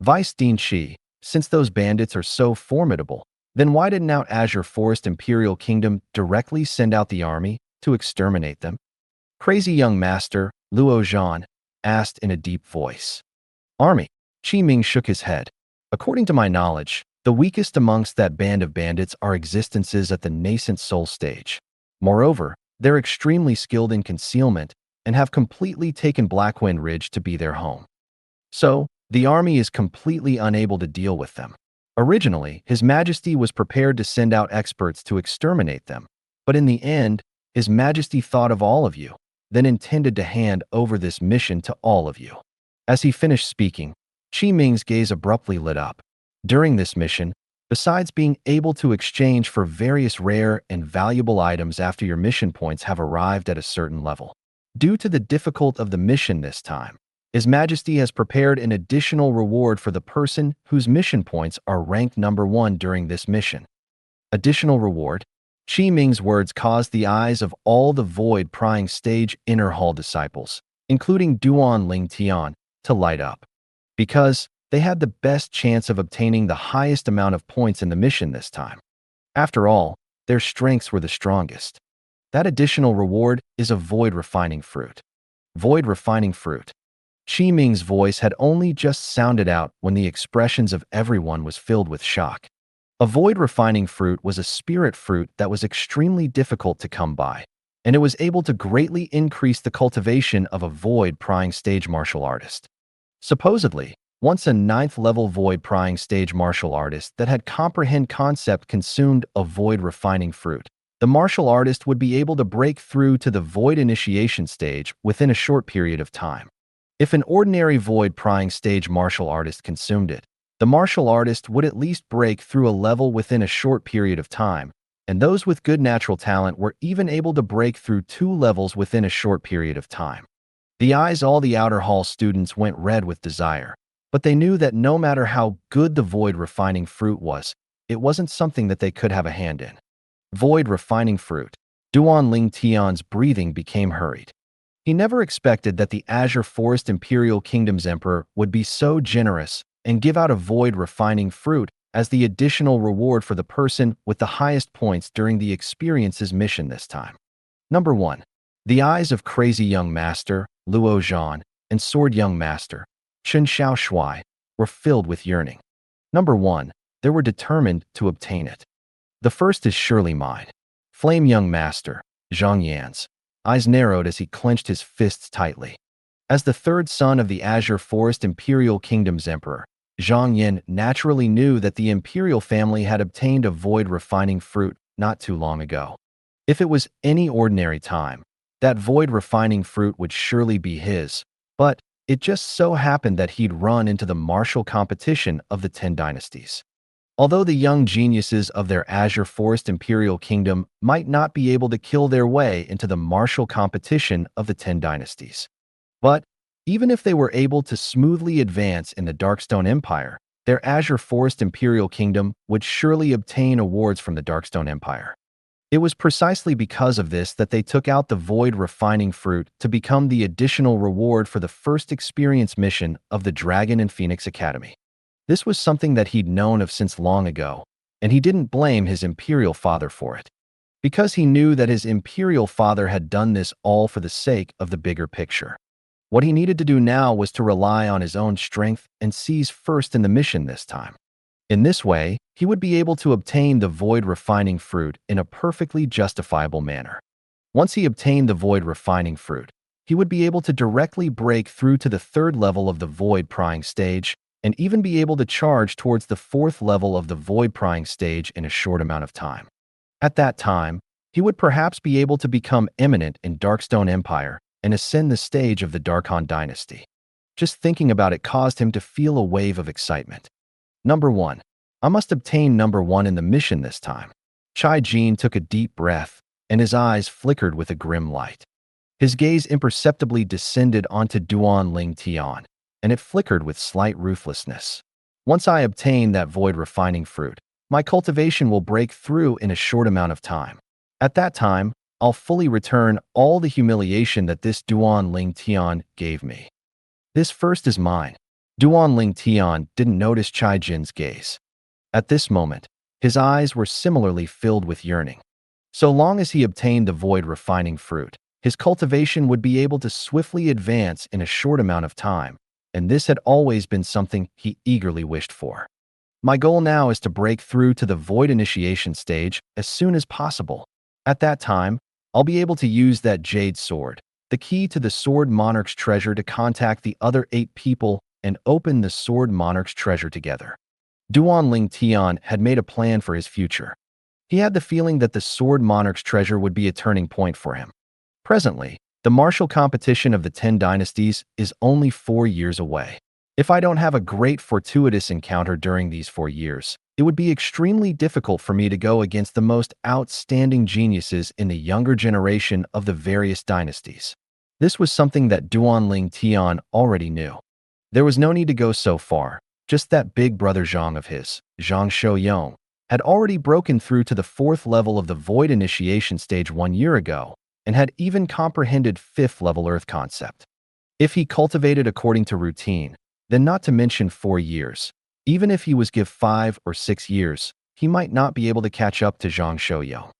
Vice Dean Shi, since those bandits are so formidable, then why didn't our Azure Forest Imperial Kingdom directly send out the army to exterminate them? Crazy young master, Luo Zhan, asked in a deep voice. Army. Qi Ming shook his head. According to my knowledge, the weakest amongst that band of bandits are existences at the nascent soul stage. Moreover, they're extremely skilled in concealment and have completely taken Blackwind Ridge to be their home. So, the army is completely unable to deal with them. Originally, His Majesty was prepared to send out experts to exterminate them, but in the end, His Majesty thought of all of you, then intended to hand over this mission to all of you. As he finished speaking, Qi Ming's gaze abruptly lit up. During this mission, besides being able to exchange for various rare and valuable items after your mission points have arrived at a certain level, due to the difficulty of the mission this time, His Majesty has prepared an additional reward for the person whose mission points are ranked number 1 during this mission. Additional reward? Qi Ming's words caused the eyes of all the void prying stage inner hall disciples, including Duan Ling Tian, to light up. Because they had the best chance of obtaining the highest amount of points in the mission this time. After all, their strengths were the strongest. That additional reward is a void refining fruit. Void refining fruit. Qi Ming's voice had only just sounded out when the expressions of everyone was filled with shock. A void refining fruit was a spirit fruit that was extremely difficult to come by, and it was able to greatly increase the cultivation of a void prying stage martial artist. Supposedly, once a 9th level void prying stage martial artist that had comprehend concept consumed a void refining fruit, the martial artist would be able to break through to the void initiation stage within a short period of time. If an ordinary void prying stage martial artist consumed it, the martial artist would at least break through a level within a short period of time, and those with good natural talent were even able to break through 2 levels within a short period of time. The eyes all the outer hall students went red with desire, but they knew that no matter how good the void refining fruit was, it wasn't something that they could have a hand in. Void refining fruit. Duan Ling Tian's breathing became hurried. He never expected that the Azure Forest Imperial Kingdom's Emperor would be so generous and give out a void refining fruit as the additional reward for the person with the highest points during the experience's mission this time. Number 1. The eyes of Crazy Young Master, Luo Zhan, and Sword Young Master, Chen Xiaoshui, were filled with yearning. Number 1. They were determined to obtain it. The first is surely mine. Flame Young Master, Zhang Yan's eyes narrowed as he clenched his fists tightly. As the third son of the Azure Forest Imperial Kingdom's Emperor, Zhang Yan naturally knew that the Imperial family had obtained a void refining fruit not too long ago. If it was any ordinary time, that void refining fruit would surely be his, but it just so happened that he'd run into the martial competition of the 10 dynasties. Although the young geniuses of their Azure Forest Imperial Kingdom might not be able to kill their way into the martial competition of the 10 dynasties. But even if they were able to smoothly advance in the Darkstone Empire, their Azure Forest Imperial Kingdom would surely obtain awards from the Darkstone Empire. It was precisely because of this that they took out the Void Refining Fruit to become the additional reward for the first experience mission of the Dragon and Phoenix Academy. This was something that he'd known of since long ago, and he didn't blame his imperial father for it, because he knew that his imperial father had done this all for the sake of the bigger picture. What he needed to do now was to rely on his own strength and seize first in the mission this time. In this way, he would be able to obtain the Void Refining Fruit in a perfectly justifiable manner. Once he obtained the Void Refining Fruit, he would be able to directly break through to the 3rd level of the Void Prying stage and even be able to charge towards the 4th level of the Void Prying stage in a short amount of time. At that time, he would perhaps be able to become eminent in Darkstone Empire and ascend the stage of the Darkhan dynasty. Just thinking about it caused him to feel a wave of excitement. Number 1. I must obtain number 1 in the mission this time. Chai Jin took a deep breath, and his eyes flickered with a grim light. His gaze imperceptibly descended onto Duan Ling Tian, and it flickered with slight ruthlessness. Once I obtain that Void Refining Fruit, my cultivation will break through in a short amount of time. At that time, I'll fully return all the humiliation that this Duan Ling Tian gave me. This first is mine. Duan Ling Tian didn't notice Chai Jin's gaze. At this moment, his eyes were similarly filled with yearning. So long as he obtained the Void Refining Fruit, his cultivation would be able to swiftly advance in a short amount of time, and this had always been something he eagerly wished for. My goal now is to break through to the Void Initiation stage as soon as possible. At that time, I'll be able to use that Jade Sword, the key to the Sword Monarch's treasure, to contact the other 8 people and open the Sword Monarch's treasure together. Duan Ling Tian had made a plan for his future. He had the feeling that the Sword Monarch's treasure would be a turning point for him. Presently, the martial competition of the 10 dynasties is only 4 years away. If I don't have a great fortuitous encounter during these 4 years, it would be extremely difficult for me to go against the most outstanding geniuses in the younger generation of the various dynasties. This was something that Duan Ling Tian already knew. There was no need to go so far, just that big brother Zhang of his, Zhang Shouyong, had already broken through to the 4th level of the Void Initiation stage 1 year ago, and had even comprehended 5th level Earth concept. If he cultivated according to routine, then not to mention 4 years, even if he was give 5 or 6 years, he might not be able to catch up to Zhang Shouyong.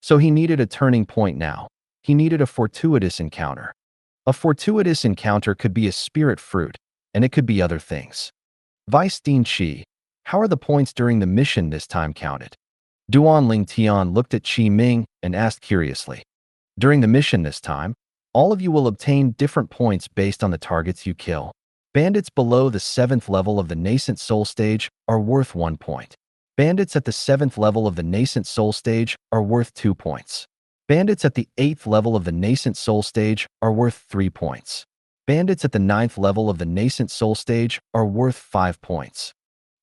So he needed a turning point now. He needed a fortuitous encounter. A fortuitous encounter could be a spirit fruit, and it could be other things. Vice Dean Qi, how are the points during the mission this time counted? Duan Ling Tian looked at Qi Ming and asked curiously. During the mission this time, all of you will obtain different points based on the targets you kill. Bandits below the 7th level of the Nascent Soul stage are worth 1 point. Bandits at the 7th level of the Nascent Soul stage are worth 2 points. Bandits at the 8th level of the Nascent Soul stage are worth 3 points. Bandits at the 9th level of the Nascent Soul stage are worth 5 points.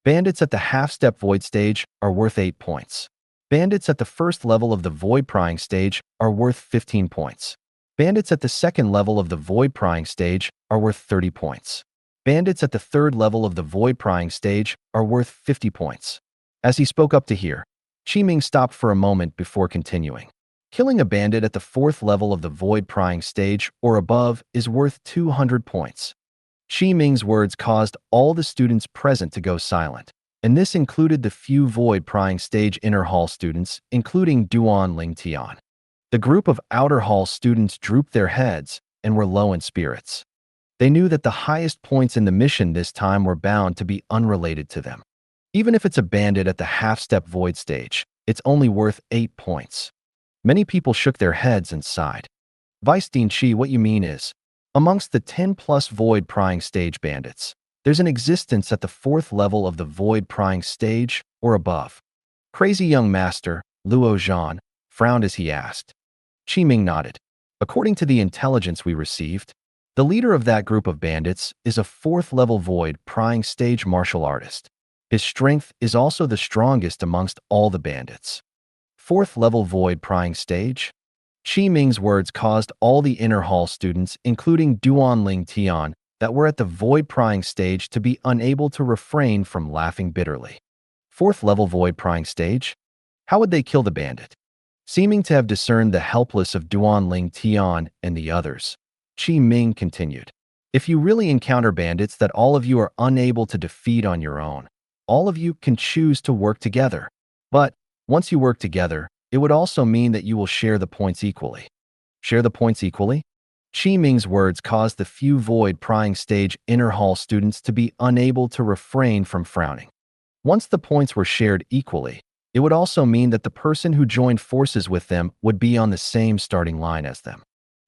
Bandits at the Half-Step Void stage are worth 8 points. Bandits at the 1st level of the Void Prying stage are worth 15 points. Bandits at the 2nd level of the Void Prying stage are worth 30 points. Bandits at the 3rd level of the Void Prying stage are worth 50 points. As he spoke up to here, Qi Ming stopped for a moment before continuing. Killing a bandit at the 4th level of the Void Prying stage or above is worth 200 points. Qi Ming's words caused all the students present to go silent, and this included the few Void Prying stage Inner Hall students, including Duan Ling Tian. The group of Outer Hall students drooped their heads and were low in spirits. They knew that the highest points in the mission this time were bound to be unrelated to them. Even if it's a bandit at the Half-Step Void stage, it's only worth 8 points. Many people shook their heads and sighed. Vice Dean Qi, what you mean is, amongst the 10+ Void Prying stage bandits, there's an existence at the 4th level of the Void Prying stage or above. Crazy young master, Luo Zhan, frowned as he asked. Qi Ming nodded. According to the intelligence we received, the leader of that group of bandits is a 4th level Void Prying stage martial artist. His strength is also the strongest amongst all the bandits. Fourth level void prying stage. Qi Ming's words caused all the inner hall students, including Duan Ling Tian, that were at the void prying stage to be unable to refrain from laughing bitterly. Fourth level void prying stage? How would they kill the bandit? Seeming to have discerned the helpless of Duan Ling Tian and the others, Qi Ming continued. If you really encounter bandits that all of you are unable to defeat on your own, all of you can choose to work together. But once you work together, it would also mean that you will share the points equally. Share the points equally? Qi Ming's words caused the few void prying stage inner hall students to be unable to refrain from frowning. Once the points were shared equally, it would also mean that the person who joined forces with them would be on the same starting line as them.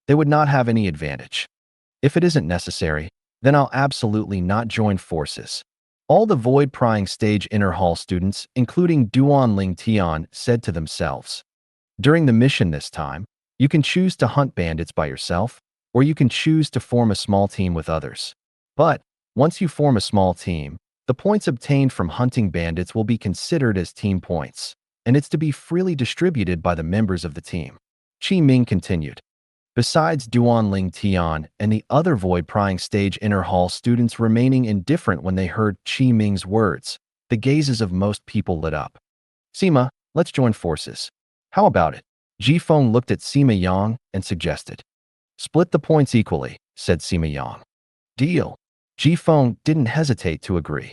They would not have any advantage. If it isn't necessary, then I'll absolutely not join forces. All the void prying stage inner hall students, including Duan Ling Tian, said to themselves. During the mission this time, you can choose to hunt bandits by yourself, or you can choose to form a small team with others. But once you form a small team, the points obtained from hunting bandits will be considered as team points, and it's to be freely distributed by the members of the team. Qi Ming continued. Besides Duan Ling Tian and the other void prying stage inner hall students remaining indifferent when they heard Qi Ming's words, the gazes of most people lit up. Sima, let's join forces. How about it? Ji Feng looked at Sima Yang and suggested. Split the points equally, said Sima Yang. Deal. Ji Feng didn't hesitate to agree.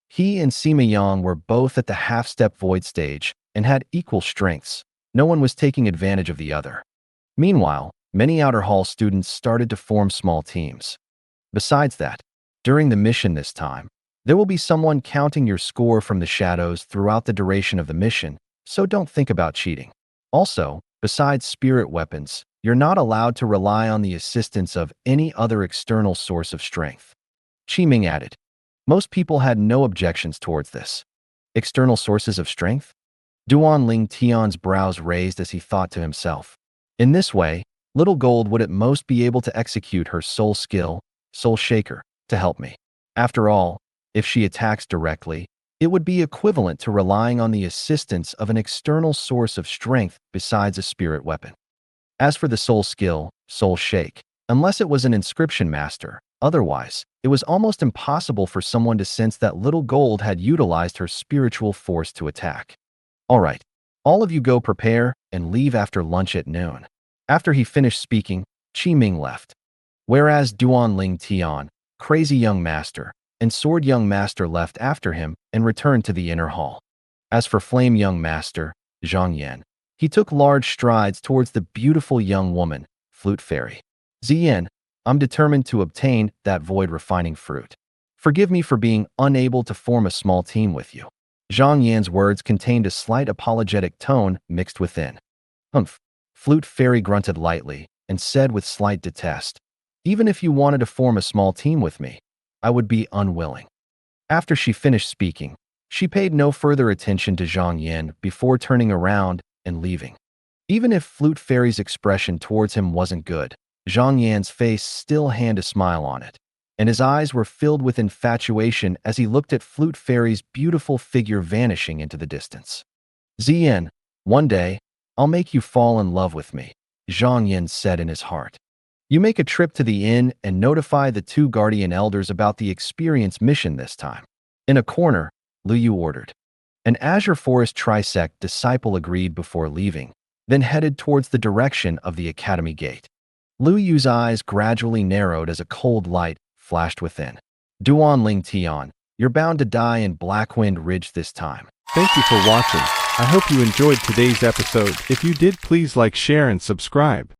He and Sima Yang were both at the half-step void stage and had equal strengths. No one was taking advantage of the other. Meanwhile, many outer hall students started to form small teams. Besides that, during the mission this time, there will be someone counting your score from the shadows throughout the duration of the mission, so don't think about cheating. Also, besides spirit weapons, you're not allowed to rely on the assistance of any other external source of strength. Qi Ming added. Most people had no objections towards this. External sources of strength? Duan Ling Tian's brows raised as he thought to himself. In this way, Little Gold would at most be able to execute her soul skill, Soul Shaker, to help me. After all, if she attacks directly, it would be equivalent to relying on the assistance of an external source of strength besides a spirit weapon. As for the soul skill, Soul Shake, unless it was an inscription master, otherwise, it was almost impossible for someone to sense that Little Gold had utilized her spiritual force to attack. All right, all of you go prepare and leave after lunch at noon. After he finished speaking, Qi Ming left. Whereas Duan Ling Tian, Crazy Young Master, and Sword Young Master left after him and returned to the inner hall. As for Flame Young Master, Zhang Yan, he took large strides towards the beautiful young woman, Flute Fairy. Ziyan, I'm determined to obtain that void refining fruit. Forgive me for being unable to form a small team with you. Zhang Yan's words contained a slight apologetic tone mixed within. Humph. Flute Fairy grunted lightly and said with slight detest, even if you wanted to form a small team with me, I would be unwilling. After she finished speaking, she paid no further attention to Zhang Yan before turning around and leaving. Even if Flute Fairy's expression towards him wasn't good, Zhang Yan's face still had a smile on it, and his eyes were filled with infatuation as he looked at Flute Fairy's beautiful figure vanishing into the distance. Ziyan, one day, I'll make you fall in love with me, Zhang Yan said in his heart. You make a trip to the inn and notify the 2 guardian elders about the experience mission this time. In a corner, Lu Yu ordered. An Azure Forest Trisect disciple agreed before leaving, then headed towards the direction of the academy gate. Lu Yu's eyes gradually narrowed as a cold light flashed within. Duan Ling Tian, you're bound to die in Blackwind Ridge this time. Thank you for watching. I hope you enjoyed today's episode. If you did, please like, share, and subscribe.